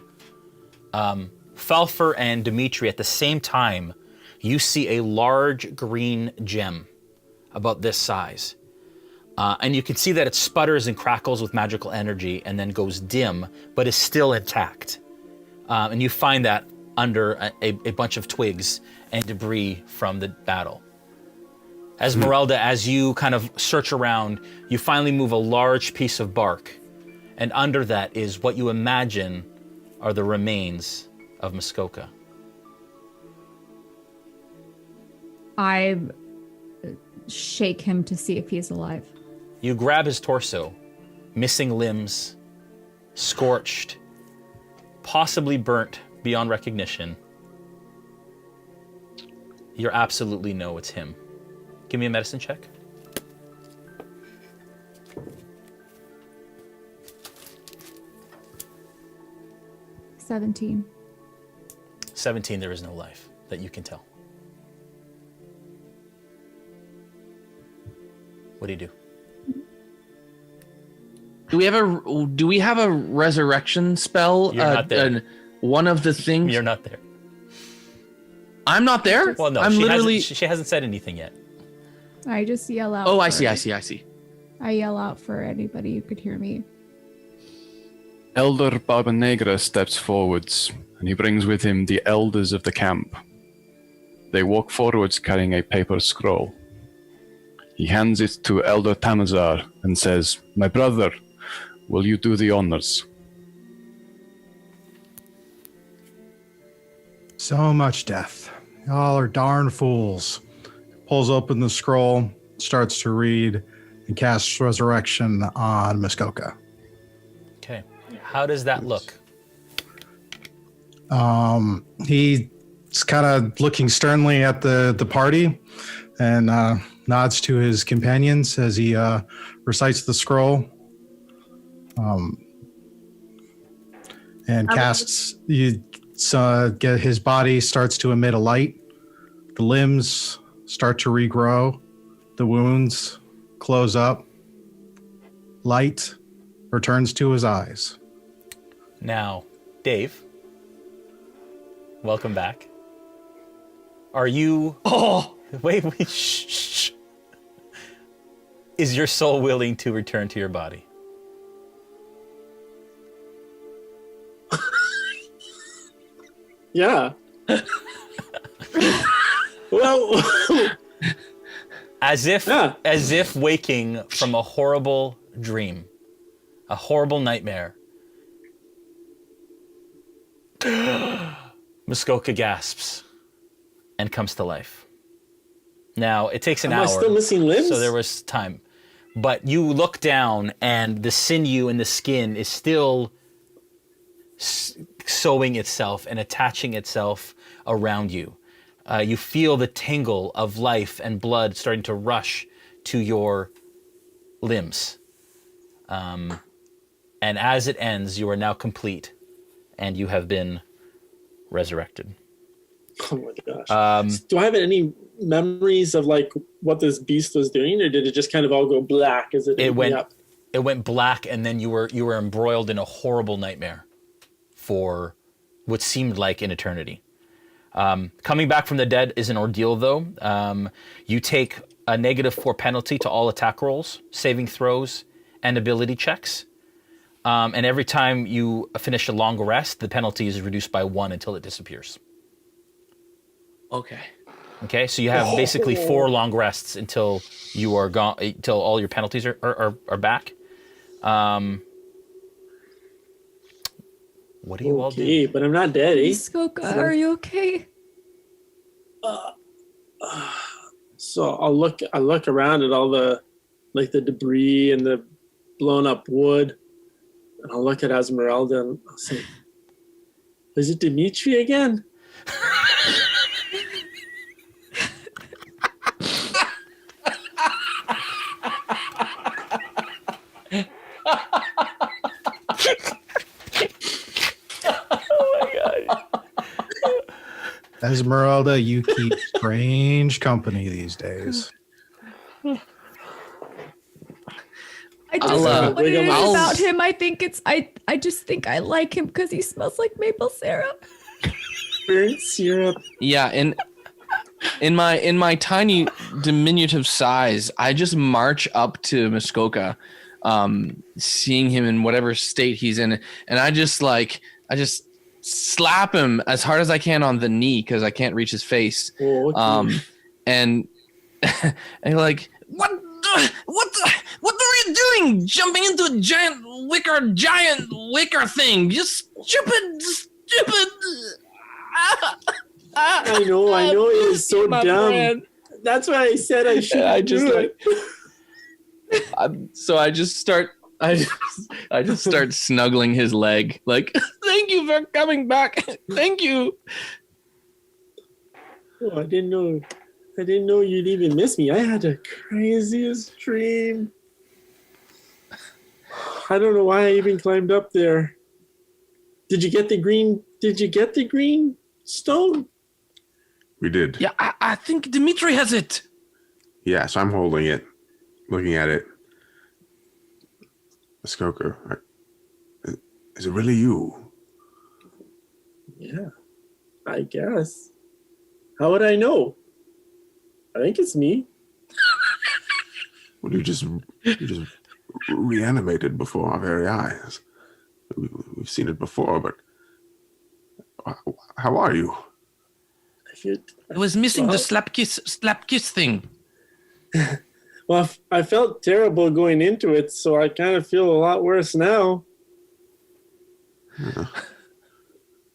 Falpher and Dmitri, at the same time, you see a large green gem about this size. And you can see that it sputters and crackles with magical energy and then goes dim, but is still intact. And you find that under a bunch of twigs and debris from the battle. Ezmerelda, as you kind of search around, you finally move a large piece of bark, and under that is what you imagine are the remains of Muskoka. I shake him to see if he's alive. You grab his torso, missing limbs, scorched, possibly burnt beyond recognition. You absolutely know it's him. Give me a medicine check. $17. 17, there is no life that you can tell. What do you do? Do we have a resurrection spell? You're not there. One of the things. You're not there. I'm not there? Well, no, I'm she literally. she hasn't said anything yet. I just yell out. Oh, I for- see. I yell out for anybody who could hear me. Elder Barba Negra steps forwards, and he brings with him the elders of the camp. They walk forwards carrying a paper scroll. He hands it to Elder Tamazar and says, "My brother, will you do the honors?" So much death. Y'all are darn fools. Pulls open the scroll, starts to read, and casts Resurrection on Muskoka. Okay. How does that look? He's kind of looking sternly at the party and nods to his companions as he recites the scroll. And casts. Get his body starts to emit a light. The limbs start to regrow. The wounds close up. Light returns to his eyes. Now, Dave, welcome back. Are you... Oh! Wait, shh. Is your soul willing to return to your body? Yeah. Well, as if waking from a horrible dream, a horrible nightmare. Muskoka gasps and comes to life. Now, it takes an hour. Am I still missing limbs? So there was time. but you look down and the sinew and the skin is still sewing itself and attaching itself around you. You feel the tingle of life and blood starting to rush to your limbs. And as it ends, you are now complete and you have been resurrected. Oh my gosh. Do I have any memories of like what this beast was doing, or did it just kind of all go black as it went up? It went black, and then you were embroiled in a horrible nightmare for what seemed like an eternity. Coming back from the dead is an ordeal, though. You take a -4 penalty to all attack rolls, saving throws, and ability checks. And every time you finish a long rest, the penalty is reduced by 1 until it disappears. Okay. Okay, so you have basically 4 long rests until you are gone, until all your penalties are back. What do you all do? Okay, but I'm not dead, eh? Muskoka, are you okay? So I look around at all the debris and the blown up wood, and I'll look at Ezmerelda and I'll say, "Is it Dmitri again?" Ezmerelda, you keep strange company these days. I just what it is about him. I think it's I just think I like him because he smells like maple syrup. Burnt syrup. Yeah, in my tiny diminutive size, I just march up to Muskoka, seeing him in whatever state he's in, and I just slap him as hard as I can on the knee because I can't reach his face. Oh, okay. And like, what are you doing? Jumping into a giant wicker thing. Just stupid. I know. It was so dumb. Friend. That's why I said I should. I just start snuggling his leg. Like, thank you for coming back. Thank you. Oh, I didn't know you'd even miss me. I had the craziest dream. I don't know why I even climbed up there. Did you get the green stone? We did. Yeah, I think Dmitri has it. Yeah, so I'm holding it, looking at it. Muskoka, is it really you? Yeah, I guess. How would I know? I think it's me. Well, you just reanimated before our very eyes. We've seen it before, but how are you? I was missing the slap kiss thing. Well, I felt terrible going into it, so I kind of feel a lot worse now.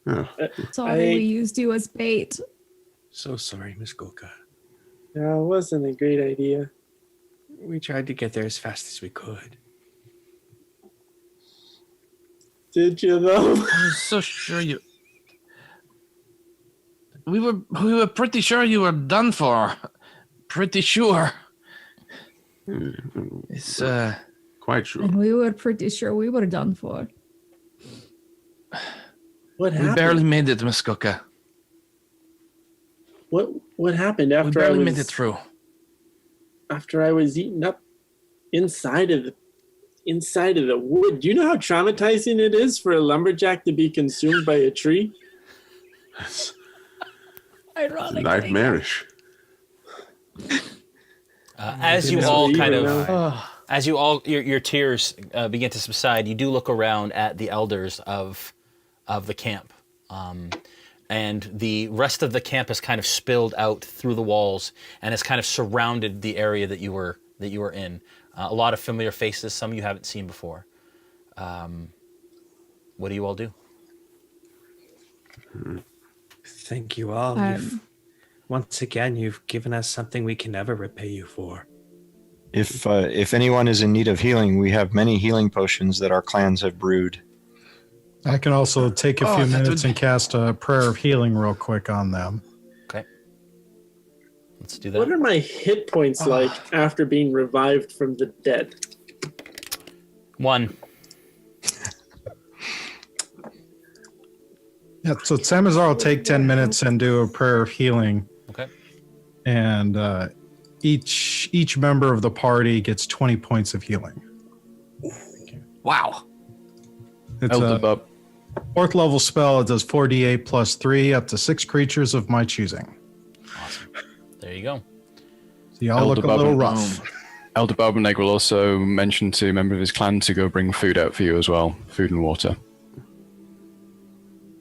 Yeah. Sorry, we used you as bait. So sorry, Muskoka. Yeah, it wasn't a great idea. We tried to get there as fast as we could. Did you though? I was so sure you. We were pretty sure you were done for. Pretty sure. It's quite sure. And we were pretty sure we were done for. What happened? We barely made it, Muskoka. What happened after we barely made it through? After I was eaten up inside of the wood. Do you know how traumatizing it is for a lumberjack to be consumed by a tree? Ironically. Nightmarish. As you all kind of, as you all, your tears begin to subside, you do look around at the elders of the camp. And the rest of the camp has kind of spilled out through the walls and has kind of surrounded the area that you were in. A lot of familiar faces, some you haven't seen before. What do you all do? Thank you all. Once again, you've given us something we can never repay you for. If anyone is in need of healing, we have many healing potions that our clans have brewed. I can also take a few minutes and cast a prayer of healing real quick on them. Okay. Let's do that. What are my hit points like after being revived from the dead? 1. Yeah, so Samazar will take 10 minutes and do a prayer of healing. Okay. And each member of the party gets 20 points of healing. Wow. It's a 4th level spell. It does 4d8 plus 3 up to 6 creatures of my choosing. Awesome. There you go. So y'all look a little rough. Elder Barbenegg will also mention to a member of his clan to go bring food out for you as well. Food and water.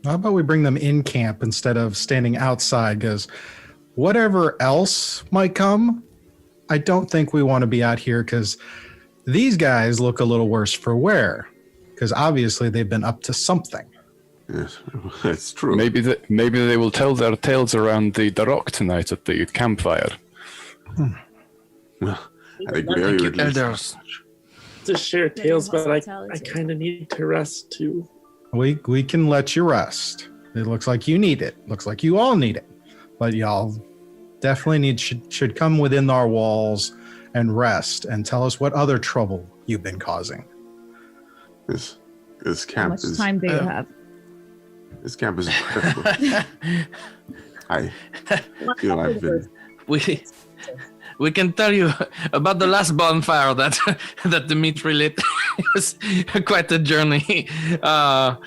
How about we bring them in camp instead of standing outside? Because whatever else might come, I don't think we want to be out here because these guys look a little worse for wear. Because obviously they've been up to something. Yes, that's true. Maybe they will tell their tales around the rock tonight at the campfire. Well, I think we owe you at least elders. To share tales, but I kind of need to rest too. We can let you rest. It looks like you need it. Looks like you all need it. But y'all definitely should come within our walls and rest and tell us what other trouble you've been causing. This How camp much is. time do you have? This camp is incredible. I feel I've been. We can tell you about the last bonfire that Dmitri lit. It was quite a journey. But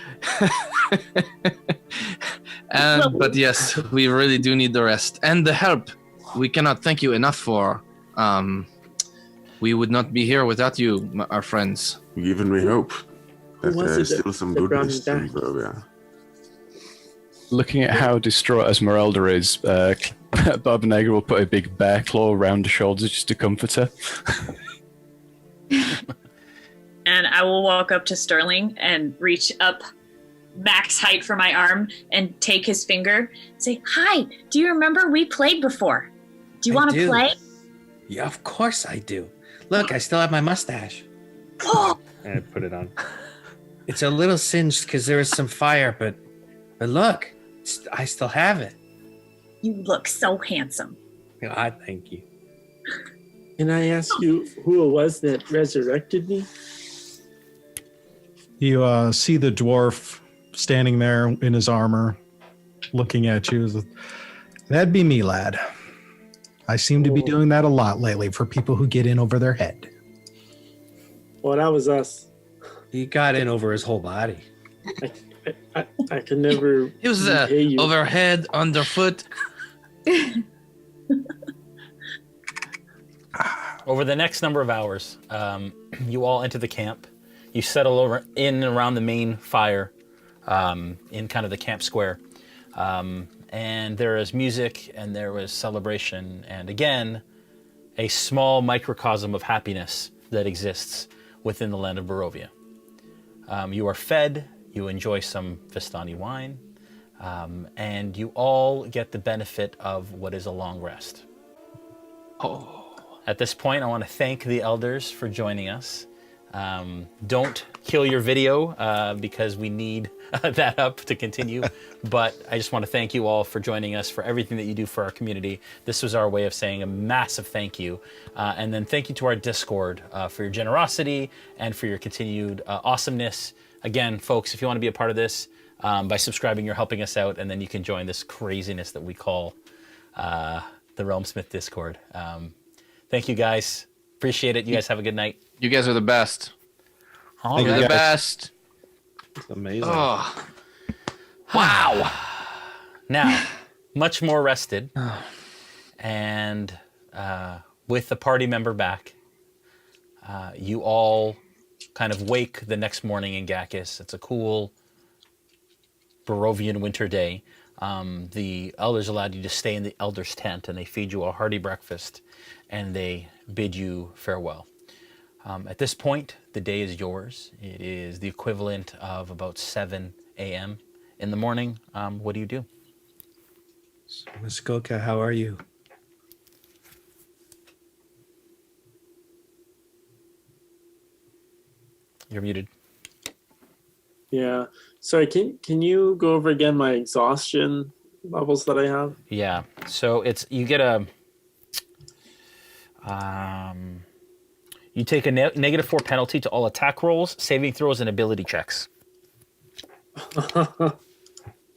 yes, we really do need the rest and the help. We cannot thank you enough for. We would not be here without you, our friends. You've given me hope that Was there's it still some that brought goodness me in back? Barovia. Looking at how distraught Ezmerelda is, Barbenegg will put a big bear claw around her shoulders just to comfort her. And I will walk up to Sterling and reach up max height for my arm and take his finger and say, "Hi, do you remember we played before? Do you want to play?" Yeah, of course I do. Look, I still have my mustache. And I put it on. It's a little singed because there was some fire, but look, I still have it. You look so handsome. I thank you. Can I ask you who it was that resurrected me? You see the dwarf standing there in his armor, looking at you. That'd be me, lad. I seem to be doing that a lot lately for people who get in over their head. Well, that was us. He got in over his whole body. I could never. It was repay you. overhead, underfoot. Over the next number of hours, you all enter the camp. You settle over in and around the main fire in kind of the camp square. And there is music and there was celebration. And again, a small microcosm of happiness that exists within the land of Barovia. You are fed, you enjoy some Vistani wine, and you all get the benefit of what is a long rest. At this point, I want to thank the elders for joining us. Don't kill your video because we need that up to continue. But I just want to thank you all for joining us, for everything that you do for our community. This was our way of saying a massive thank you. And then thank you to our Discord for your generosity and for your continued awesomeness. Again, folks, if you want to be a part of this, by subscribing, you're helping us out. And then you can join this craziness that we call the RealmSmith Discord. Thank you, guys. Appreciate it. You guys have a good night. You guys are the best. You're the best. It's amazing. Oh. Wow. Now, much more rested, and with the party member back, you all kind of wake the next morning in Gakis. It's a cool Barovian winter day. The elders allowed you to stay in the elders' tent, and they feed you a hearty breakfast, and they bid you farewell. At this point, the day is yours. It is the equivalent of about 7 a.m. in the morning. What do you do? Muskoka, how are you? You're muted. Yeah. Sorry, can you go over again my exhaustion levels that I have? Yeah. So you get a you take a -4 penalty to all attack rolls, saving throws, and ability checks.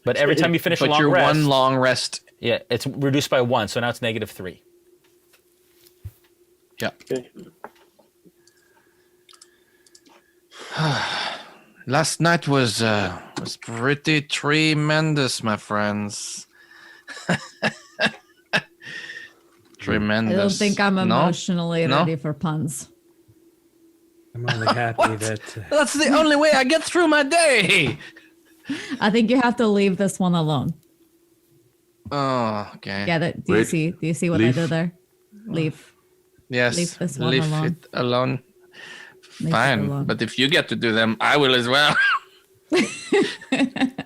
But every time you finish a long rest, one long rest. Yeah, it's reduced by 1, so now it's -3. Yeah. Okay. Last night was pretty tremendous, my friends. Tremendous. I don't think I'm emotionally No? ready for puns. I'm only happy that That's the only way I get through my day. I think you have to leave this one alone. Oh, okay. Get it? Do Wait. you see what Leave? I did there? Leave. Yes. Leave this one leave alone. it alone. Leave it Fine, alone. but if you get to do them, I will as well.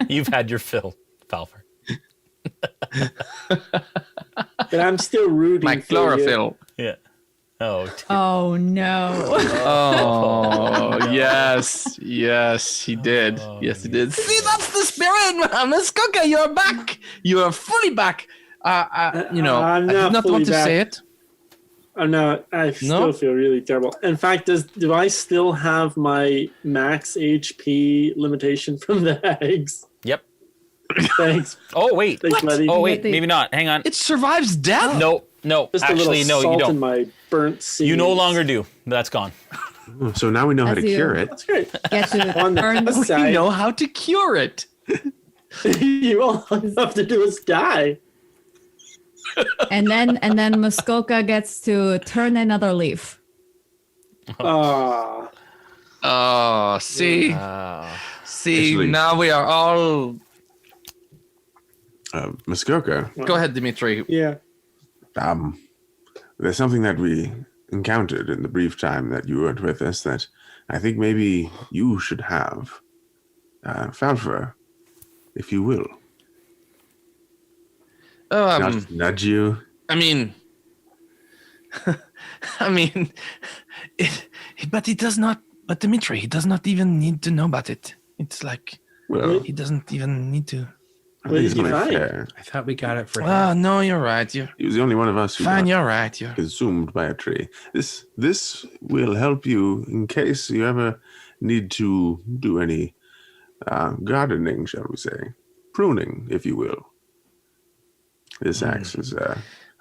You've had your fill, Falpher. But I'm still rooting My for you. chlorophyll. Yeah. Oh. Oh no. Oh, yes. Yes, he did. Yes, he did. See, that's the spirit, Muskoka. You're back. You are fully back. I'm I not did not fully want to back. say it. I'm not. I still feel really terrible. In fact, do I still have my max HP limitation from the eggs? Yep. Thanks. Oh wait. Thanks, buddy. Oh wait. Maybe not. Hang on. It survives death. No. Just Actually, a no. little You salt in don't. my burnt seeds. You no longer do. That's gone. So now we know how to That's you. cure it. That's great. Get to On the burn. plus We side, know how to cure it. you all have to do is die. And then Muskoka gets to turn another leaf. Ah. Oh, see, see. Actually- Now we are all. Muskoka, Go ahead, Dmitri. Yeah. there's something that we encountered in the brief time that you weren't with us that I think maybe you should have. Falpher, if you will. I'll just nudge you. I mean, but he does not. But Dmitri, he does not even need to know about it. It's like Well, he doesn't even need to. I What think it's did you only find? fair. I thought we got it for him. Oh no, you're right. You're He was the only one of us who fine. got You're right. You're consumed by a tree. This will help you in case you ever need to do any gardening, shall we say, pruning, if you will. This axe is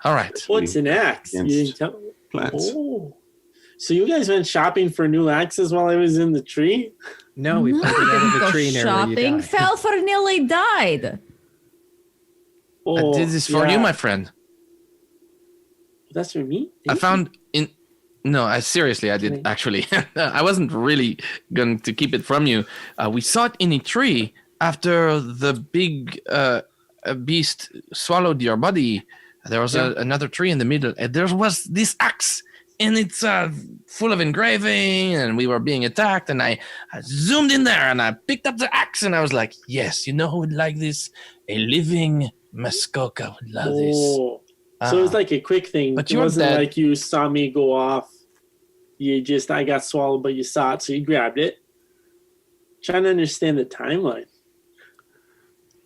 all right. What's an axe? You didn't Against tell- plants. Oh. So you guys went shopping for new axes while I was in the tree? No, we pulled it out of the Go tree near where you shopping. died. Falpher nearly died. Oh, I did this for you, my friend. That's for me? I Thank found in. No, I seriously, I did actually. I wasn't really going to keep it from you. We saw it in a tree after the big beast swallowed your body. There was another tree in the middle, and there was this axe, and it's full of engraving, and we were being attacked, and I zoomed in there, and I picked up the axe, and I was like, yes, you know who would like this? A living Muskoka would love this. Oh. So it was like a quick thing. But It you're wasn't dead. like you saw me go off. I got swallowed, but you saw it, so you grabbed it. Trying to understand the timeline.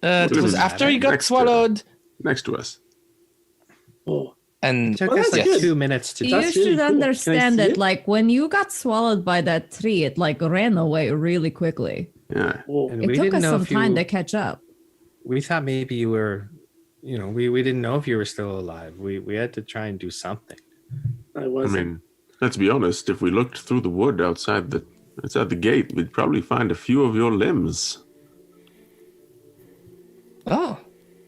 It was Doesn't after matter. he got Next to- swallowed, Next to us. Oh, and It took Well, us that's like good. 2 minutes to You That's should really cool. Can I understand see that, it? like, when you got swallowed by that tree, it like ran away really quickly. Yeah. oh. And It we took didn't us know some if you, time to catch up. we thought maybe you were, we didn't know if you were still alive. We had to try and do something. I I wasn't. mean, let's be honest. If we looked through the wood outside the gate, we'd probably find a few of your limbs. oh,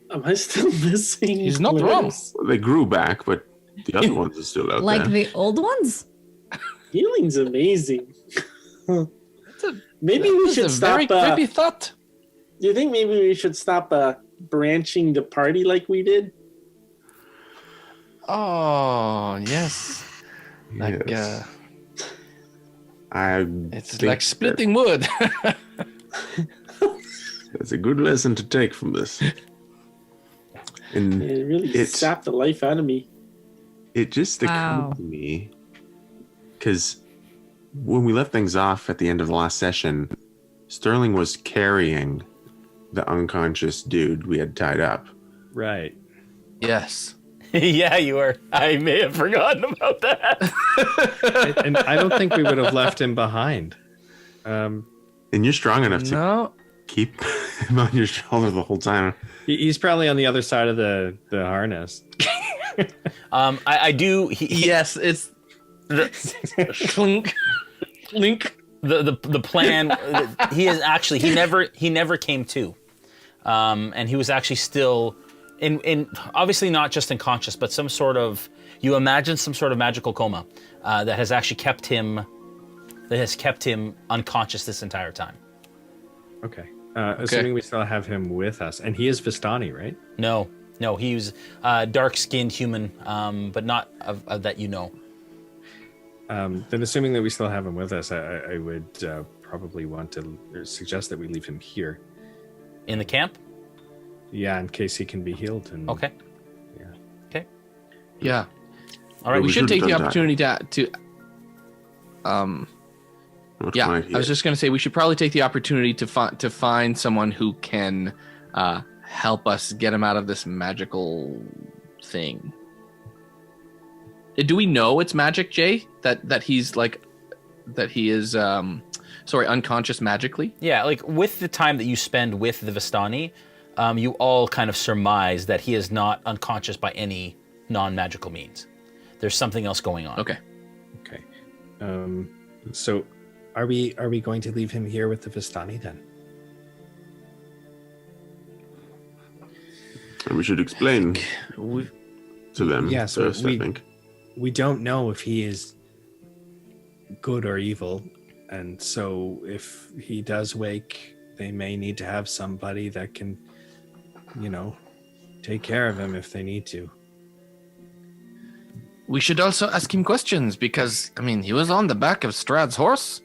Am I still missing? He's not wrong. limbs? Well, they grew back, but the other ones are still out Like there. the old ones? Healing's amazing. Maybe we that's should a stop. very creepy thought. Do you think maybe we should stop branching the party like we did? Oh yes, like Yes. it's think like splitting wood. That's a good lesson to take from this. And It really It's- sapped the life out of me. it just occurred Wow. to me because when we left things off at the end of the last session, Sterling was carrying the unconscious dude we had tied up. Right. Yes. Yeah, you were. I may have forgotten about that. And I don't think we would have left him behind. And you're strong enough to keep him on your shoulder the whole time. He's probably on the other side of the harness. I do. Yes, it's clink, clink. The plan. He is actually he never came to, and he was actually still in obviously not just unconscious, but some sort of, you imagine some sort of magical coma that has actually kept him unconscious this entire time. Okay. Assuming we still have him with us, and he is Vistani, right? No, he was dark-skinned human, but not of that you know. Then assuming that we still have him with us, I would probably want to suggest that we leave him here. In the camp? Yeah, in case he can be healed. And okay. Yeah. Okay. Yeah. All right. We should take the opportunity to yeah, I was just going to say we should probably take the opportunity to find someone who can help us get him out of this magical thing. Do we know it's magic, Jay? That he's like, that he is unconscious magically? Yeah, like with the time that you spend with the Vistani, you all kind of surmise that he is not unconscious by any non-magical means. There's something else going on. Okay. So are we going to leave him here with the Vistani then? And we should explain to them first, I think. We don't know if he is good or evil, and so if he does wake, they may need to have somebody that can, take care of him if they need to. We should also ask him questions because, he was on the back of Strahd's horse.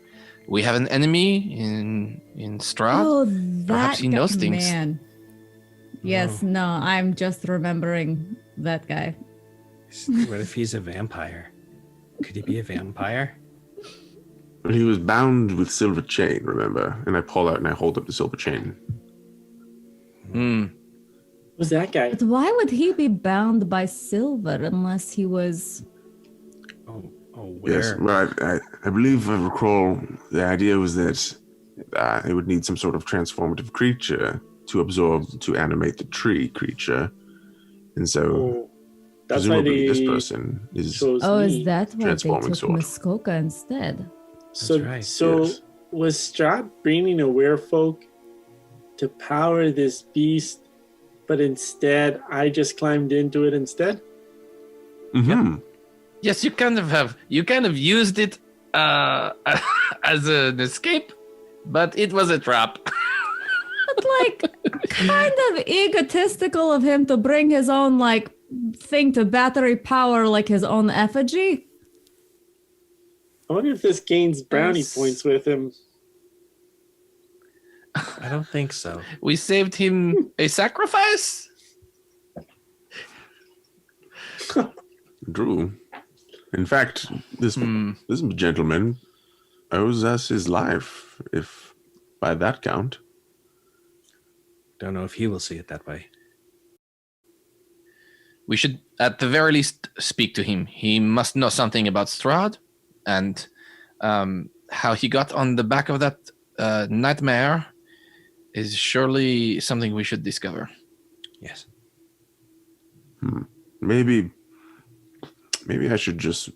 We have an enemy in Strahd. Oh, that Perhaps he knows things. man. Yes, no, I'm just remembering that guy. What if he's a vampire? Could he be a vampire? But he was bound with silver chain, remember? And I pull out and I hold up the silver chain. Who's that guy? But why would he be bound by silver unless he was... Where? Yes, well, I believe I recall the idea was that it would need some sort of transformative creature to animate the tree creature. And so that's why presumably this person is is that why they transforming took sword. Muskoka instead? So Yes. was Strahd bringing a werefolk to power this beast, but instead I just climbed into it instead? Mm-hmm. Yes, you kind of used it as an escape, but it was a trap. But kind of egotistical of him to bring his own thing to battery power, like his own effigy. I wonder if this gains brownie points with him. I don't think so. We saved him a sacrifice? True. In fact, this gentleman owes us his life, if by that count. Don't know if he will see it that way. We should, at the very least, speak to him. He must know something about Strahd and how he got on the back of that nightmare is surely something we should discover. Yes. Maybe I should just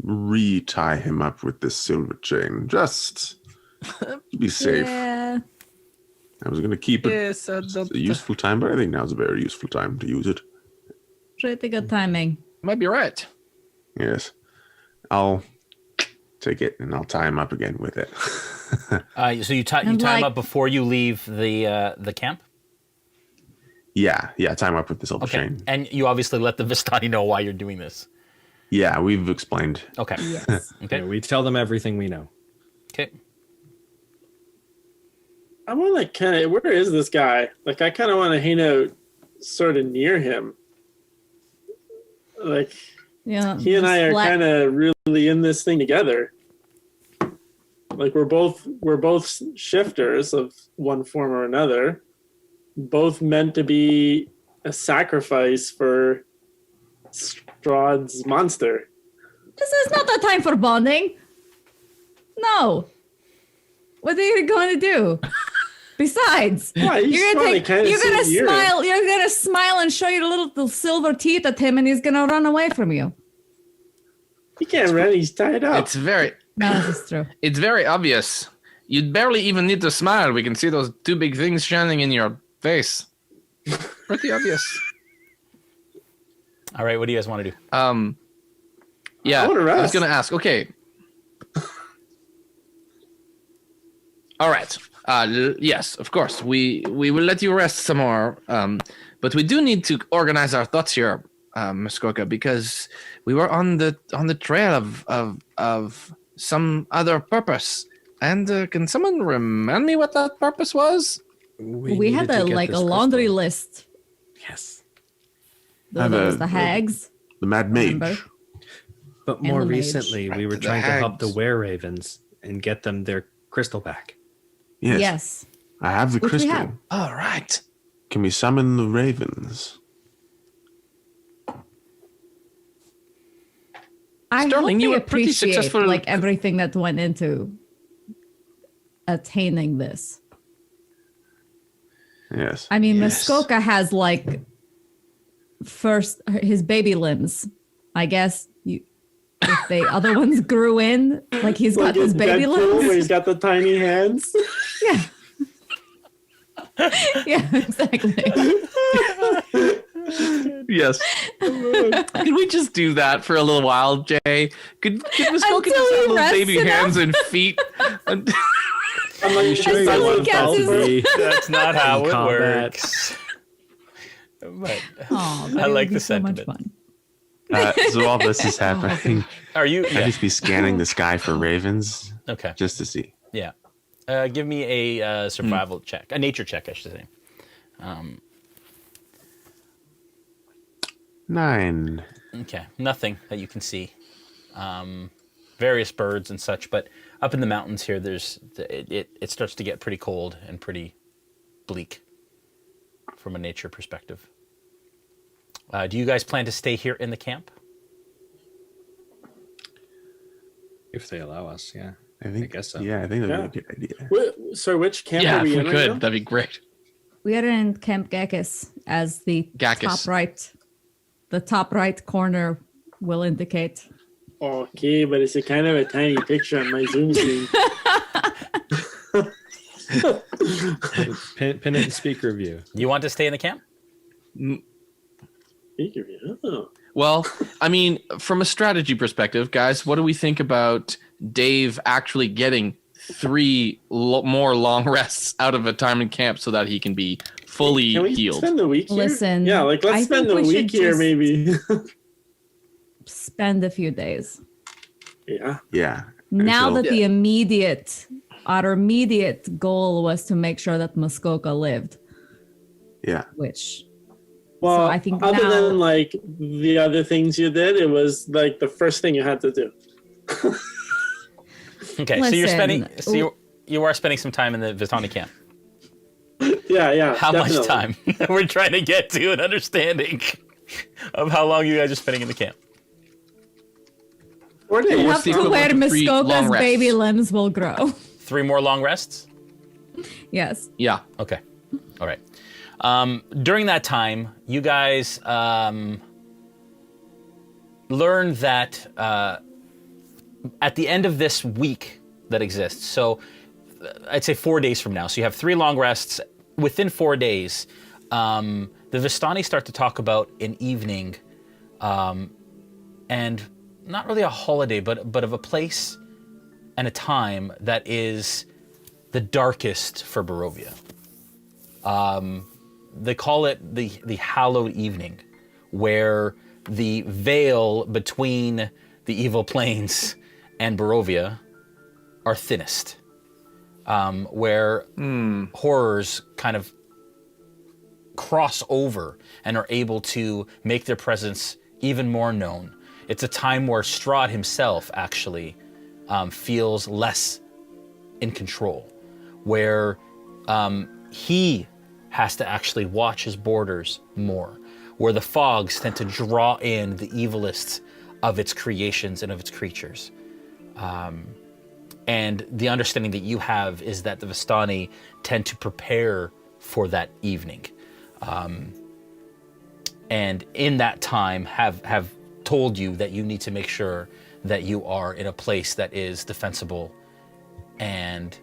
re-tie him up with this silver chain, just to be safe. Yeah. I was going to keep it a useful time, but I think now's a very useful time to use it. Pretty good timing. Might be right. Yes. I'll take it and I'll tie him up again with it. So you tie him up before you leave the camp? Yeah, tie him up with the silver chain. And you obviously let the Vistani know why you're doing this. Yeah, we've explained. Okay. Yes. Okay. Yeah, we tell them everything we know. Okay. I want to where is this guy? I kind of want to hang out sort of near him. Yeah, he and I are kind of really in this thing together. Like we're both shifters of one form or another, both meant to be a sacrifice for Strahd's monster. This is not the time for bonding. No. What are you going to do? Besides, Why, you're gonna smile and show your little silver teeth at him, and he's gonna run away from you. He can't run, he's tied up. It's very No, this is true. It's very obvious. You barely even need to smile. We can see those two big things shining in your face. Pretty obvious. All right, what do you guys want to do? Yeah, I wanna I was rest. going to ask. Okay. All right. Yes, of course. We will let you rest some more. But we do need to organize our thoughts here, Muskoka, because we were on the trail of some other purpose. And can someone remind me what that purpose was? We had a laundry list. Yes. There was the hags. The Mad Mage. Remember? But And more the mage. recently, we were The trying to help the hags. were-ravens and get them their crystal back. Yes. Yes. I have the Which we crystal. have. All right. Can we summon the ravens? I Sterling, hope you they were pretty appreciate successful. like everything that went into attaining this. Yes. I mean, Yes. Muskoka has like first his baby limbs. I guess if the other ones grew in, like he's got his baby Deadpool, where he's limbs. got the tiny hands. Yeah. Yeah, exactly. Yes. Can we just do that for a little while, Jay? Could Muskoka Until just he have little rests baby enough. hands and feet? And- I'm like, sure you Untitled want Chapter. That's not how In it combat. works. But Oh, I like the so much sentiment. fun. So all this is happening. Are you? I'd Yeah. just be scanning the sky for ravens Okay. just to see. Yeah. Give me a survival check, a nature check, I should say. 9. Okay, nothing that you can see. Various birds and such, but up in the mountains here, it starts to get pretty cold and pretty bleak from a nature perspective. Do you guys plan to stay here in the camp? If they allow us, yeah. I think. guess so. Yeah, I think that'd be a good idea. So which camp yeah, are if we we in right could, now? that'd be great. We are in Camp Gakis, as the Gakis. top right corner will indicate. Okay, but it's a kind of a tiny picture on my Zoom screen. Pin it in speaker view. You want to stay in the camp? Oh. Well, I mean, from a strategy perspective, guys, what do we think about Dave actually getting 3 more long rests out of a time in camp so that he can be fully Can we healed? spend the week here? Listen, Yeah, like let's I spend think the we week should here just- maybe. Spend a few days. Yeah. Yeah. Now So- that our immediate goal was to make sure that Muskoka lived, Yeah. which Well, So I think other now- than like the other things you did, it was like the first thing you had to do. Okay, so you're Listen, spending. So you are spending some time in the Vistani camp. Yeah. How definitely. much time? We're trying to get to an understanding of how long you guys are spending in the camp. 4 days. we what's have the to where equivalent of 3 long Muskoka's rests? baby limbs will grow. 3 more long rests? Yes. Yeah. Okay. All right. During that time, you guys learned that at the end of this week that exists, so I'd say 4 days from now, so you have 3 long rests. Within 4 days, the Vistani start to talk about an evening and not really a holiday, but of a place and a time that is the darkest for Barovia. They call it the hallowed evening, where the veil between the evil planes and Barovia are thinnest, where horrors kind of cross over and are able to make their presence even more known. It's a time where Strahd himself actually feels less in control, where he has to actually watch his borders more, where the fogs tend to draw in the evilest of its creations and of its creatures. And the understanding that you have is that the Vistani tend to prepare for that evening. And in that time have told you that you need to make sure that you are in a place that is defensible and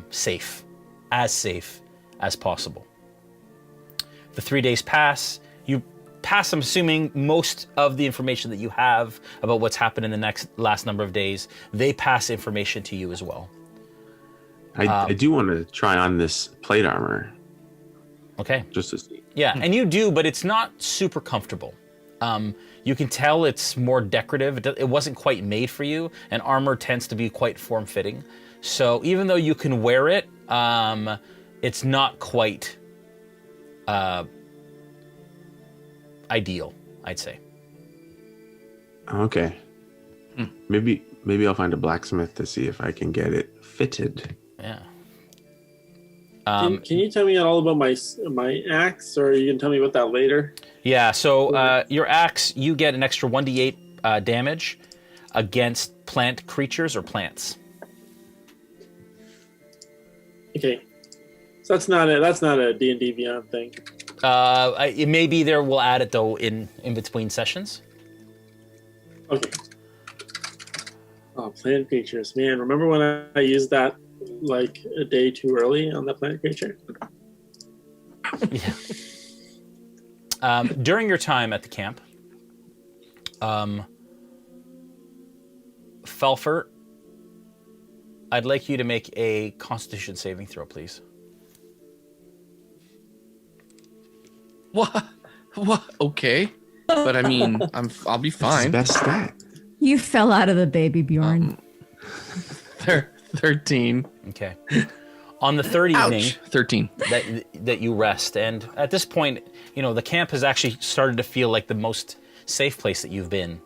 safe as possible. The 3 days pass. You pass, I'm assuming, most of the information that you have about what's happened in the last number of days. They pass information to you as well. I do want to try on this plate armor. Okay. Just to see. Yeah, and you do, but it's not super comfortable. You can tell it's more decorative. It wasn't quite made for you, and armor tends to be quite form-fitting. So even though you can wear it, it's not quite ideal, I'd say. Okay. Maybe I'll find a blacksmith to see if I can get it fitted. Yeah. Can you tell me all about my axe, or you can tell me about that later? Yeah, so your axe, you get an extra 1d8 damage against plant creatures or plants. Okay, so that's not a D&D Beyond thing. It may be there. We'll add it though in between sessions. Okay. Oh, plant creatures, man! Remember when I used that like a day too early on the plant creature? Yeah. During your time at the camp, Falpher, I'd like you to make a Constitution saving throw, please. What? Okay, but I mean, I'll be fine. Best stat. You fell out of the baby, Bjorn. 13. Okay. On the third evening, 13. that you rest, and at this point, the camp has actually started to feel like the most safe place that you've been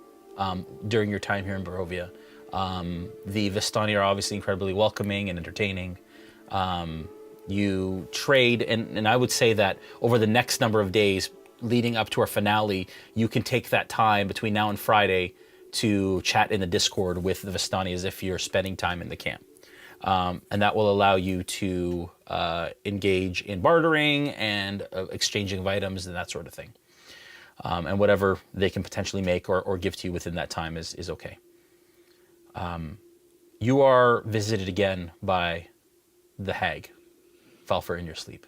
during your time here in Barovia. The Vistani are obviously incredibly welcoming and entertaining. You trade, and I would say that over the next number of days leading up to our finale, you can take that time between now and Friday to chat in the Discord with the Vistani as if you're spending time in the camp. And that will allow you to engage in bartering and exchanging of items and that sort of thing. And whatever they can potentially make or give to you within that time is okay. You are visited again by the hag, Falpher, in your sleep.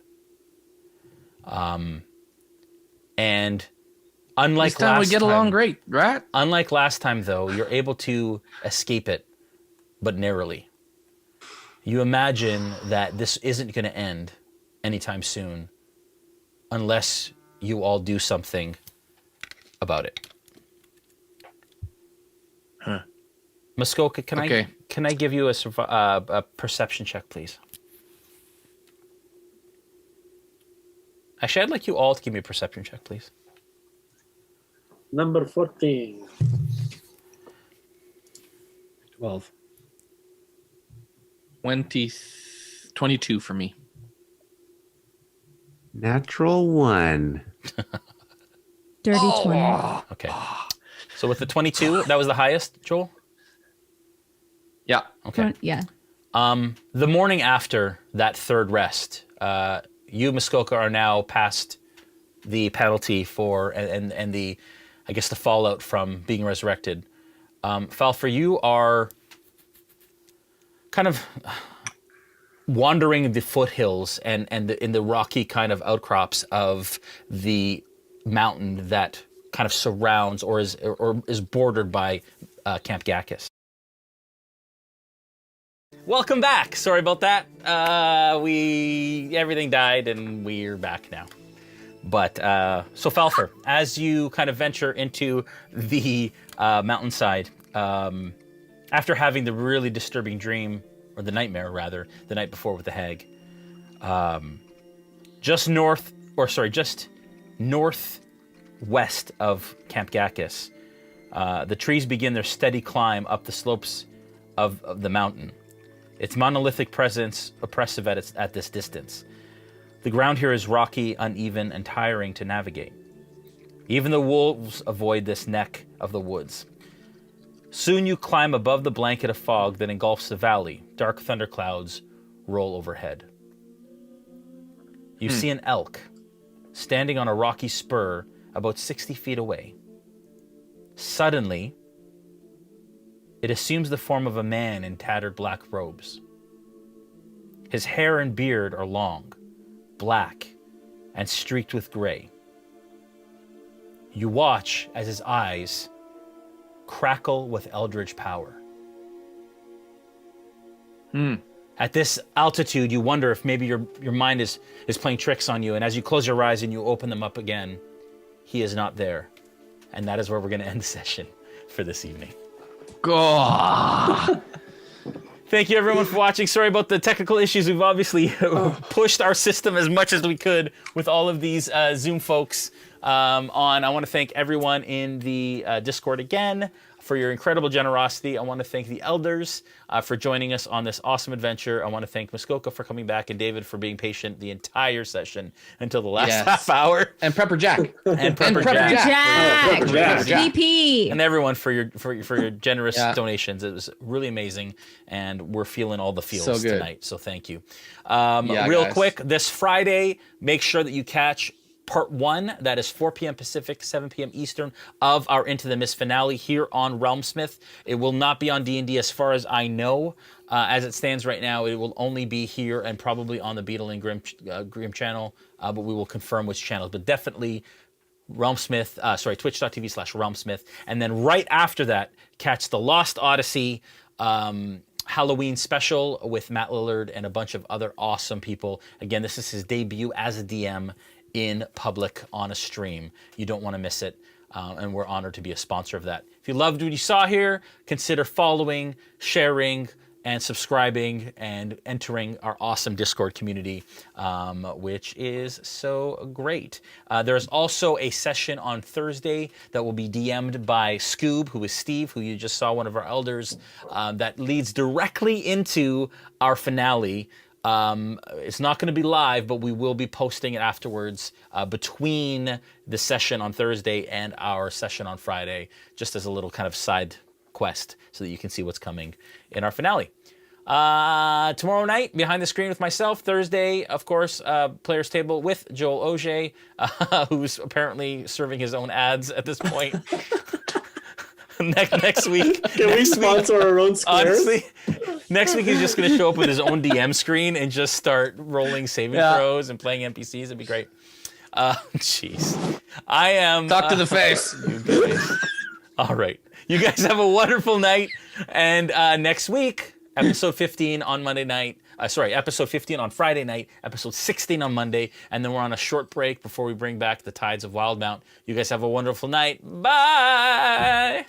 And unlike this time last we get time, along great, right? Unlike last time, though, you're able to escape it, but narrowly. You imagine that this isn't going to end anytime soon unless you all do something about it. Huh. Muskoka, can I give you a perception check, please? Actually, I'd like you all to give me a perception check, please. Number 14. 12. 22 for me. Natural 1. Dirty 20. Okay. So with the 22, that was the highest, Joel? Yeah. Okay. Yeah. The morning after that third rest, you, Muskoka, are now past the penalty for and the, I guess, the fallout from being resurrected. Falpher, you are kind of wandering the foothills and in the rocky kind of outcrops of the mountain that kind of surrounds or is bordered by Camp Gakis. Welcome back. Sorry about that. Everything died and we're back now. But so Falpher, as you kind of venture into the mountainside, after having the really disturbing dream, or the nightmare rather, the night before with the hag, just northwest of Camp Gakis, the trees begin their steady climb up the slopes of the mountain. its monolithic presence oppressive at this distance. The ground here is rocky, uneven, and tiring to navigate. Even the wolves avoid this neck of the woods. Soon you climb above the blanket of fog that engulfs the valley. Dark thunderclouds roll overhead. You see an elk standing on a rocky spur about 60 feet away. Suddenly, it assumes the form of a man in tattered black robes. His hair and beard are long, black, and streaked with gray. You watch as his eyes crackle with eldritch power. At this altitude, you wonder if maybe your mind is playing tricks on you, and as you close your eyes and you open them up again, he is not there. And that is where we're going to end the session for this evening. Thank you, everyone, for watching. Sorry about the technical issues. We've obviously pushed our system as much as we could with all of these Zoom folks on. I want to thank everyone in the Discord again for your incredible generosity. I want to thank the elders for joining us on this awesome adventure. I want to thank Muskoka for coming back and David for being patient the entire session until the last half hour. And Prepper Jack. And Prepper Jack. VP. And everyone for your generous donations. It was really amazing, and we're feeling all the feels tonight. So thank you. Real quick, this Friday, make sure that you catch Part 1, that is 4 p.m. Pacific, 7 p.m. Eastern, of our Into the Mist finale here on RealmSmith. It will not be on D&D as far as I know. As it stands right now, it will only be here and probably on the Beetle and Grim channel, but we will confirm which channels. But definitely RealmSmith, twitch.tv/RealmSmith. And then right after that, catch the Lost Odyssey Halloween special with Matt Lillard and a bunch of other awesome people. Again, this is his debut as a DM in public on a stream. You don't want to miss it, and we're honored to be a sponsor of that. If you loved what you saw here, consider following, sharing, and subscribing and entering our awesome Discord community, which is so great. There's also a session on Thursday that will be DM'd by Scoob, who is Steve, who you just saw, one of our elders, that leads directly into our finale. It's not going to be live, but we will be posting it afterwards between the session on Thursday and our session on Friday, just as a little kind of side quest so that you can see what's coming in our finale. Tomorrow night, Behind the Screen with myself. Thursday, of course, Players Table with Joel Auge, who's apparently serving his own ads at this point. Next week. Can we sponsor our own squares? Honestly, next week he's just going to show up with his own DM screen and just start rolling saving throws and playing NPCs. It'd be great. Jeez. I am... Talk to the face. All right. You guys have a wonderful night. And next week, episode 15 on Monday night. Episode 15 on Friday night, episode 16 on Monday, and then we're on a short break before we bring back the Tides of Wildmount. You guys have a wonderful night. Bye!